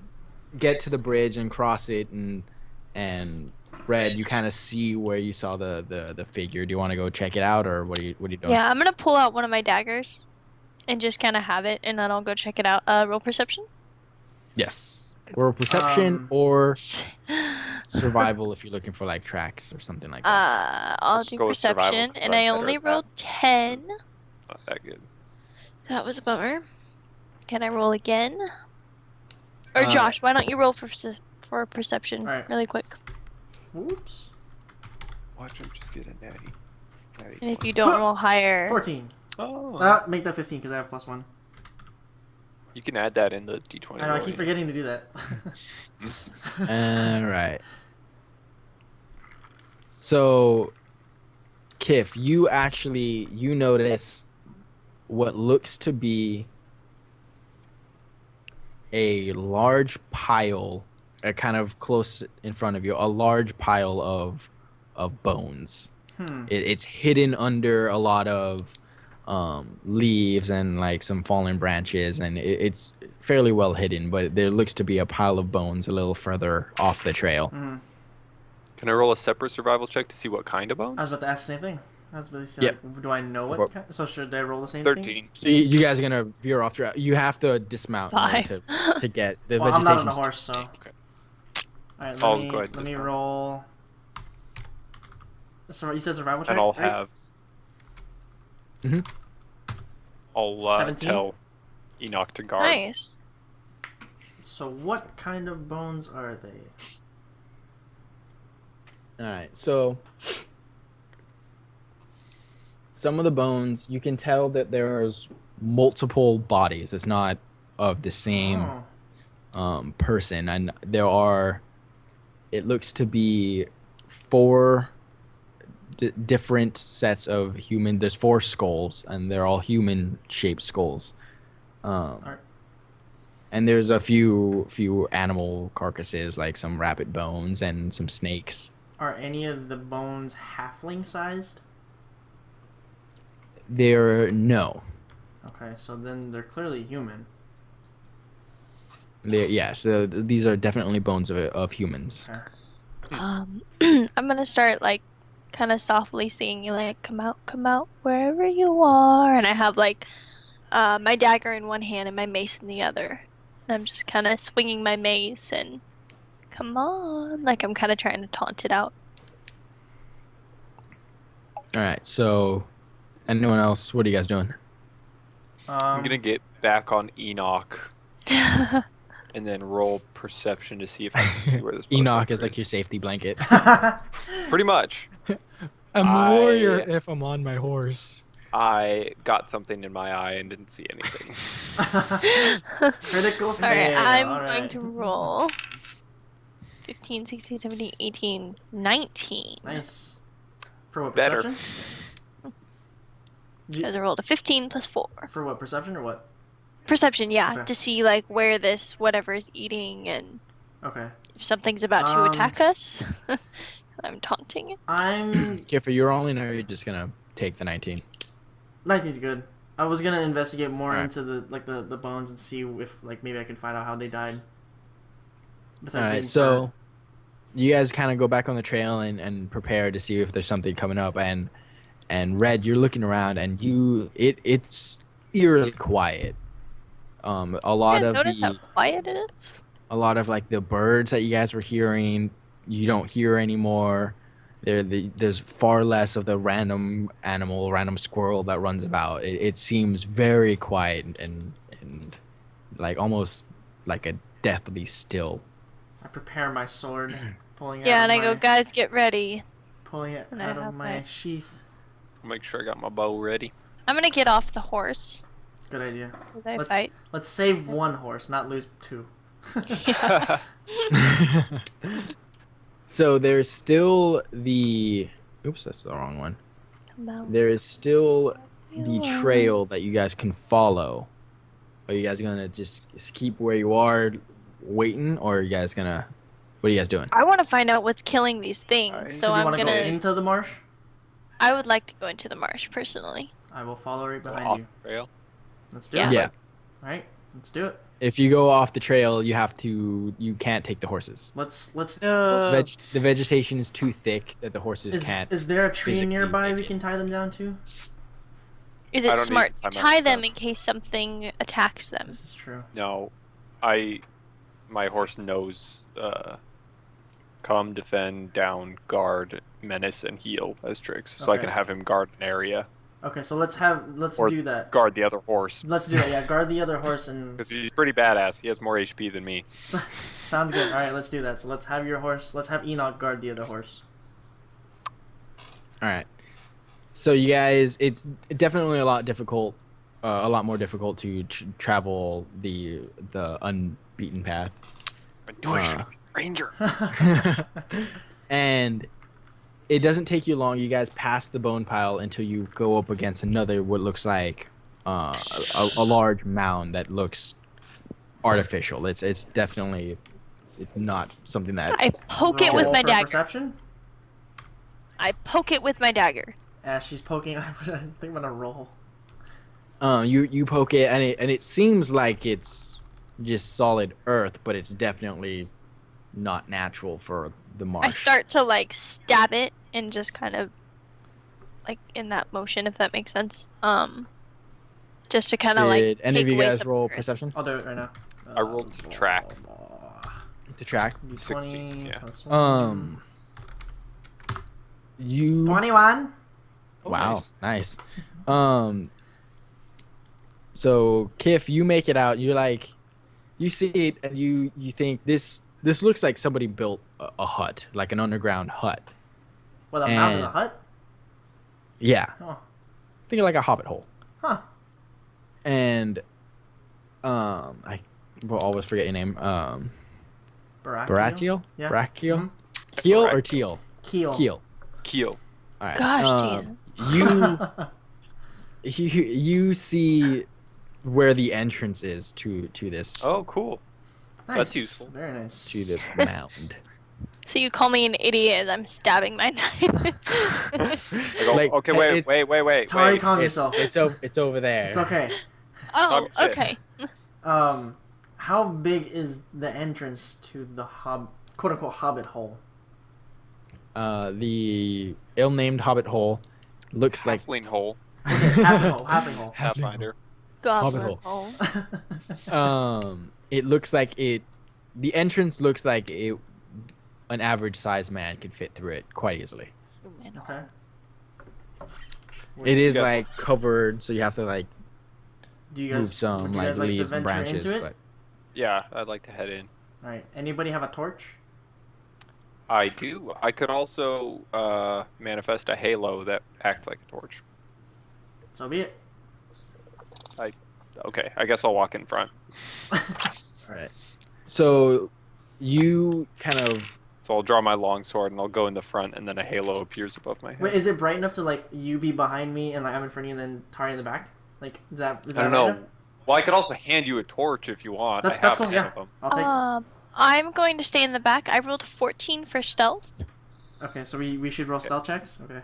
get to the bridge and cross it, and Fred, you kind of see where you saw the figure. Do you want to go check it out, or what are you doing? Yeah, I'm gonna pull out one of my daggers and just kind of have it, and then I'll go check it out. Roll perception. Yes. Or perception or survival if you're looking for like tracks or something like that. I'll Let's do go with survival, perception, 'cause and I'm I better only at that. rolled 10. Not that good. That was a bummer. Can I roll again? Or Uh, Josh, why don't you roll for perception Alright. really quick? Whoops. Watch him just get a natty. And if you don't roll higher, 14. Oh. Make that 15 because I have +1. You can add that in the D20. I know, I roll, keep you know. forgetting to do that. All right. So, Kif, you notice what looks to be a large pile, kind of close in front of you, a large pile of bones. It's hidden under a lot of leaves and like some fallen branches, and it's fairly well hidden, but there looks to be a pile of bones a little further off the trail. Can I roll a separate survival check to see what kind of bones? I was about to ask the same thing. I was about to say, Yep. like, do I know what What- kind? So should I roll the same 13. thing? So you guys are gonna veer off trail. You have to dismount in order to get the Well, I'm not on vegetation. a horse, so. Okay. Alright, I'll let me, go ahead and let me dismount. roll. So you said survival check? And I'll right? have. Mhm. I'll 17? tell Enoch to guard. nice. So what kind of bones are they? All right, so some of the bones, you can tell that there's multiple bodies. It's not of the same person, and there are. It looks to be 4 different sets of human. There's 4 skulls, and they're all human-shaped skulls. And there's a few animal carcasses, like some rabbit bones and some snakes. Are any of the bones halfling sized? No. Okay, so then they're clearly human. So these are definitely bones of humans. Okay. I'm gonna start like kind of softly singing, like, come out, wherever you are. And I have like my dagger in one hand and my mace in the other. And I'm just kind of swinging my mace and come on, like I'm kind of trying to taunt it out. All right, so anyone else? What are you guys doing? I'm gonna get back on Enoch and then roll perception to see if I can see where this. Enoch is motherfucker like your safety blanket. Pretty much. I'm a warrior if I'm on my horse. I got something in my eye and didn't see anything. Critical fail. Alright, I'm alright. going to roll 15, 16, 17, 18, 19. Nice. For what, Better. perception? Because I rolled a 15 plus 4. For what, perception or what? Perception, yeah, Okay. to see like where this whatever is eating and Okay. if something's about to attack us. I'm taunting it. I'm... Kiffer, you're rolling, or you're just gonna take the 19? 19's good. I was gonna investigate more Alright. into the bones and see if like maybe I could find out how they died. Besides All right, being so burnt. you guys kind of go back on the trail and prepare to see if there's something coming up. And Red, you're looking around, and it's eerily quiet. A lot of notice how quiet it is. a lot of like the birds that you guys were hearing, you don't hear anymore. There's far less of the random animal, random squirrel that runs about. It seems very quiet and like almost like a deathly still. I prepare my sword, pulling Yeah, out and of I go, my, guys, get ready. pulling it and I out of have my my- sheath. I'll make sure I got my bow ready. I'm gonna get off the horse Good idea. as I Let's fight. let's save one horse, not lose two. So there's still the. Oops, that's the wrong one. About There is still the you are- trail that you guys can follow. Are you guys gonna just keep where you are, waiting, or are you guys gonna? What are you guys doing? I want to find out what's killing these things, Alright. so So do you I'm want to go gonna. into the marsh? I would like to go into the marsh personally. I will follow right Go behind off you. the trail. Let's do Yeah. it. Yeah. All right, let's do it. If you go off the trail, you have to. You can't take the horses. Let's. The vegetation is too thick that the horses Is, can't. is there a tree physically nearby we make it. can tie them down to? Is I it don't smart need to to tie time them out in case something attacks them? This is true. No, my horse knows come, defend, down, guard, menace, and heal as tricks, so I Okay. can have him guard an area, Okay, so let's Or- do that. guard the other horse, Let's do it. Yeah, guard the other horse and because he's pretty badass. He has more HP than me. sounds good. All right, let's do that. So let's have your horse. Let's have Enoch guard the other horse. All right. So you guys, it's definitely a lot more difficult to travel the unbeaten path. I knew I should have been a ranger. And it doesn't take you long. You guys pass the bone pile until you go up against another what looks like a large mound that looks artificial. It's definitely not something that. I poke it with Roll my for dagger. Perception. I poke it with my dagger. As she's poking, I think I'm gonna roll. You poke it and it seems like it's just solid earth, but it's definitely not natural for the marsh. I start to like stab it and just kind of like in that motion, if that makes sense. Just to kind of like. Did any take of you away guys some roll of the earth. perception I'll do it right now. I rolled to track. to track? 16, yeah. plus one. You 21. Oh, wow, nice. So Kif, you make it out. You're like, you see it, and you think this looks like somebody built a hut, like an underground hut. Well, the mouth is a And- hut. Yeah, Oh, think of like a hobbit hole. huh. And I will always forget your name. Baratiel? Yeah. Brachial? Mhm. Keel or Correct. teal? Keel. Keel. Keel. All right. Gosh, You see where the entrance is to this Oh, cool. Nice. That's useful. Very nice. to the mound. So you call me an idiot as I'm stabbing my knife. I go, Like, okay, it's- wait. Tari, wait. calm It's yourself. it's over there. It's okay. Oh, Talk shit. okay. How big is the entrance to the quote unquote hobbit hole? The ill-named hobbit hole looks like Halfling hole. Halfling hole. Pathfinder. Goblin hole. hole. it looks like the entrance looks like an average sized man could fit through it quite easily. Okay. It is guys- like covered, so you have to like Do you guys move some would you like guys like to leaves and venture branches, into it? but Yeah, I'd like to head in. All right. Anybody have a torch? I do. I could also manifest a halo that acts like a torch. So be it. Okay, I guess I'll walk in front. all right. So you kind of So I'll draw my long sword and I'll go in the front, and then a halo appears above my head. Wait, is it bright enough to like you be behind me and like I'm in front of you and then Tari in the back? Like is that I don't right know. enough? Well, I could also hand you a torch if you want. That's I have cool. 10 Yeah, of them. I'll take. I'm going to stay in the back. I rolled 14 for stealth. Okay, so we should roll stealth checks. Okay,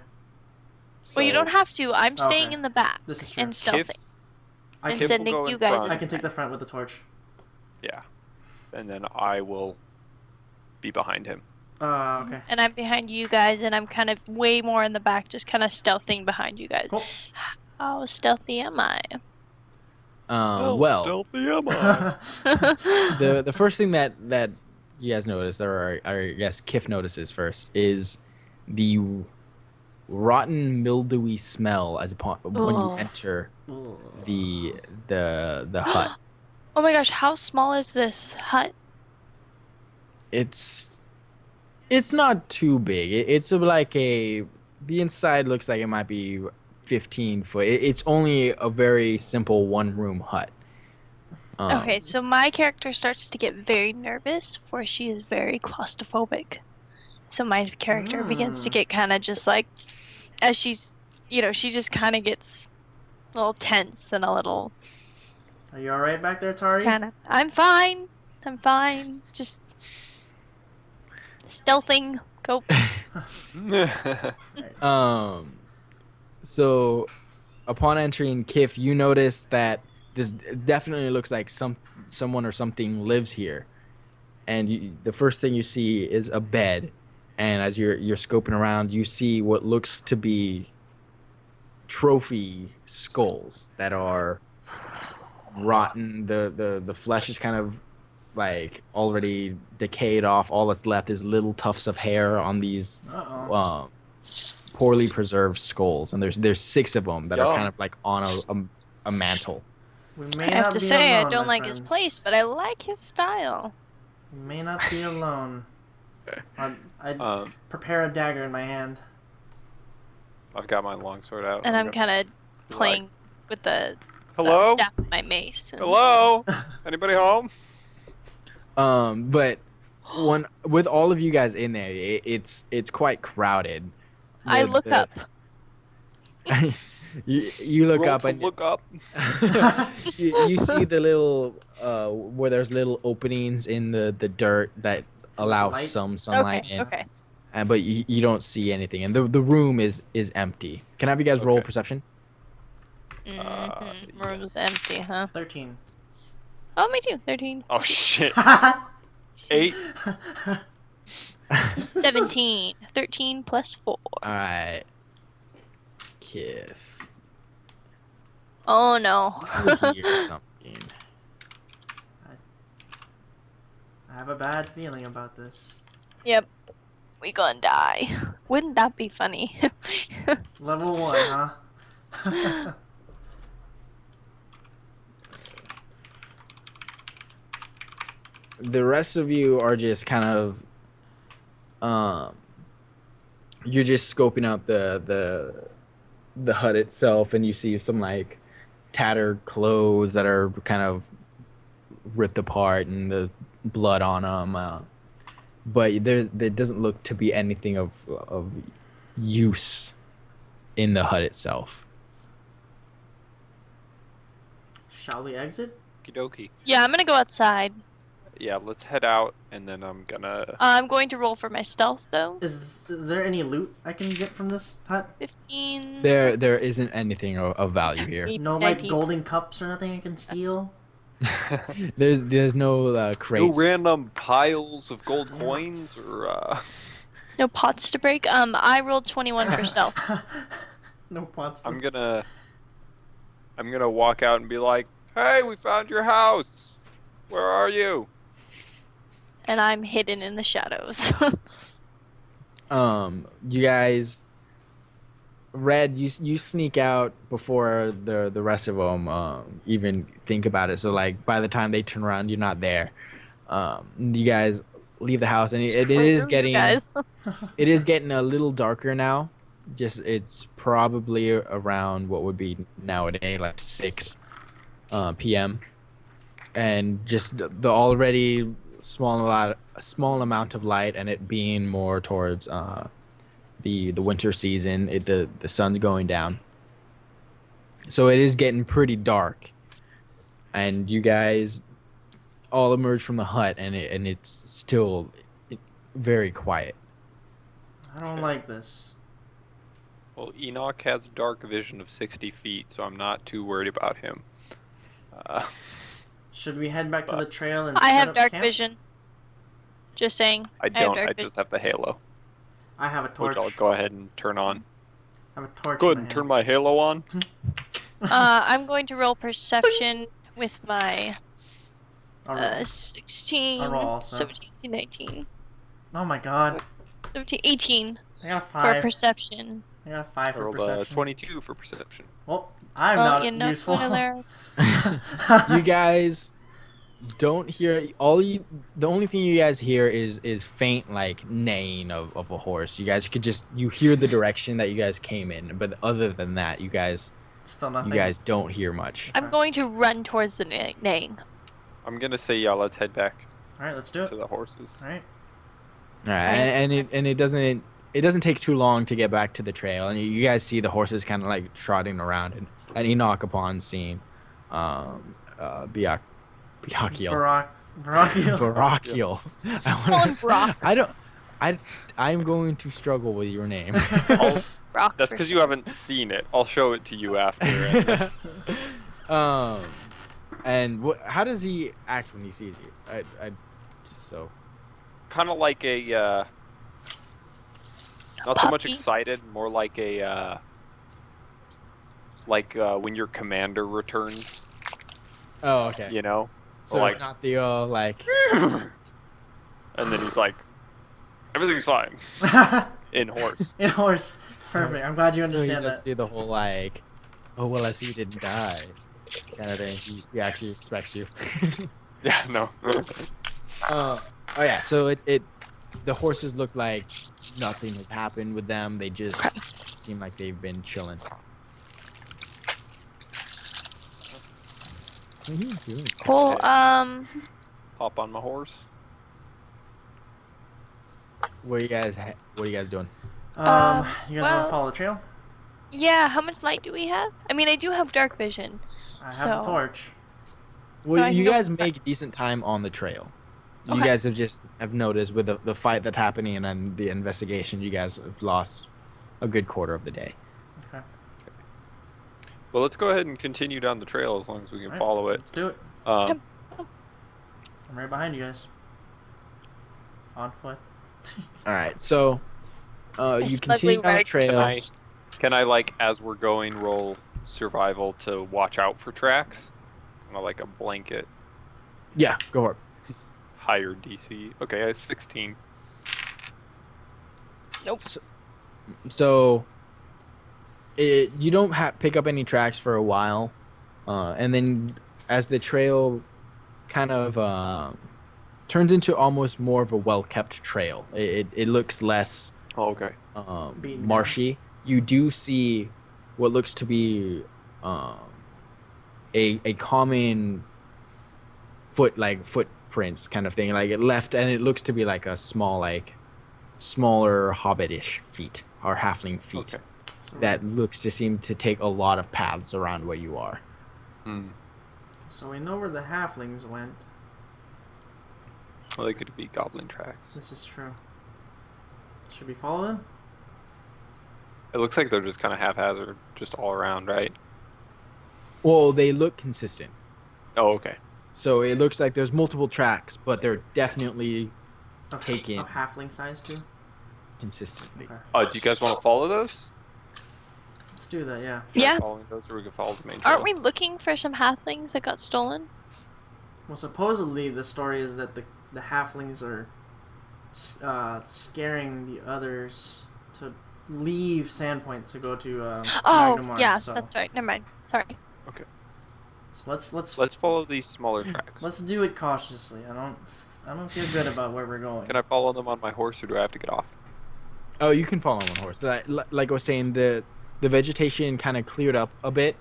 Well, you So don't have to. I'm staying Okay. in the back this is true. and Kif, stealthing. I and can Kif will sending go you in guys front, in. I can take the front with the torch. Yeah, and then I will be behind him. Okay. And I'm behind you guys, and I'm kind of way more in the back, just kind of stealthing behind you guys. Cool. How stealthy am I? well, stealthy am I? the first thing that you guys notice, or I guess Kif notices first, is the rotten, mildewy smell when you Ugh. enter Ugh. the hut. Oh my gosh, how small is this hut? It's not too big. It's like the inside looks like it might be 15 foot. It's only a very simple one-room hut. Okay, so my character starts to get very nervous, for she is very claustrophobic. So my character begins to get kind of just like, as she's, she just kind of gets a little tense and a little Are you alright back there, Tari? kind of. I'm fine. Just stealthing. Go. So upon entering Kif, you notice that this definitely looks like someone or something lives here, and the first thing you see is a bed, and as you're scoping around, you see what looks to be trophy skulls that are rotten. The flesh is kind of like already decayed off. All that's left is little tufts of hair on these poorly preserved skulls, and there's 6 of them that are kind of like on a mantle. We may I have not to be say, alone, I don't my like his friends. place, but I like his style. We may not be alone. I'd prepare a dagger in my hand. I've got my longsword out. And I'm gonna kind of be playing like, with the hello? staff of my mace. and- Hello? Anybody home? But with all of you guys in there, it's quite crowded. I look up. You look Roll up to and look up. you see the little where there's little openings in the dirt that allow Light? some sunlight Okay, in. okay. But you don't see anything, and the room is empty. Can I have you guys roll Okay. perception? Room's empty, huh? 13. Oh, me too. 13. Oh shit. 8. 17. 13 plus 4. All right, Kif. Oh no. You hear something. I have a bad feeling about this. Yep. We gonna die. Wouldn't that be funny? Level 1, huh? The rest of you are just kind of you're just scoping out the hut itself, and you see some like tattered clothes that are kind of ripped apart and the blood on them, but there doesn't look to be anything of use in the hut itself. Shall we exit? Okie Yeah, I'm gonna go outside. Yeah, let's head out, and then I'm gonna. I'm going to roll for my stealth though. Is there any loot I can get from this hut? 15. There isn't anything of value here. No, like 19. golden cups or nothing I can steal? There's no crates. No random piles of gold coins or. No pots to break. I rolled 21 for stealth. No pots. I'm gonna walk out and be like, "Hey, we found your house. Where are you?" And I'm hidden in the shadows. You guys, Red, you sneak out before the rest of them even think about it. So like by the time they turn around, you're not there. You guys leave the house, and it is You getting guys. it is getting a little darker now. It's probably around what would be nowadays like 6 p.m. and just the already small amount of light, and it being more towards the winter season. The sun's going down, so it is getting pretty dark, and you guys all emerge from the hut, and it's still very quiet. I don't like this. Well, Enoch has dark vision of 60 feet, so I'm not too worried about him. Should we head back to the trail and I set have up dark camp? vision. Just saying. I don't. dark I vision. just have the halo, I have a torch. which I'll go ahead and turn on. I have a torch. Go in ahead and my turn hand. my halo on. I'm going to roll perception with my I'll roll. 16, I'll roll also. 17, 19, Oh my god. 17, 18. I got a for 5. perception. I got a 5 I for rolled a perception. 22 for perception. Well, I'm Well, not you're not useful. gonna learn. You guys don't hear the only thing you guys hear is faint like neighing of a horse. You guys you hear the direction that you guys came in, but other than that, you guys Still nothing. don't hear much. I'm going to run towards the neighing. I'm gonna say yeah. Let's head back All right, let's do it. to the horses. All right. All right, and it doesn't take too long to get back to the trail, and you guys see the horses kind of like trotting around, and Enoch upon seeing, Byakiel. Barakiel. Barakiel. Call him Brock. I'm going to struggle with your name. Brock. That's for because sure. you haven't seen it. I'll show it to you after. And how does he act when he sees you? I just so. Kind of like a, not so much Puppy. excited, more like a, when your commander returns, Oh, okay. you know? So like, it's not the like. and then he's like, everything's fine, in horse. In horse. Perfect. I'm glad you So he understand doesn't that. do the whole like, oh well, I see you didn't die, kind of thing. He actually respects you. Yeah, no. Oh yeah, so the horses look like nothing has happened with them. They just seem like they've been chilling. What are you doing? Cool. Hop on my horse. What are you guys doing? You guys want well- to follow the trail? Yeah. How much light do we have? I mean, I do have dark vision. I have So- a torch. Well, I you know- guys make decent time on the trail. You Okay. guys have noticed with the fight that's happening and the investigation, you guys have lost a good quarter of the day. Okay. Well, let's go ahead and continue down the trail as long as we can Alright, follow it. Let's do it. Um, I'm right behind you guys. On foot. All right, so you Nice, continue lovely down the ride. trail. can I like, as we're going, roll survival to watch out for tracks? Kind of like a blanket. Yeah, go for it. Higher DC. Okay, I have 16. Nope. So you don't pick up any tracks for a while, and then as the trail kind of turns into almost more of a well-kept trail, it looks less Oh, okay. Beaten down. marshy. You do see what looks to be a common footprints kind of thing, like it left, and it looks to be like a smaller hobbitish feet or halfling feet. Okay. So, That looks to seem to take a lot of paths around where you are. Hmm. so we know where the halflings went. Well, they could be goblin tracks. This is true. Should we follow them? It looks like they're just kind of haphazard, just all around, right? Well, they look consistent. Oh, okay. So it looks like there's multiple tracks, but they're definitely Of, Taking- of halfling size too? consistently. Okay. Do you guys want to follow those? Let's do that, yeah. Yeah. Following those, or we can follow the main trail? Aren't we looking for some halflings that got stolen? Well, supposedly the story is that the halflings are scaring the others to leave Sandpoint to go to Oh, Magnamar, yeah, so. that's right. Never mind. Sorry. So let's Let's follow these smaller tracks. let's do it cautiously. I don't feel good about where we're going. Can I follow them on my horse, or do I have to get off? Oh, you can follow on one horse. Like I was saying, the vegetation kind of cleared up a bit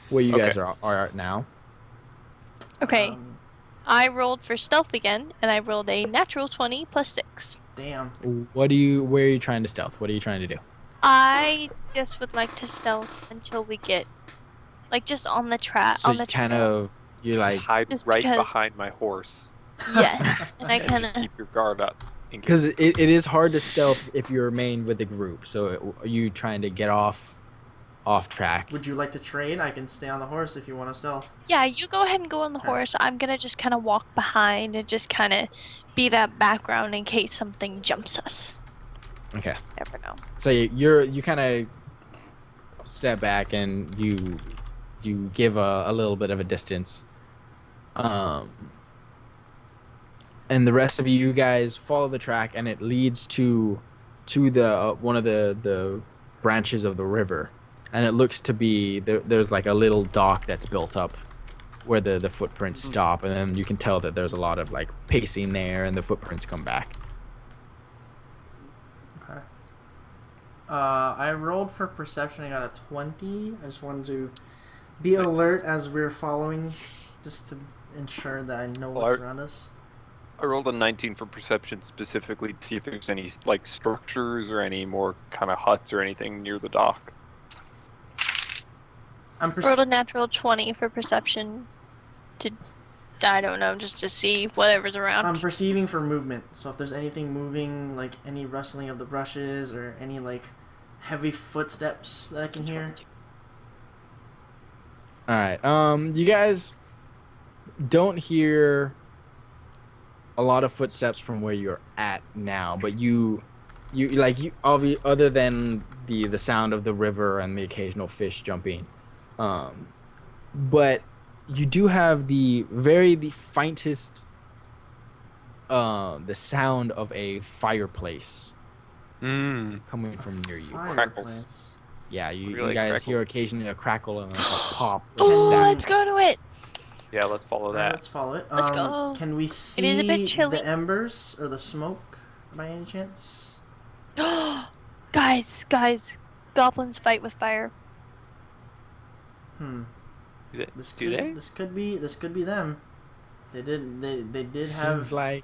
where you guys are at now. Okay. Um, I rolled for stealth again, and I rolled a natural 20 plus 6. damn. Where are you trying to stealth? What are you trying to do? I just would like to stealth until we get, like, just on the track. So on the you kind trail. of you like Just hide Just right because- behind my horse, Yes, and I and kind just of. keep your guard up. in case- because it is hard to stealth if you remain with the group. So are you trying to get off track? Would you like to trade? I can stay on the horse if you want to stealth. Yeah, you go ahead and go on the Okay. horse. I'm gonna just kind of walk behind and just kind of be that background in case something jumps us. Okay. Never know. So you kind of step back and you give a little bit of a distance, and the rest of you guys follow the track, and it leads to to the one of the branches of the river, and it looks to be there's like a little dock that's built up where the footprints stop, and then you can tell that there's a lot of like pacing there, and the footprints come back. Okay. I rolled for perception. I got a 20. I just wanted to be alert as we're following, just to ensure that I know what's around us. I rolled a 19 for perception specifically to see if there's any like structures or any more kind of huts or anything near the dock. Rolled a natural 20 for perception to, I don't know, just to see whatever's around. I'm perceiving for movement, so if there's anything moving, like any rustling of the brushes or any like heavy footsteps that I can hear. All right. You guys don't hear a lot of footsteps from where you're at now, but other than the sound of the river and the occasional fish jumping, but you do have the faintest the sound of a fireplace coming from near you. Crackles. Yeah, you Really guys crackles. hear occasionally a crackle and like a pop. Oh, sound. let's go to it. Yeah, let's follow Alright, that. let's follow it. Let's go. Can we It is a bit see chilly. the embers or the smoke by any chance? Guys, goblins fight with fire. This Do they? could be them. They did have Seems like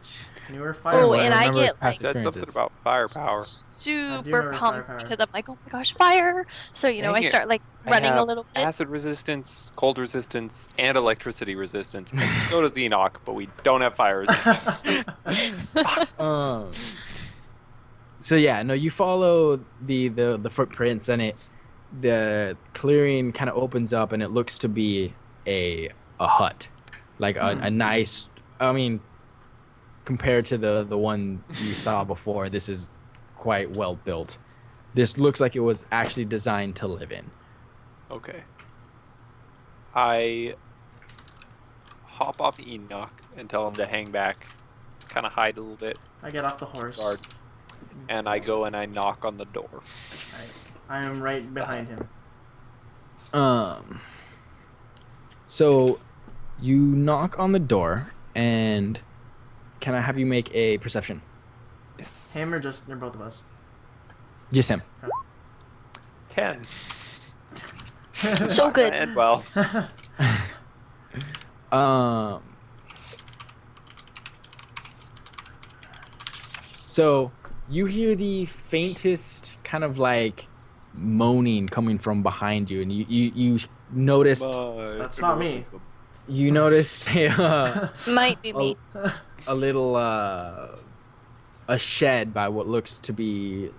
newer Oh, fire. and I remember his get past Said something experiences. about firepower. I do super remember pumped fire. because I'm like, oh my gosh, fire! So I Dang it. start like I running a have little bit. acid resistance, cold resistance, and electricity resistance. And so does Enoch, but we don't have fire resistance. So yeah, no, you follow the footprints, and the clearing kind of opens up, and it looks to be a hut, like a nice. I mean, compared to the one you saw before, this is quite well built. This looks like it was actually designed to live in. Okay. I hop off Enoch and tell him to hang back, kind of hide a little bit, I get off the horse. guard, and I go and I knock on the door. I am right behind him. So you knock on the door, and can I have you make a perception? Yes. Him or just they're both of us. Just him. 10. So good. And well, So you hear the faintest kind of like moaning coming from behind you, and you noticed That's not me. you noticed Might be me. a little a shed by what looks to be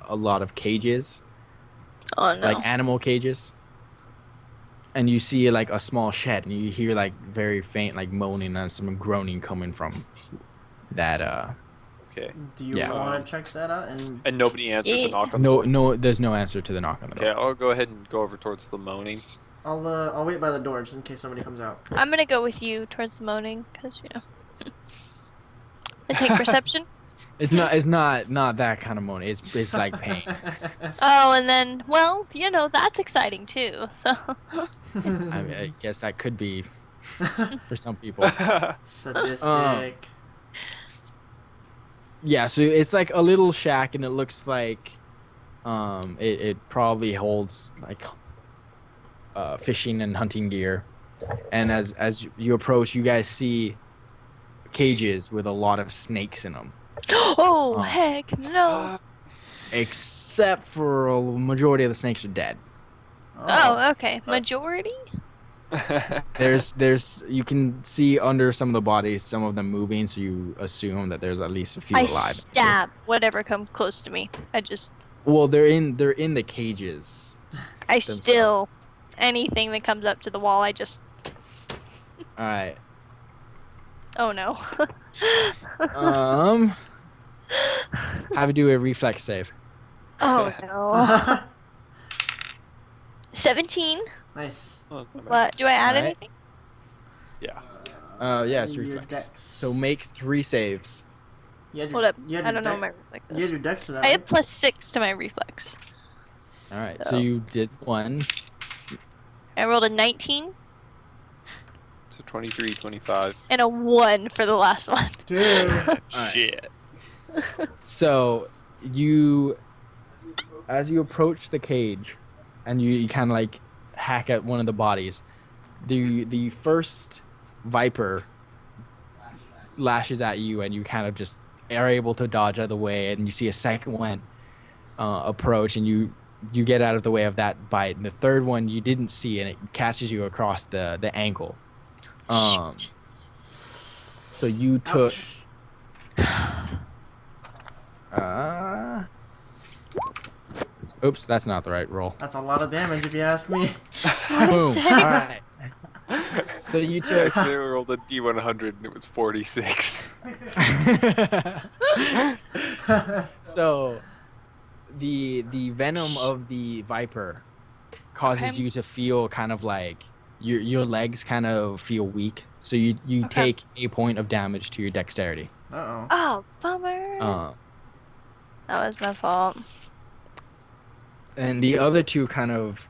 a lot of cages, Oh no. like animal cages. And you see like a small shed, and you hear like very faint like moaning and some groaning coming from that okay. Do you Yeah. want to check that out? And nobody answered the knock on the door. no, there's no answer to the knock on the Okay, door. I'll go ahead and go over towards the moaning. I'll wait by the door just in case somebody comes out. I'm gonna go with you towards the moaning because I take perception. It's not that kind of moaning. It's like pain. Oh, and then that's exciting too. So I guess that could be for some people. Sadistic. Yeah, so it's like a little shack, and it looks like it probably holds like fishing and hunting gear. And as you approach, you guys see cages with a lot of snakes in them. oh heck no. Except for a majority of the snakes are dead. Oh, okay. Majority? There's you can see under some of the bodies, some of them moving, so you assume that there's at least a few I alive. stab whatever comes close to me. Well, they're in the cages. I themselves. still anything that comes up to the wall. I just. All right. Oh no. Have to do a reflex save. Oh no. 17. Nice. What? Do I add Alright. anything? Yeah, it's Your reflex. dex. So make 3 saves. You had Hold up. You had I your don't know dex- what my reflex You had is. your dex to that. I Right? had +6 to my reflex. All right, So- so you did 1. I rolled a 19 So 23, 25. and a 1 for the last one. Dude. Alright. Shit. So as you approach the cage, and you kind of like hack at one of the bodies, the first viper lashes at you, and you kind of just are able to dodge out of the way, and you see a second one approach, and you get out of the way of that bite, and the third one you didn't see, and it catches you across the ankle. So you took. Oops, that's not the right roll. That's a lot of damage if you ask me. Boom. All right. So you took. They rolled a D100 and it was 46. So the venom of the viper causes Okay. you to feel kind of like your legs kind of feel weak. So you Okay. take a point of damage to your dexterity. Uh-oh. Oh, bummer. That was my fault. And the other two kind of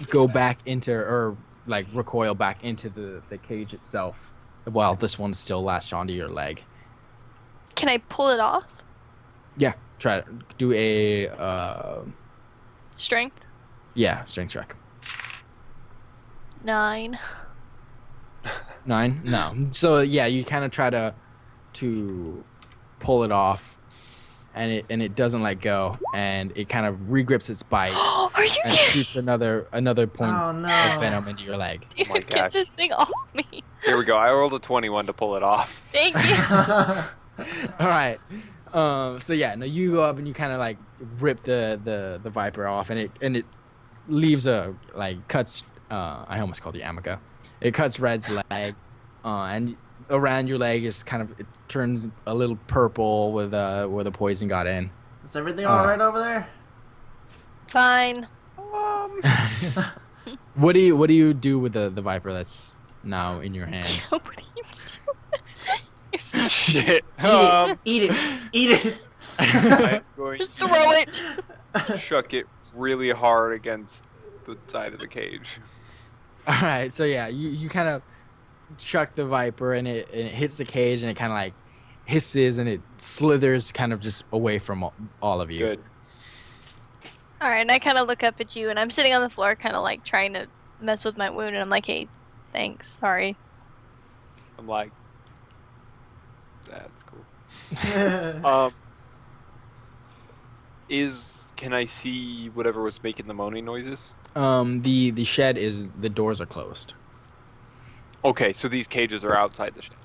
go back into, or like recoil back into the cage itself, while this one's still latched onto your leg. Can I pull it off? Yeah, try to do a Strength? strength check. 9. 9? No. So yeah, you kind of try to pull it off, and it doesn't let go, and it kind of regrips its bite Are you and kidding? shoots another point Oh, no. of venom into your leg. Dude, my get gosh. this thing off me. Here we go. I rolled a 21 to pull it off. Thank you. All right. So yeah, no, you go up and you kind of like rip the viper off, and it leaves cuts. I almost called you Amica. It cuts Red's leg, and around your leg is it turns a little purple with where the poison got in. Is everything all right over there? Fine. What do you do with the viper that's now in your hands? What are you doing? Shit. Eat it. Eat it. I'm going Just to throw it. chuck it really hard against the side of the cage. All right, so yeah, you kind of chuck the viper, and it hits the cage, and it kind of like hisses, and it slithers kind of just away from all of you. Good. All right, and I kind of look up at you, and I'm sitting on the floor, kind of like trying to mess with my wound, and I'm like, "Hey, thanks, sorry." I'm like, that's cool. Can I see whatever was making the moaning noises? The shed the doors are closed. Okay, so these cages are outside the shed.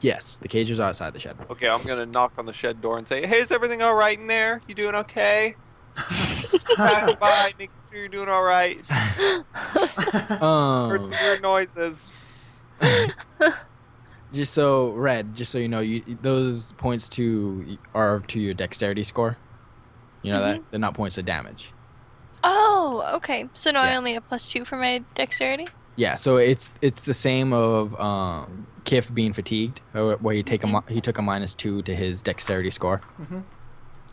Yes, the cage is outside the shed. Okay, I'm gonna knock on the shed door and say, "Hey, is everything all right in there? You doing okay? Passing by, making sure you're doing all right. Heard some weird noises." Just so you know, those points are to your dexterity score. You know that they're not points of damage. Oh, okay. So now I Yeah. only have +2 for my dexterity. Yeah, so it's the same of Kif being fatigued, where he took a -2 to his dexterity score.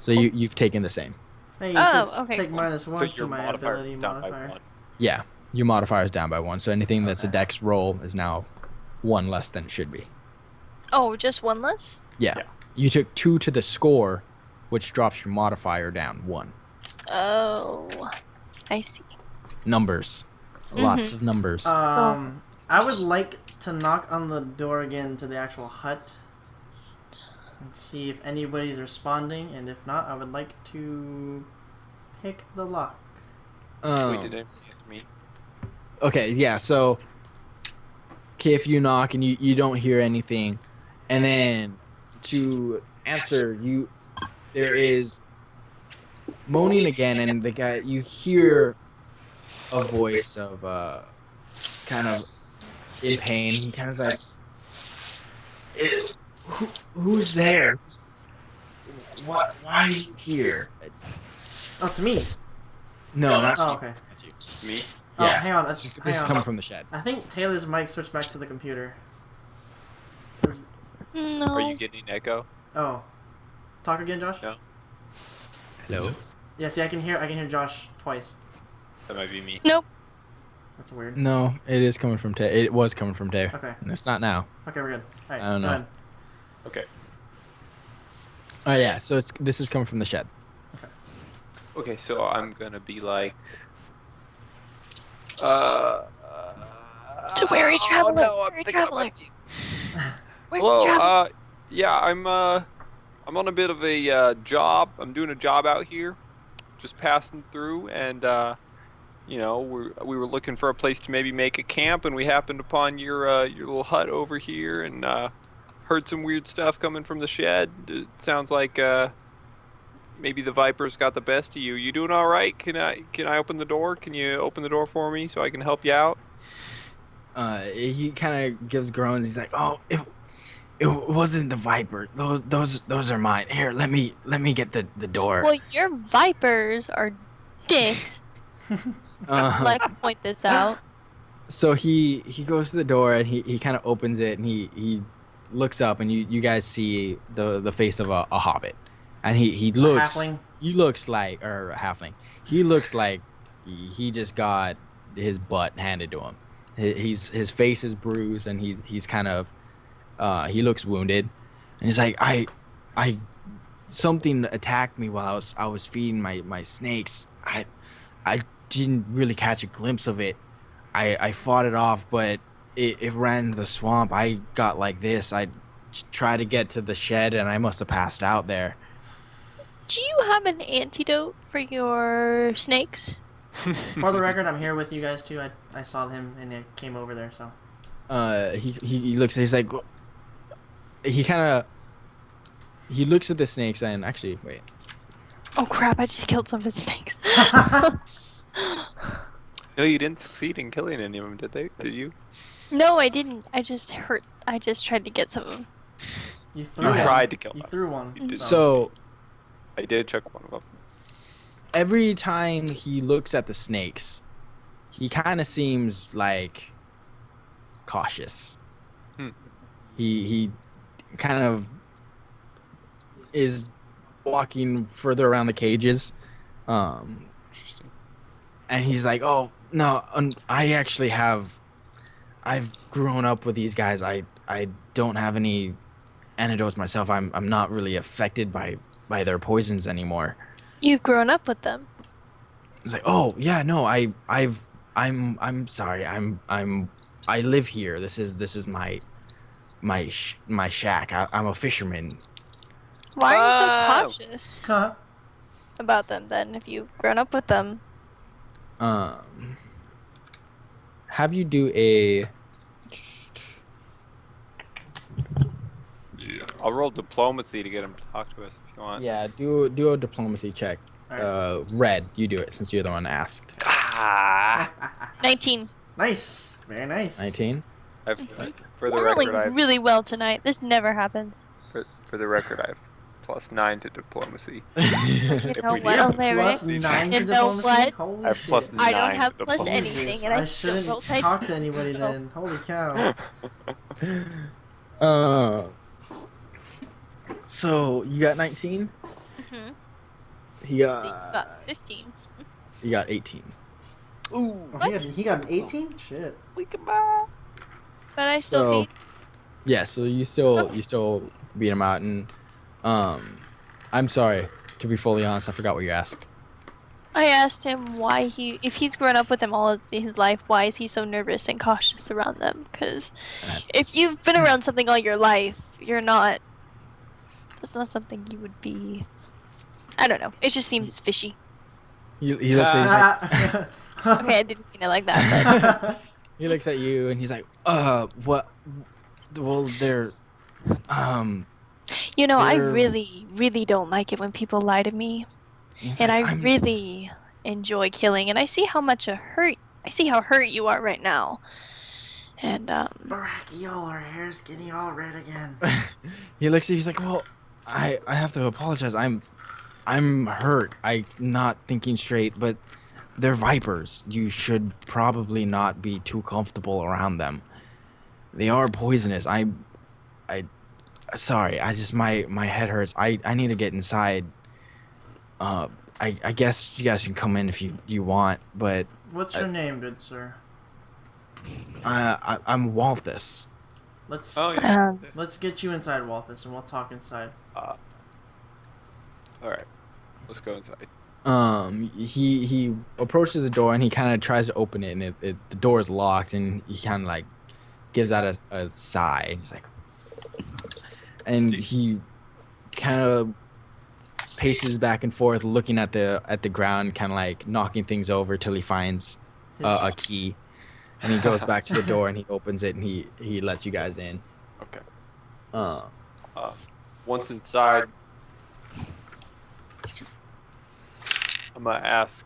So you've taken the same. Hey, you Oh, should okay, take cool. -1 So to your my modifier ability down by modifier. 1. Yeah, your modifier is down by 1, so anything that's a Okay. dex roll is now 1 less than it should be. Oh, just 1 less? Yeah. Yeah. You took 2 to the score, which drops your modifier down 1. Oh, I see. Numbers. Lots of numbers. I would like to knock on the door again to the actual hut and see if anybody's responding, and if not, I would like to pick the lock. Wait, did it ask me? Okay, yeah, so Kif, you knock and you don't hear anything, and then to answer there is moaning again, and the guy, you hear a voice of kind of in pain. He kind of like, who's there? Why are you here? Oh, to me. No, not Oh, you. okay. That's you. Me? Oh, Yeah. hang on. This is Hang on. coming from the shed. I think Taylor's mic switched back to the computer. No. Are you getting echo? Oh. Talk again, Josh. No. Hello. Yeah, see, I can hear Josh twice. That might be me. Nope. That's weird. No, it is coming from Tay. It was coming from Tay. Okay. And it's not now. Okay, we're good. All right. I don't know. Go ahead. Okay. Oh yeah, so this is coming from the shed. Okay, so I'm gonna be like, to To where are you traveling? Where are you traveling? Where are you Hello. traveling? Yeah, I'm on a bit of a job. I'm doing a job out here, just passing through, and you know, we were looking for a place to maybe make a camp, and we happened upon your little hut over here, and heard some weird stuff coming from the shed. It sounds like maybe the Vipers got the best of you. You doing all right? Can I open the door? Can you open the door for me so I can help you out? He kind of gives groans. He's like, "Oh, it wasn't the Viper. Those are mine. Here, let me get the door." Well, your vipers are dicks. I'd like to point this out. So he goes to the door and he kind of opens it and he looks up and you guys see the face of a hobbit, and he looks halfling? he looks like or a halfling. He looks like he just got his butt handed to him. His face is bruised and he's kind of he looks wounded, and he's like, I something attacked me while I was feeding my snakes. I didn't really catch a glimpse of it. I fought it off, but it ran into the swamp. I got like this. I tried to get to the shed, and I must have passed out there. Do you have an antidote for your snakes? For the record, I'm here with you guys too. I saw him and it came over there. So. He looks. He's like, he looks at the snakes and actually wait. Oh crap! I just killed some of his snakes. No, you didn't succeed in killing any of them, did they? Did you? No, I didn't. I just tried to get some of them. You threw You one. tried to kill You them. threw one. You did. So I did check one of them. every time he looks at the snakes, he kind of seems like cautious. He kind of is walking further around the cages, Interesting. and he's like, "Oh no, I've grown up with these guys. I don't have any antidotes myself. I'm not really affected by their poisons anymore." You've grown up with them. It's like, "Oh yeah, no, I'm sorry. I live here. This is my shack. I'm a fisherman." Why are you so Oh. cautious Huh? about them then? If you've grown up with them. Have you do a I'll roll diplomacy to get him to talk to us if you want. do a diplomacy check. Alright. Red, you do it since you're the one asked. 19. Nice. Very nice. 19. For the We're record, rolling really well tonight. This never happens. for the record, I have +9 to diplomacy. You If know we what, need to- Alaric? Plus 9 You to know diplomacy? what? Holy I have shit. +9 I don't have to plus diplomacy. Jesus, anything, and I still shouldn't roll type talk to 2. anybody then. Holy cow. So you got 19. Mhm. He So you got got 15. 18. Oh, he got an 18? Shit. But I still So beat. yeah, so you still beat him out, and I'm sorry, to be fully honest, I forgot what you asked. I asked him why if he's grown up with them all of his life, why is he so nervous and cautious around them? Because if you've been around something all your life, that's not something you would be. I don't know. It just seems fishy. He looks at he's like, Okay, I didn't mean it like that, he looks at you and he's like, what? Well, they're but you know, I They're- really, really don't like it when people lie to me, he's and like, I really enjoy killing. And I see how hurt you are right now, and Brachial, her hair's getting all red again. He looks at you, he's like, well, I have to apologize. I'm hurt. I'm not thinking straight, but they're vipers. You should probably not be too comfortable around them. They are poisonous. sorry, I just my head hurts. I need to get inside. I guess you guys can come in if you want, but What's your name, good sir? I'm Walthus. Let's Oh yeah. let's get you inside, Walthus, and we'll talk inside. All right. Let's go inside. He approaches the door and he kind of tries to open it, and the door is locked, and he kind of like gives out a sigh. He's like, and he kind of paces back and forth, looking at the ground, kind of like knocking things over till he finds a key, and he goes back to the door and he opens it and he lets you guys in. Okay. Once inside, I'm gonna ask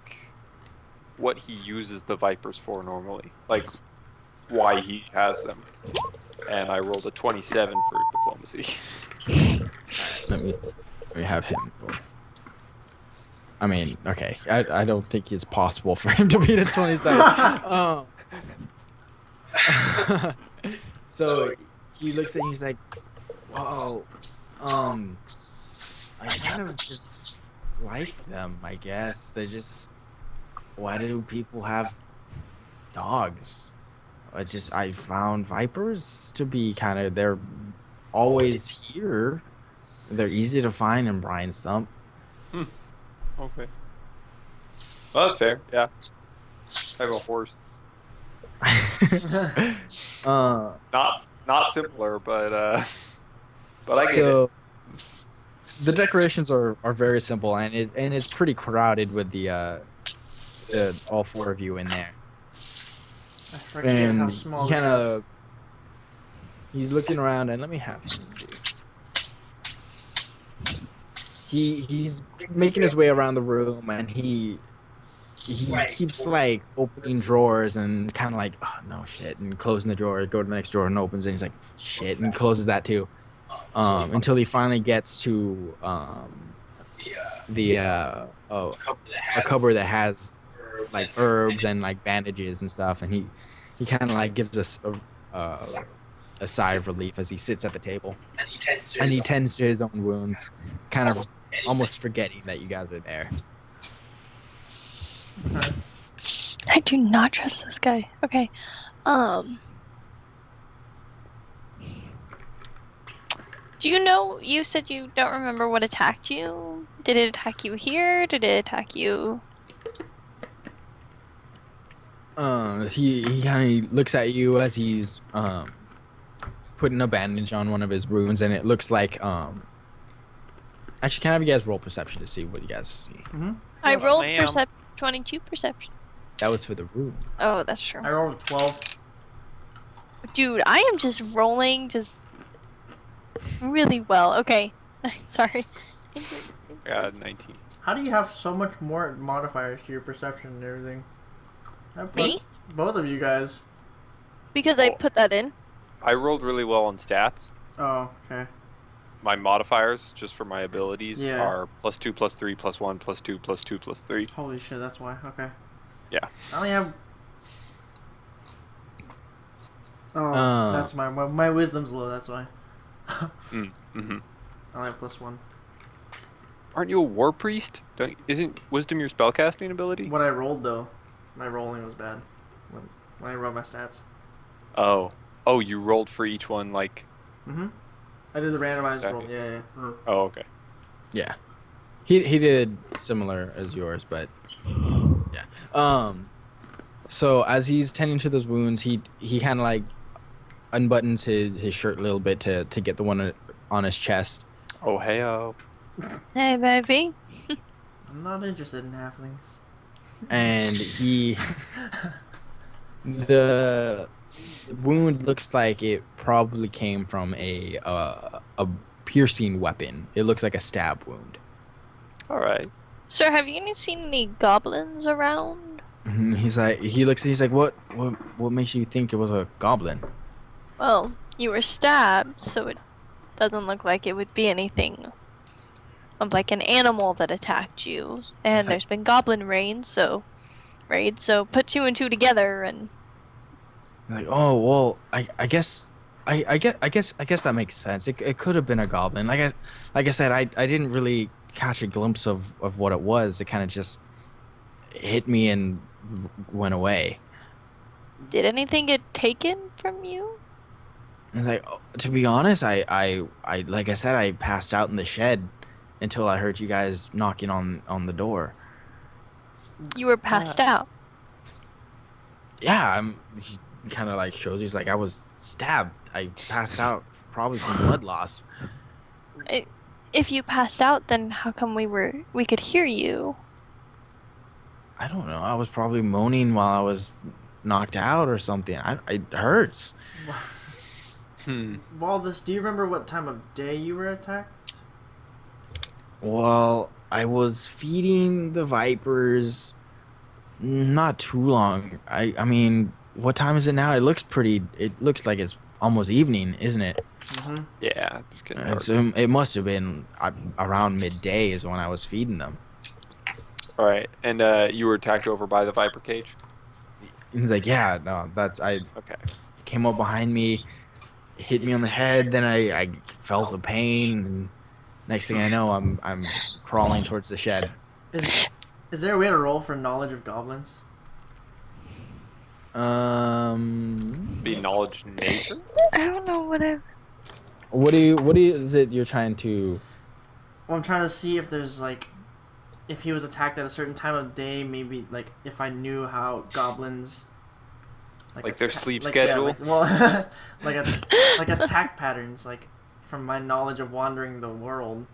what he uses the Vipers for normally, like why he has them. And I rolled a 27 for diplomacy. Let me have him roll. I mean, okay. I don't think it's possible for him to beat a 27. So he looks at you, he's like, whoa, I kind of just like them, I guess. They just, why do people have dogs? I found vipers to be kind of, they're always here. They're easy to find in Brian Stump. Okay. Well, that's fair. Yeah. I have a horse. Not simpler, but I get it. The decorations are very simple, and it's pretty crowded with the all four of you in there. I forget how small this is. He's looking around, and let me have him do. He's making his way around the room, and he keeps like opening drawers and kind of like, oh no shit, and closing the drawer, go to the next drawer and opens it, and he's like shit, and closes that too, until he finally gets to a cupboard that has like herbs and like bandages and stuff, and he kind of like gives us a sigh of relief as he sits at the table and he tends to his own wounds, kind of almost forgetting that you guys are there. I do not trust this guy. Okay. Do you know, you said you don't remember what attacked you? Did it attack you here? Did it attack you? He kind of looks at you as he's putting a bandage on one of his wounds, and it looks like actually, can I have you guys roll perception to see what you guys see? Mm-hmm. I rolled 22 perception. That was for the wound. Oh, that's true. I rolled a 12. Dude, I am just rolling just really well. Okay. Sorry. Yeah, 19. How do you have so much more modifiers to your perception and everything? Me? Both of you guys. Because I put that in. I rolled really well on stats. Oh, okay. My modifiers, just for my abilities, Yeah. are +2, +3, +1, +2, +2, +3. Holy shit, that's why. Okay. Yeah. I only have... Oh, that's my wisdom's low, that's why. Mm-hmm. I only have +1. Aren't you a war priest? Isn't wisdom your spellcasting ability? What I rolled, though, my rolling was bad. When I rolled my stats. Oh, you rolled for each one, like... Mm-hmm. I did the randomized Okay. roll, yeah. Mm. Oh, okay. Yeah, he did similar as yours, but yeah. So as he's tending to those wounds, he kind of like unbuttons his shirt a little bit to get the one on his chest. Oh, hey-oh. Hey, baby. I'm not interested in halflings. And the wound looks like it probably came from a piercing weapon. It looks like a stab wound. All right. Sir, have you seen any goblins around? He's like, what makes you think it was a goblin? Well, you were stabbed, so it doesn't look like it would be anything of like an animal that attacked you. And there's been goblin raids, so put 2 and 2 together and... Like, oh well, I guess I guess that makes sense. It could have been a goblin. Like I said, I didn't really catch a glimpse of what it was. It kind of just hit me and went away. Did anything get taken from you? It's like, to be honest, I like I said, I passed out in the shed until I heard you guys knocking on the door. You were passed out. Yeah, he kind of like shows. He's like, I was stabbed. I passed out, probably from blood loss. If you passed out, then how come we could hear you? I don't know. I was probably moaning while I was knocked out or something. It hurts. Walvis, do you remember what time of day you were attacked? Well, I was feeding the vipers not too long. I mean, what time is it now? It looks like it's almost evening, isn't it? Mm-hmm. Yeah, it's getting dark. So it must have been around midday is when I was feeding them. All right, and you were attacked over by the viper cage. He's like, yeah, no, Okay. He came up behind me, hit me on the head. Then I felt the pain. And next thing I know, I'm crawling towards the shed. Is there a way to roll for knowledge of goblins? Be knowledge nature. I don't know What is it you're trying to? Well, I'm trying to see if there's like, if he was attacked at a certain time of day, maybe like if I knew how goblins, Like their sleep yeah, schedule. like attack patterns, like from my knowledge of wandering the world.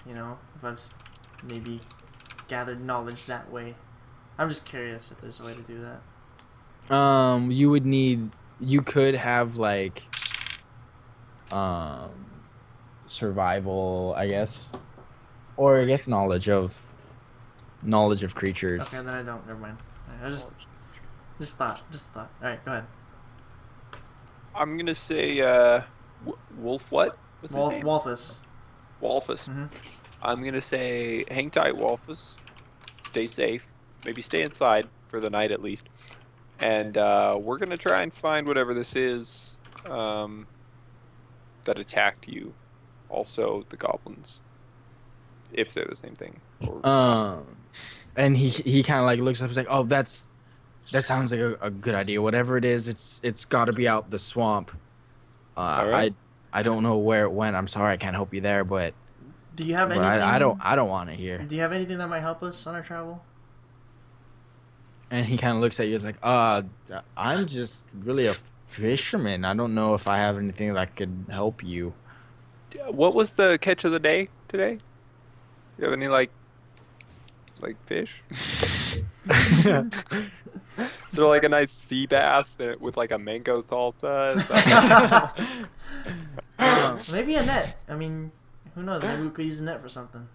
You know, if I've maybe gathered knowledge that way. I'm just curious if there's a way to do that. You could have like survival, I guess, or I guess knowledge of creatures. Okay, then I don't. Never mind. I just thought. All right, go ahead. I'm gonna say Wolf. What? What's his name? Walthus. Walfus. Mm-hmm. I'm gonna say hang tight, Walfus. Stay safe. Maybe stay inside for the night at least. And we're gonna try and find whatever this is that attacked you. Also, the goblins, if they're the same thing. And he kind of like looks up. He's like, "Oh, that sounds like a good idea. Whatever it is, it's got to be out the swamp. All right. I don't know where it went. I'm sorry, I can't help you there, but Do you have anything? I don't want it here." Do you have anything that might help us on our travel? And he kind of looks at you. It's like, I'm just really a fisherman. I don't know if I have anything that could help you. What was the catch of the day today? You have any like fish? Is there like a nice sea bass with like a mango salsa? Maybe a net. I mean, who knows? Maybe we could use a net for something.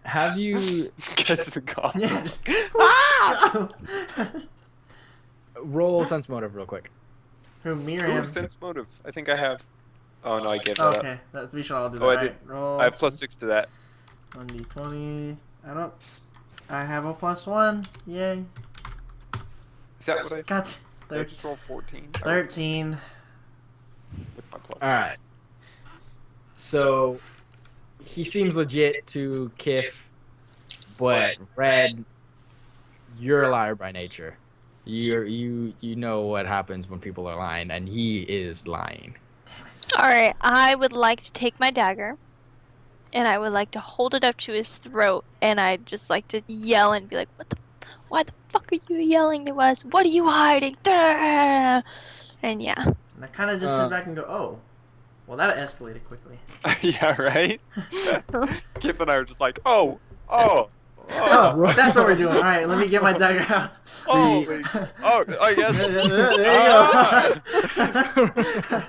Have you Catches a goblin. Yeah, just roll sense motive real quick? Who, me or Ooh, him? sense motive. I think I have. Oh no, I gave that up. Okay, we should all do that. Oh, I Right, did. roll. I have +6 to that. 1d20. I have a +1. Yay. Is that what I? Got Did I just roll 14? 13. With my plus. All right. So he seems legit to Kif, but Red, you're a liar by nature. You know what happens when people are lying, and he is lying. Alright, I would like to take my dagger, and I would like to hold it up to his throat, and I'd just like to yell and be like, why the fuck are you yelling to us? What are you hiding? And yeah. And I kind of just sit back and go, oh. Well, that escalated quickly. Yeah, right? Kip and I are just like, oh. Oh, that's what we're doing. All right, let me get my dagger out. I guess. There you go.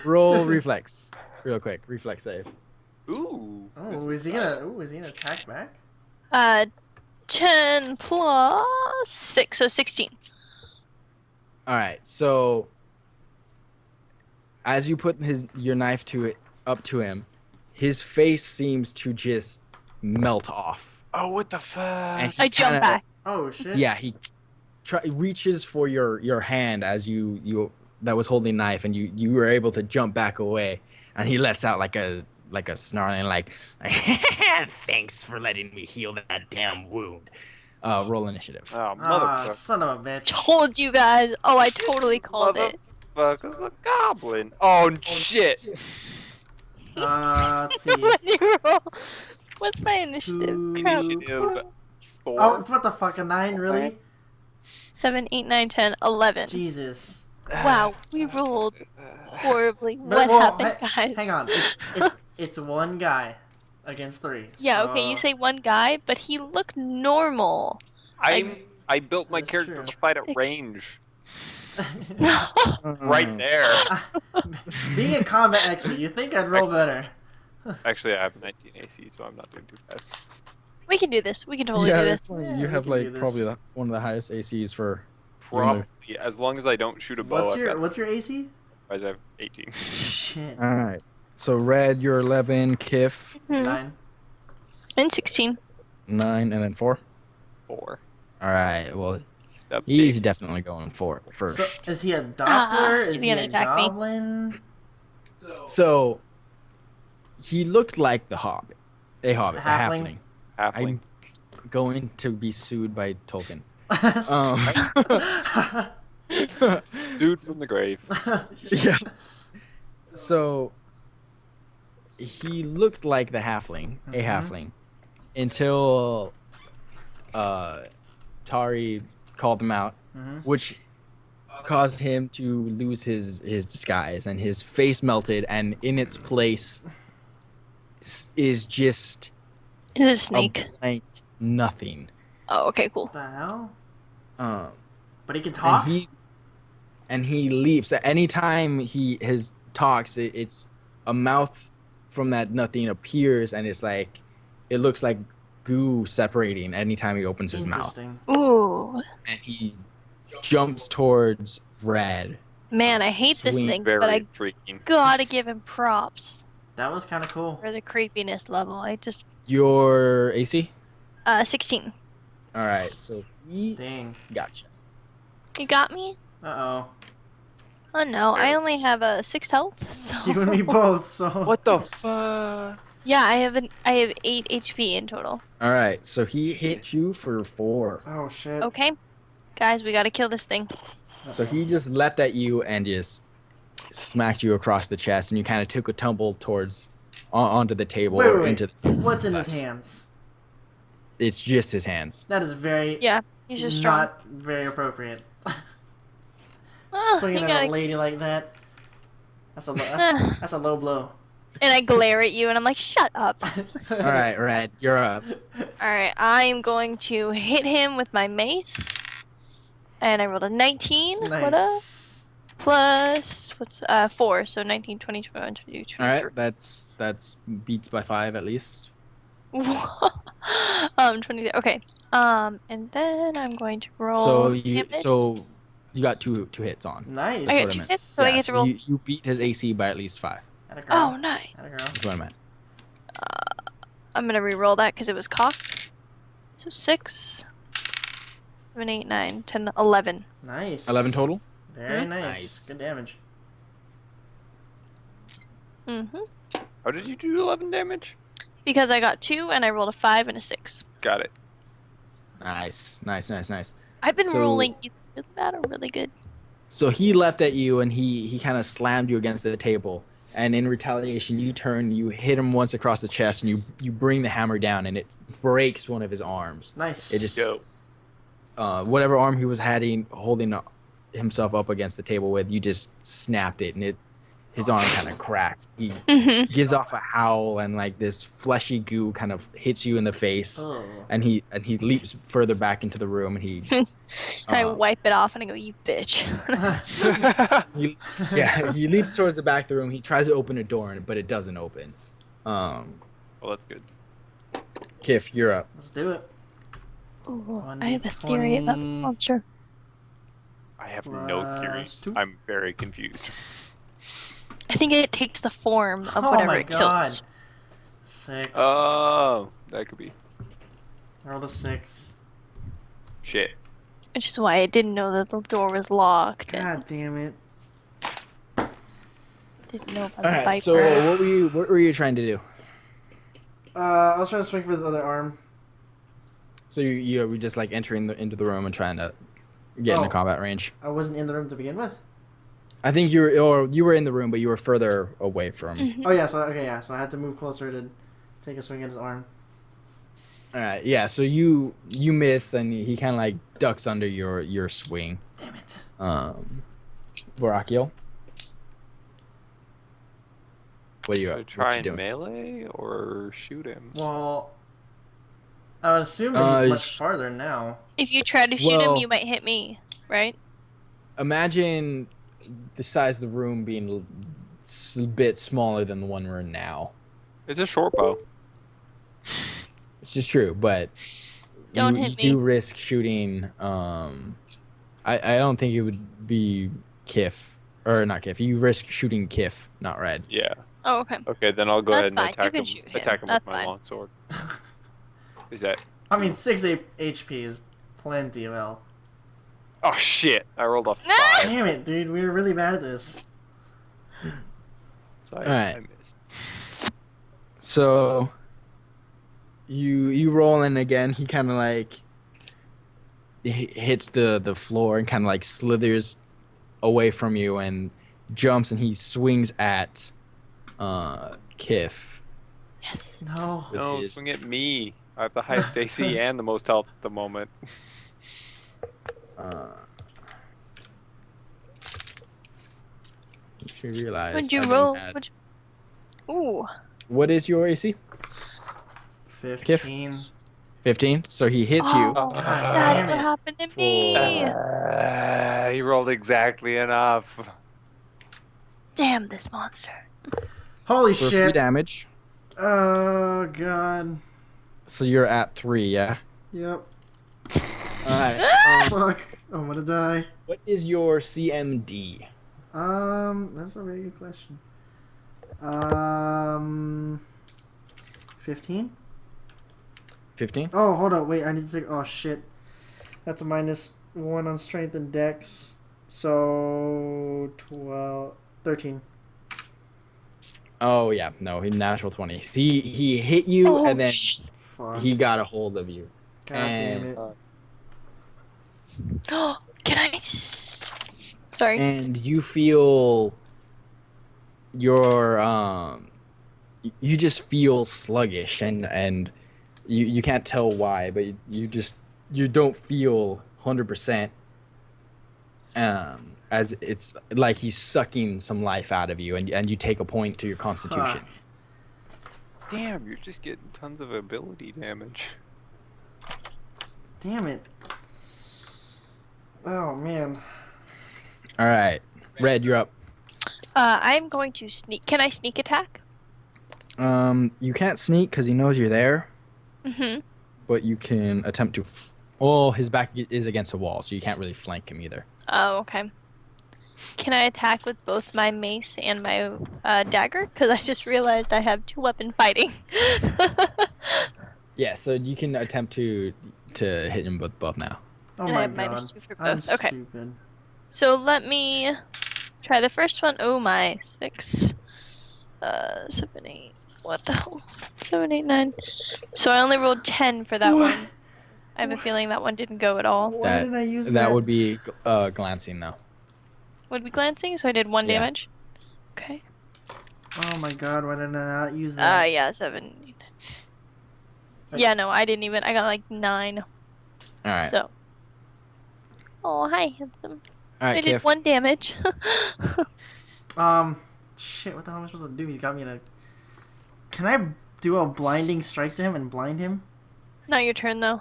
Roll reflex, real quick. Reflex save. Ooh. Oh, is he gonna attack back? 10 plus 6, so 16. All right. So as you put your knife up to him, his face seems to just melt off. Oh, what the fuck? I jump back. Oh shit. Yeah, he reaches for your hand as you that was holding a knife, and you were able to jump back away, and he lets out like a snarling thanks for letting me heal that damn wound. Roll initiative. Oh, Ah, motherfucker. son of a bitch. Told you guys. Oh, I totally called it. Motherfucker's a goblin. Oh, shit. Let's see. What do you roll? What's my initiative? Two. Crap. Initiative 4. Oh, what the fuck? A 9, really? 7, 8, 9, 10, 11. Jesus. Wow, we rolled horribly. But, What well, happened, guys? Hang on. It's one guy against 3. Yeah, so- okay, you say one guy, but he looked normal. I built my That's character true. to fight at range. Right there. Being a combat expert, you think I'd roll better. Actually, I have 19 AC, so I'm not doing too bad. We can do this. We can totally Yeah, do that's this. funny. Yeah, You we have can do like this. probably one of the highest ACs for. Probably, as long as I don't shoot a bow. What's your AC? I have 18. Shit. All right. So Red, you're 11. Kif, Mhm. 9. And 16. 9, and then 4. 4. All right. Well, That he's big- definitely going for it first. So, is he a Doppler? he's Is he gonna a attack me. goblin? So he looked like the Hobbit, a Hobbit, a Halfling? halfling. halfling. I'm going to be sued by Tolkien. Dude from the grave. Yeah. So he looked like the halfling, a Mhm. halfling, until Tari called him out, Mhm. which caused him to lose his disguise, and his face melted, and in its place is just Is it a a snake? blank nothing. Oh, okay, cool. What the hell? Um, But he can talk? and he leaps at any time his talks. It's a mouth from that nothing appears, and it's like it looks like goo separating anytime he opens his mouth, Interesting. Ooh. and he jumps towards Red. Man, I hate this Sweet. thing, Very but I intriguing. gotta give him props That was kind of cool. for the creepiness level. I just, Your AC. 16. All right, so he Dang. gotcha. You got me? Uh-oh. Oh no, I only have a 6 health. So. You and me both, so... What the fuck? Yeah, I have 8 HP in total. All right, so he hit you for 4. Oh, shit. Okay, guys, we gotta kill this thing. So he just leapt at you and just smacked you across the chest, and you kind of took a tumble towards onto the table Wait, or wait, into. wait. What's in his Yes. hands? It's just his hands. That is very... Yeah, he's just strong. Not very appropriate. Ah, Swinging you at a gotta- lady like that. That's a that's a low blow. And I glare at you, and I'm like, shut up. All right, Red, you're up. Alright, I'm going to hit him with my mace. And I rolled a 19. What up? Nice. Plus, what's 4, so 19, 20, 21, 22, All right, that's beats by 5 at least. 20, okay. And then I'm going to roll So you damage. got two hits on. Nice. I That's got what I 2 meant. hits, so I Yeah, get to roll. you beat his AC by at least 5. Atta girl. Oh, nice. Atta girl. That's what I meant. I'm gonna re-roll that because it was cocked. So 6, 7, 8, 9, 10, 11. Nice. 11 total. Very Hmm? nice. Nice. Good damage. Mm-hmm. How did you do 11 damage? Because I got 2 and I rolled a 5 and a 6. Got it. Nice. I've been So- rolling either good, bad, or really good. So he leapt at you, and he kind of slammed you against the table. And in retaliation, you turn, you hit him once across the chest, and you bring the hammer down, and it breaks one of his arms. Nice. It just Go. whatever arm he was holding himself up against the table with, you just snapped it, and his arm kind of cracked. He Mm-hmm. gives off a howl, and like this fleshy goo kind of hits you in the face, Oh. and he leaps further back into the room, and he I uh, wipe it off and I go, you bitch. he leaps towards the back of the room. He tries to open a door, but it doesn't open. Well, that's good. Kif, you're up. Let's do it. Ooh, I have a theory about this 20. monster. I have no Plus theories. 2. I'm very confused. I think it takes the form of Oh whatever my it god. kills. 6. Oh, that could be. I rolled a 6. Shit. Which is why I didn't know that the door was locked. God damn it. Didn't know about All the right. Viper. So what were you trying to do? I was trying to swing for the other arm. So you were just like entering into the room and trying to get in the Oh. combat range. I wasn't in the room to begin with. I think you were in the room, but you were further away from. Mhm. Oh yeah, so I had to move closer to take a swing at his arm. All right. Yeah. So you miss, and he kind of like ducks under your swing. Damn it. Borakiel. What are you Should I up? try What you and doing? melee or shoot him? Well, I would assume that he's Uh, much farther now. If you try to shoot him, Well- you might hit me, right? Imagine the size of the room being a bit smaller than the one we're in now. It's a short bow. It's just true, but Don't you hit do me. risk shooting. I don't think it would be Kif or not Kif. You risk shooting Kif, not Red. Yeah. Oh, okay. Okay, then I'll go That's ahead and fine. You attack can him. shoot him. Attack him That's with my fine. longsword. Is that? I mean, 6 HP is plenty of health. Oh shit! I rolled a 5. Damn it, dude. We were really bad at this. So Alright. I missed. So you roll in again. He kind of like hits the floor and kind of like slithers away from you and jumps, and he swings at Kif. No. with No, his- swing at me. I have the highest AC and the most health at the moment. Makes me realize. What'd you I didn't roll? add- Ooh. What is your AC? 15. 15. So he hits you. Oh, God that's damn what it. happened to me. He rolled exactly enough. Damn this monster. Holy For 3 shit. damage. Oh, God. So you're at 3, yeah? Yep. Alright. Fuck. I'm gonna die. What is your CMD? That's a very good question. 15? 15? Oh, hold on. Wait, I need to take. Oh, shit. That's a -1 on strength and dex. So, 13. Oh, yeah. No, he natural 20. He hit you, Oh, and then Fuck. he got a hold of you. God damn and- it. Can I? Sorry. And you feel your you just feel sluggish, and you can't tell why, but you don't feel 100%, as it's like he's sucking some life out of you, and you take a point to your constitution. Fuck. Damn, you're just getting tons of ability damage. Damn it. Oh, man. All right, Red, you're up. I'm going to sneak. Can I sneak attack? You can't sneak because he knows you're there, Mm-hmm. but you can attempt to. Well, his back is against a wall, so you can't really flank him either. Oh, okay. Can I attack with both my mace and my dagger? Because I just realized I have 2-weapon fighting. Yeah, so you can attempt to hit him with both now. Oh, And I my have God. -2 for I'm both. Okay. stupid. So let me try the first one. Oh my, 6, 7, 8. What the hell? 7, 8, 9. So I only rolled 10 for that What? one. I have a feeling that one didn't go at all. Why That- did I use that? That would be glancing though. Would be glancing, so I did 1 Yeah. damage. Okay. Oh, my God. Why did I not use that? Yeah, 7. Yeah, no, I didn't even. I got like 9. All right, So. Oh, hi, handsome. all right, I did Kif. 1 damage. Shit, what the hell am I supposed to do? He's got me in a... Can I do a blinding strike to him and blind him? Not your turn, though.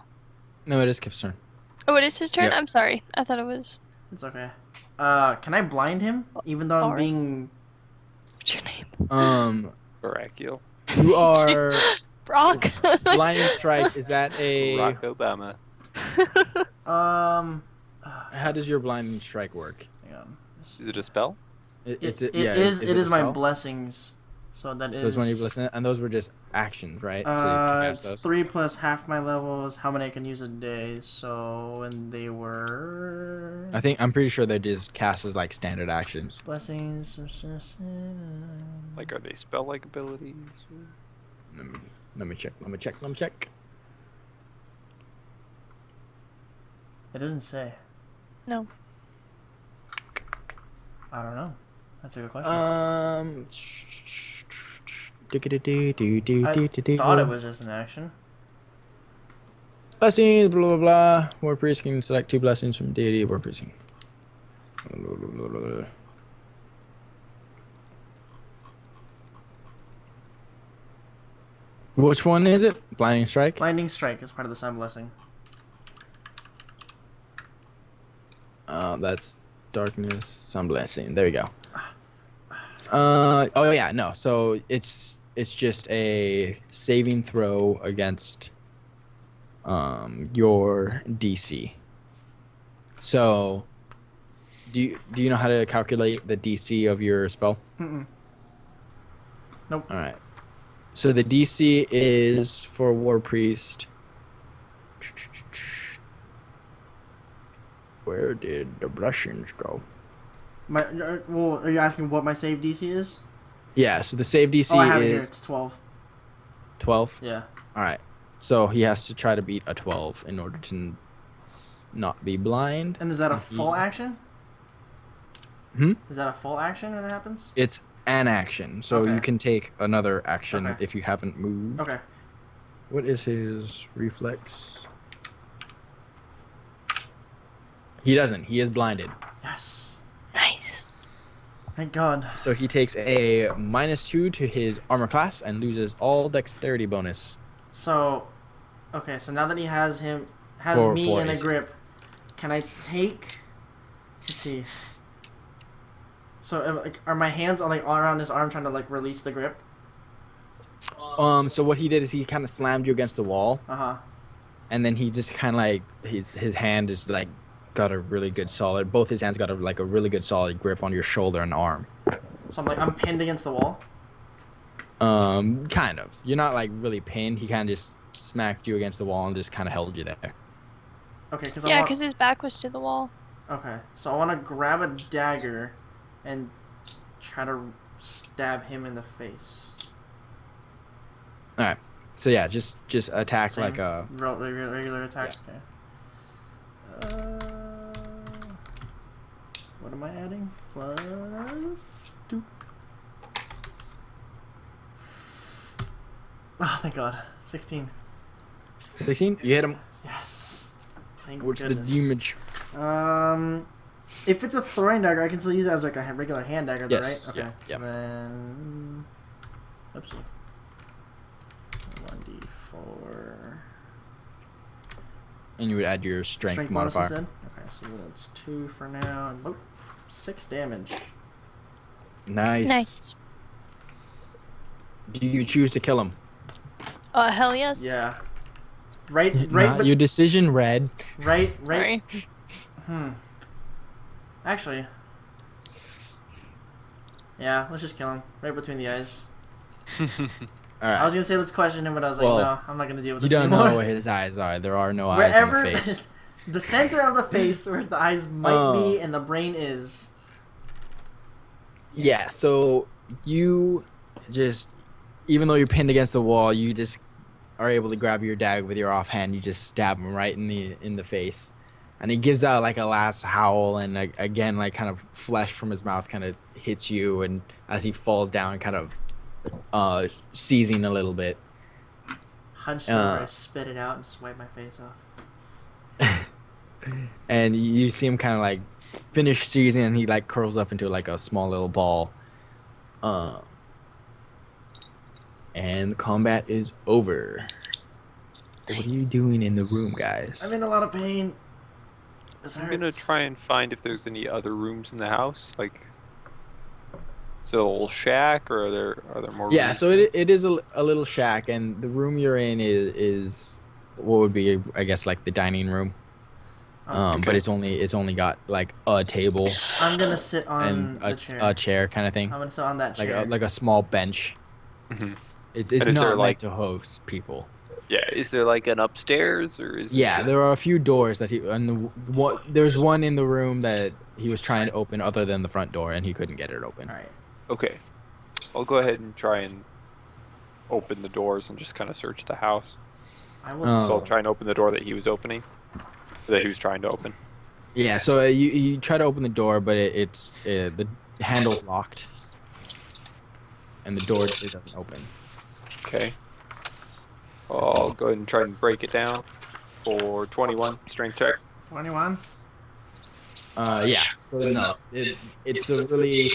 No, it is Kif's turn. Oh, it is his turn? Yep. I'm sorry. I thought it was. It's okay. Can I blind him? Even though I'm Alright. being... What's your name? Barakiel. You are Brock. blinding strike. Is that a? Barack Obama. How does your blinding strike work? Hang on. Is it a spell? It It is is a my spell? blessings. So that So it's when you listen, and those were just actions, right? To cast it's those. 3 plus half my levels. How many I can use a day? So when they were I'm pretty sure they're just cast as like standard actions. blessings. Like, are they spell-like abilities? Let me check. It doesn't say. No. I don't know. That's a good question. I thought it was just an action. Blessings, blah blah blah. War priest can select 2 blessings from deity. War priest. Which one is it? Blinding strike. Blinding strike is part of the sun blessing. That's darkness, sun blessing. There you go. Oh yeah, no. So it's just a saving throw against your DC. So do you know how to calculate the DC of your spell? Mm-mm. Nope. All right. So the DC is for War Priest. Where did the Russians go? Well, are you asking what my save DC is? Yeah, so the save DC I have it here. is It's 12. 12. Yeah. All right. So he has to try to beat a 12 in order to not be blind. And is that a full action? Hmm? Is that a full action when it happens? It's an action, so Okay. you can take another action Okay. if you haven't moved. Okay. What is his reflex? He doesn't. He is blinded. Yes. Nice. Thank God. So he takes a -2 to his armor class and loses all dexterity bonus. So, okay. So now that he has me For in a AC. grip, can I take? Let's see. So are my hands on like all around his arm trying to like release the grip? So what he did is he kind of slammed you against the wall, and then he just kind of like his hand is like got a really good solid. Both his hands got a really good solid grip on your shoulder and arm. So I'm pinned against the wall. Kind of. You're not like really pinned. He kind of just smacked you against the wall and just kind of held you there. Okay, because Yeah, because his back was to the wall. Okay, so I want to grab a dagger, and try to stab him in the face. All right. So yeah, just attack Same like a. regular attack. Yeah. Okay. What am I adding? Plus 2. Oh, thank God. 16. 16. You hit him. Yes. Thank What's goodness. the damage? If it's a throwing dagger, I can still use it as like a regular hand dagger, though, Yes, right? Okay. yeah, So yeah. then, oopsie. 1d4. And you would add your strength bonus modifier. instead? Okay, so that's 2 for now. Oh, 6 damage. Nice. Nice. Do you choose to kill him? Hell yes. Yeah. Right. Not your decision, Red. Right. Sorry. Actually. Yeah, let's just kill him. Right between the eyes. All right. I was gonna say let's question him, but I was like, Well, no, I'm not gonna deal with You this don't anymore. know where his eyes are. There are no eyes in Wherever the face. the center of the face where the eyes might be and the brain is. Yeah, so you just, even though you're pinned against the wall, you just are able to grab your dagger with your offhand. You just stab him right in the face, and he gives out like a last howl, and again, like kind of flesh from his mouth kind of hits you, and as he falls down, kind of seizing a little bit. Hunched over, I spit it out and just wipe my face off. And you see him kind of like finish seizing, and he like curls up into like a small little ball. And the combat is over. What are you doing in the room, guys? I'm in a lot of pain. This I'm gonna hurts. try and find if there's any other rooms in the house, like. Is it a little shack, or are there more? Yeah, rooms? so it is a little shack, and the room you're in is what would be, I guess, like the dining room. But it's only got like a table I'm gonna sit on and the chair. a chair kind of thing, I'm gonna sit on that chair. like a small bench. Mhm. It's And is not there, meant like- to host people. Yeah, is there like an upstairs or is it Yeah, just- there are a few doors that there's one in the room that he was trying to open other than the front door, and he couldn't get it open. All right. Okay. I'll go ahead and try and open the doors and just kind of search the house. I will. So I'll try and open the door that he was opening. That he was trying to open. Yeah, so you try to open the door, but the handle's locked, and the door it doesn't open. Okay. I'll go ahead and try and break it down for 21 strength check. 21. Yeah. So no, it's a really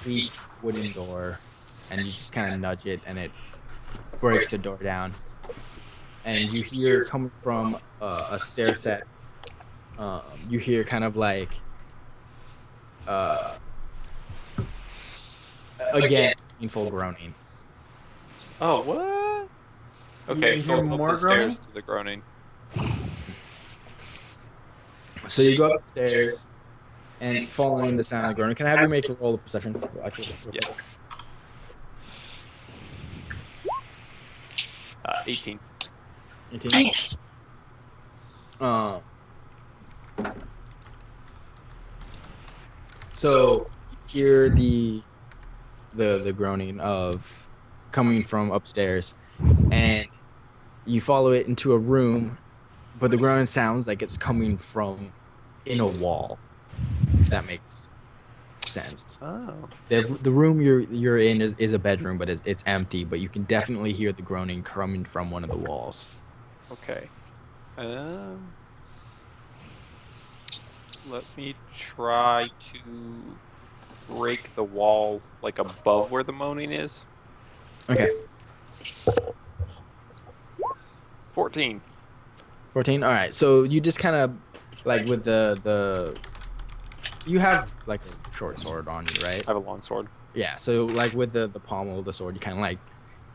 weak wooden door, and you just kind of nudge it, and it breaks the door down. And you hear coming from a stair set. You hear kind of like again painful groaning. Oh, what? Okay, You so hear I'll go more up the stairs groaning? to the groaning. So you go upstairs, and following the sound of the groaning, can I have you make a roll of perception? Actually, Yeah. 18. 18? Nice. So you hear the groaning of coming from upstairs, and you follow it into a room, but the groaning sounds like it's coming from in a wall. If that makes sense. Oh. The room you're in is a bedroom, but it's empty. But you can definitely hear the groaning coming from one of the walls. Okay. Let me try to break the wall like above where the moaning is. Okay. 14. 14. All right. So you just kind of like with the you have like a short sword on you, right? I have a long sword. Yeah. So like with the pommel of the sword, you kind of like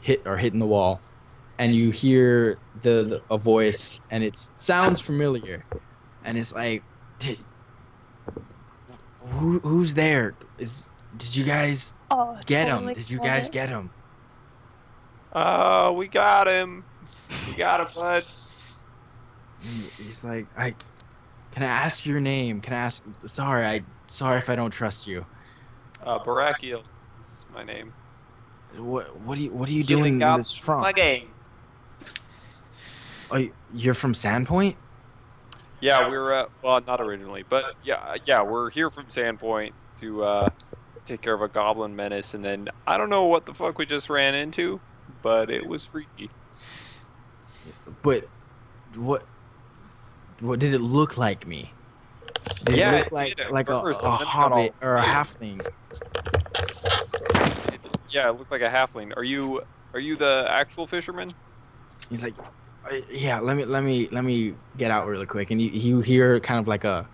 hitting the wall, and you hear a voice, and it sounds familiar, and it's like, who's there? Did you guys Oh, get him? totally Did you called guys it. get him? We got him. We got him, bud. He's like, can I ask your name? Can I ask? Sorry if I don't trust you. Barakiel is my name. What are you doing in this front? My game. Oh, you're from Sandpoint? Yeah, we're well, not originally, but yeah, we're here from Sandpoint to take care of a goblin menace, and then I don't know what the fuck we just ran into, but it was freaky. But what did it look like me? Did Yeah, it it look like did at like a first, and then it got hobbit all or a weird. halfling? Yeah, it looked like a halfling. Are you the actual fisherman? He's like, yeah. Let me get out really quick, and you hear kind of like a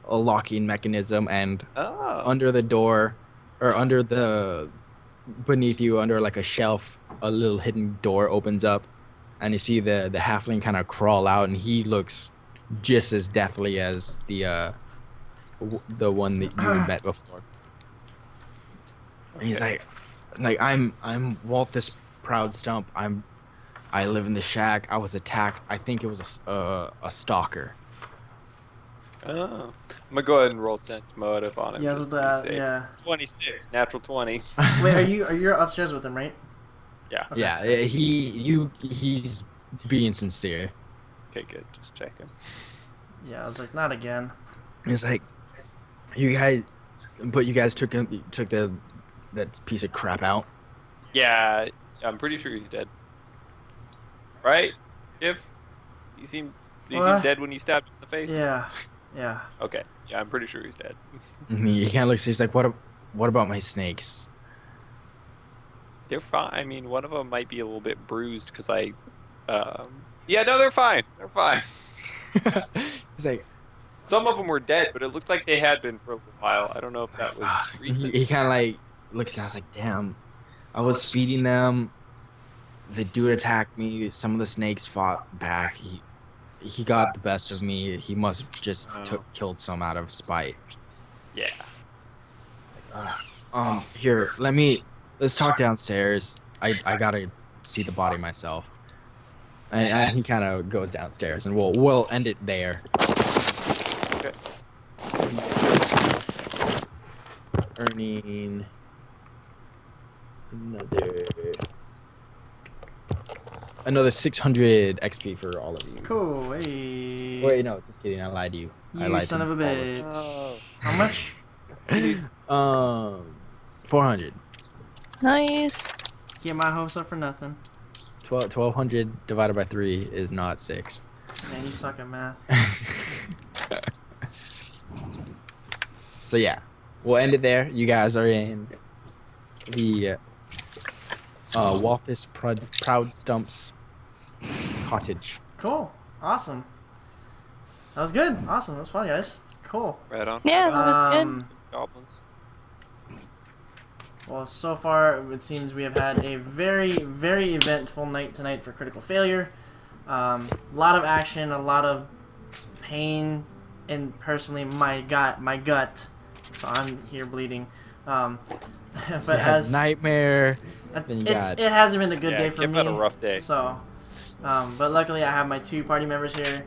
locking mechanism, and Oh. under the door, or beneath you, under like a shelf, a little hidden door opens up, and you see the halfling kind of crawl out, and he looks just as deathly as the one that you met before. And he's like I'm Walt this proud stump. I live in the shack. I was attacked. I think it was a stalker. Oh. I'm gonna go ahead and roll sense motive on him. Yes, just with to be that. safe. Yeah. 26, natural 20. Wait, you're upstairs with him, right? Yeah. Okay. Yeah, he's being sincere. Okay, good. Just checking. Yeah, I was like, not again. It's like, you guys took that piece of crap out. Yeah, I'm pretty sure he's dead. Right? If you seem dead when you stabbed him in the face. Yeah. Okay. Yeah, I'm pretty sure he's dead. And he kind of looks. He's like, what about my snakes? They're fine. I mean, one of them might be a little bit bruised because I. Yeah, no, they're fine. They're fine. He's like, Some of them were dead, but it looked like they had been for a little while. I don't know if that was recent. he kind of like looks. And I was like, damn. I was feeding them. The dude attacked me. Some of the snakes fought back. He got the best of me. He must have just killed some out of spite. Yeah. Here, let's talk downstairs. I gotta see the body myself. And he kind of goes downstairs, and we'll end it there. Okay. Earning another 600 XP for all of you. Cool. Hey. Wait, no, just kidding. I lied to you. I You lied son to of a all bitch. Oh. How much? 400. Nice. Get my hopes up for nothing. 1200 divided by 3 is not 6. Man, you suck at math. So yeah, we'll end it there. You guys are in the Walthus Proud Stumps cottage. Cool. Awesome. That was good. Awesome. That was fun, guys. Cool. Right on. Yeah, that was good. Goblins. Well, so far it seems we have had a very, very eventful night tonight for Critical Failure. A lot of action, a lot of pain, and personally, my gut. So I'm here bleeding. But as nightmare, then you got it hasn't been a good day for Kip me. had a rough day. So, but luckily I have my 2 party members here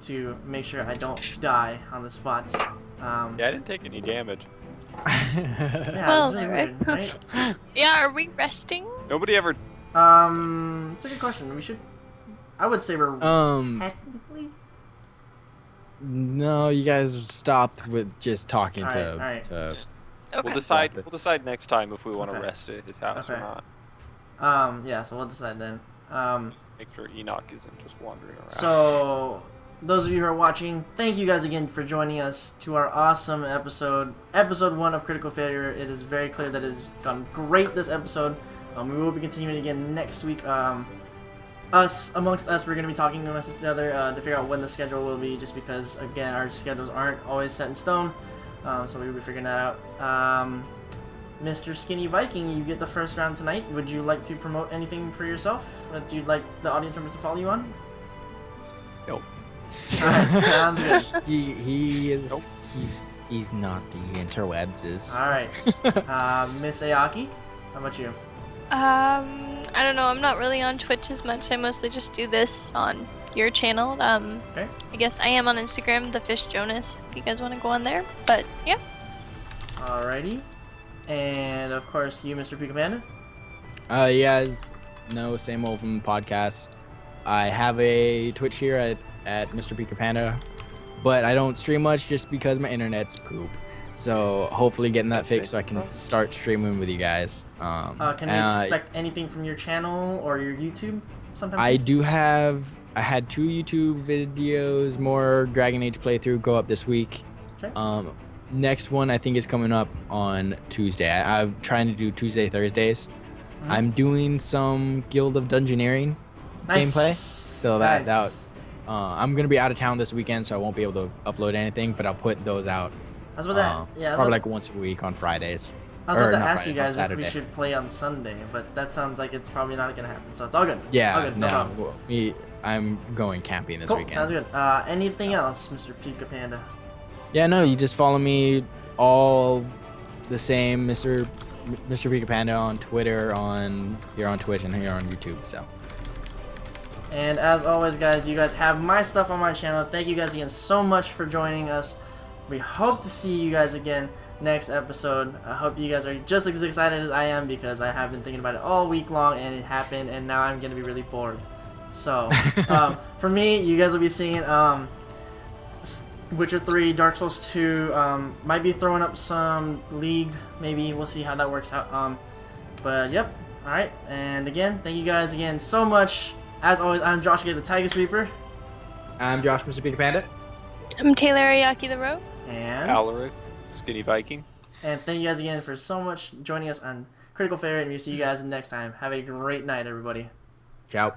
to make sure I don't die on the spot. Yeah, I didn't take any damage. Yeah, Well, it's really weird, right? Yeah, are we resting? Nobody ever. It's a good question. I would say we're technically. No, you guys stopped with just talking All to. right. to Okay. We'll decide. Profits. We'll decide next time if we want to Okay. rest at his house or Okay. not. Yeah. So we'll decide then. Make sure Enoch isn't just wandering around. So those of you who are watching, thank you guys again for joining us to our awesome episode 1 of Critical Failure. It is very clear that it has gone great this episode. We will be continuing again next week. Amongst us, we're going to be talking amongst each other to figure out when the schedule will be, just because, again, our schedules aren't always set in stone. So we'll be figuring that out. Mr. Skinny Viking, you get the first round tonight. Would you like to promote anything for yourself that you'd like the audience members to follow you on? Nope. Alright, sounds good. he is. Nope. He's not the interwebs is. Alright. Miss Ayaki, how about you? I don't know. I'm not really on Twitch as much. I mostly just do this on your channel. Okay. I guess I am on Instagram, the Fish Jonas, if you guys want to go on there. But yeah. Alrighty. And of course, you, Mr. PikaPanda. You guys know, same old from the podcast. I have a Twitch here at MrPikaPanda, but I don't stream much just because my internet's poop. So hopefully getting that fixed so I can start streaming with you guys. Can we expect anything from your channel or your YouTube sometime? I had 2 YouTube videos, more Dragon Age playthrough go up this week. Okay. Next one I think is coming up on Tuesday. I'm trying to do Tuesday, Thursdays. Mhm. I'm doing some Guild of Dungeoneering Nice. gameplay. So Nice. I'm gonna be out of town this weekend, so I won't be able to upload anything. But I'll put those out. I was about to, yeah, I was probably about, like once a week on Fridays. I was about or to not ask you Fridays, on guys if we Saturday. should play on Sunday, but that sounds like it's probably not gonna happen. So it's all good. Yeah, all good. No problem. I'm going camping this Cool. weekend. Sounds good. Anything else, Mr. PikaPanda? Yeah, no, you just follow me all the same, Mr. PikaPanda on Twitter, here on Twitch, and here on YouTube. So. And as always, guys, you guys have my stuff on my channel. Thank you guys again so much for joining us. We hope to see you guys again next episode. I hope you guys are just as excited as I am, because I have been thinking about it all week long and it happened, and now I'm gonna be really bored. So for me, you guys will be seeing Witcher 3, Dark Souls 2, might be throwing up some League, maybe. We'll see how that works out. But yep, alright, and again, thank you guys again so much. As always, I'm Josh the Tiger Sweeper. I'm Josh, Mr. PikaPanda. I'm Taylor AyakiTheRogue. And Alaric, Skinny Viking. thank you guys again for so much joining us on Critical Failure, and we'll see you guys next time. Have a great night, everybody. Ciao.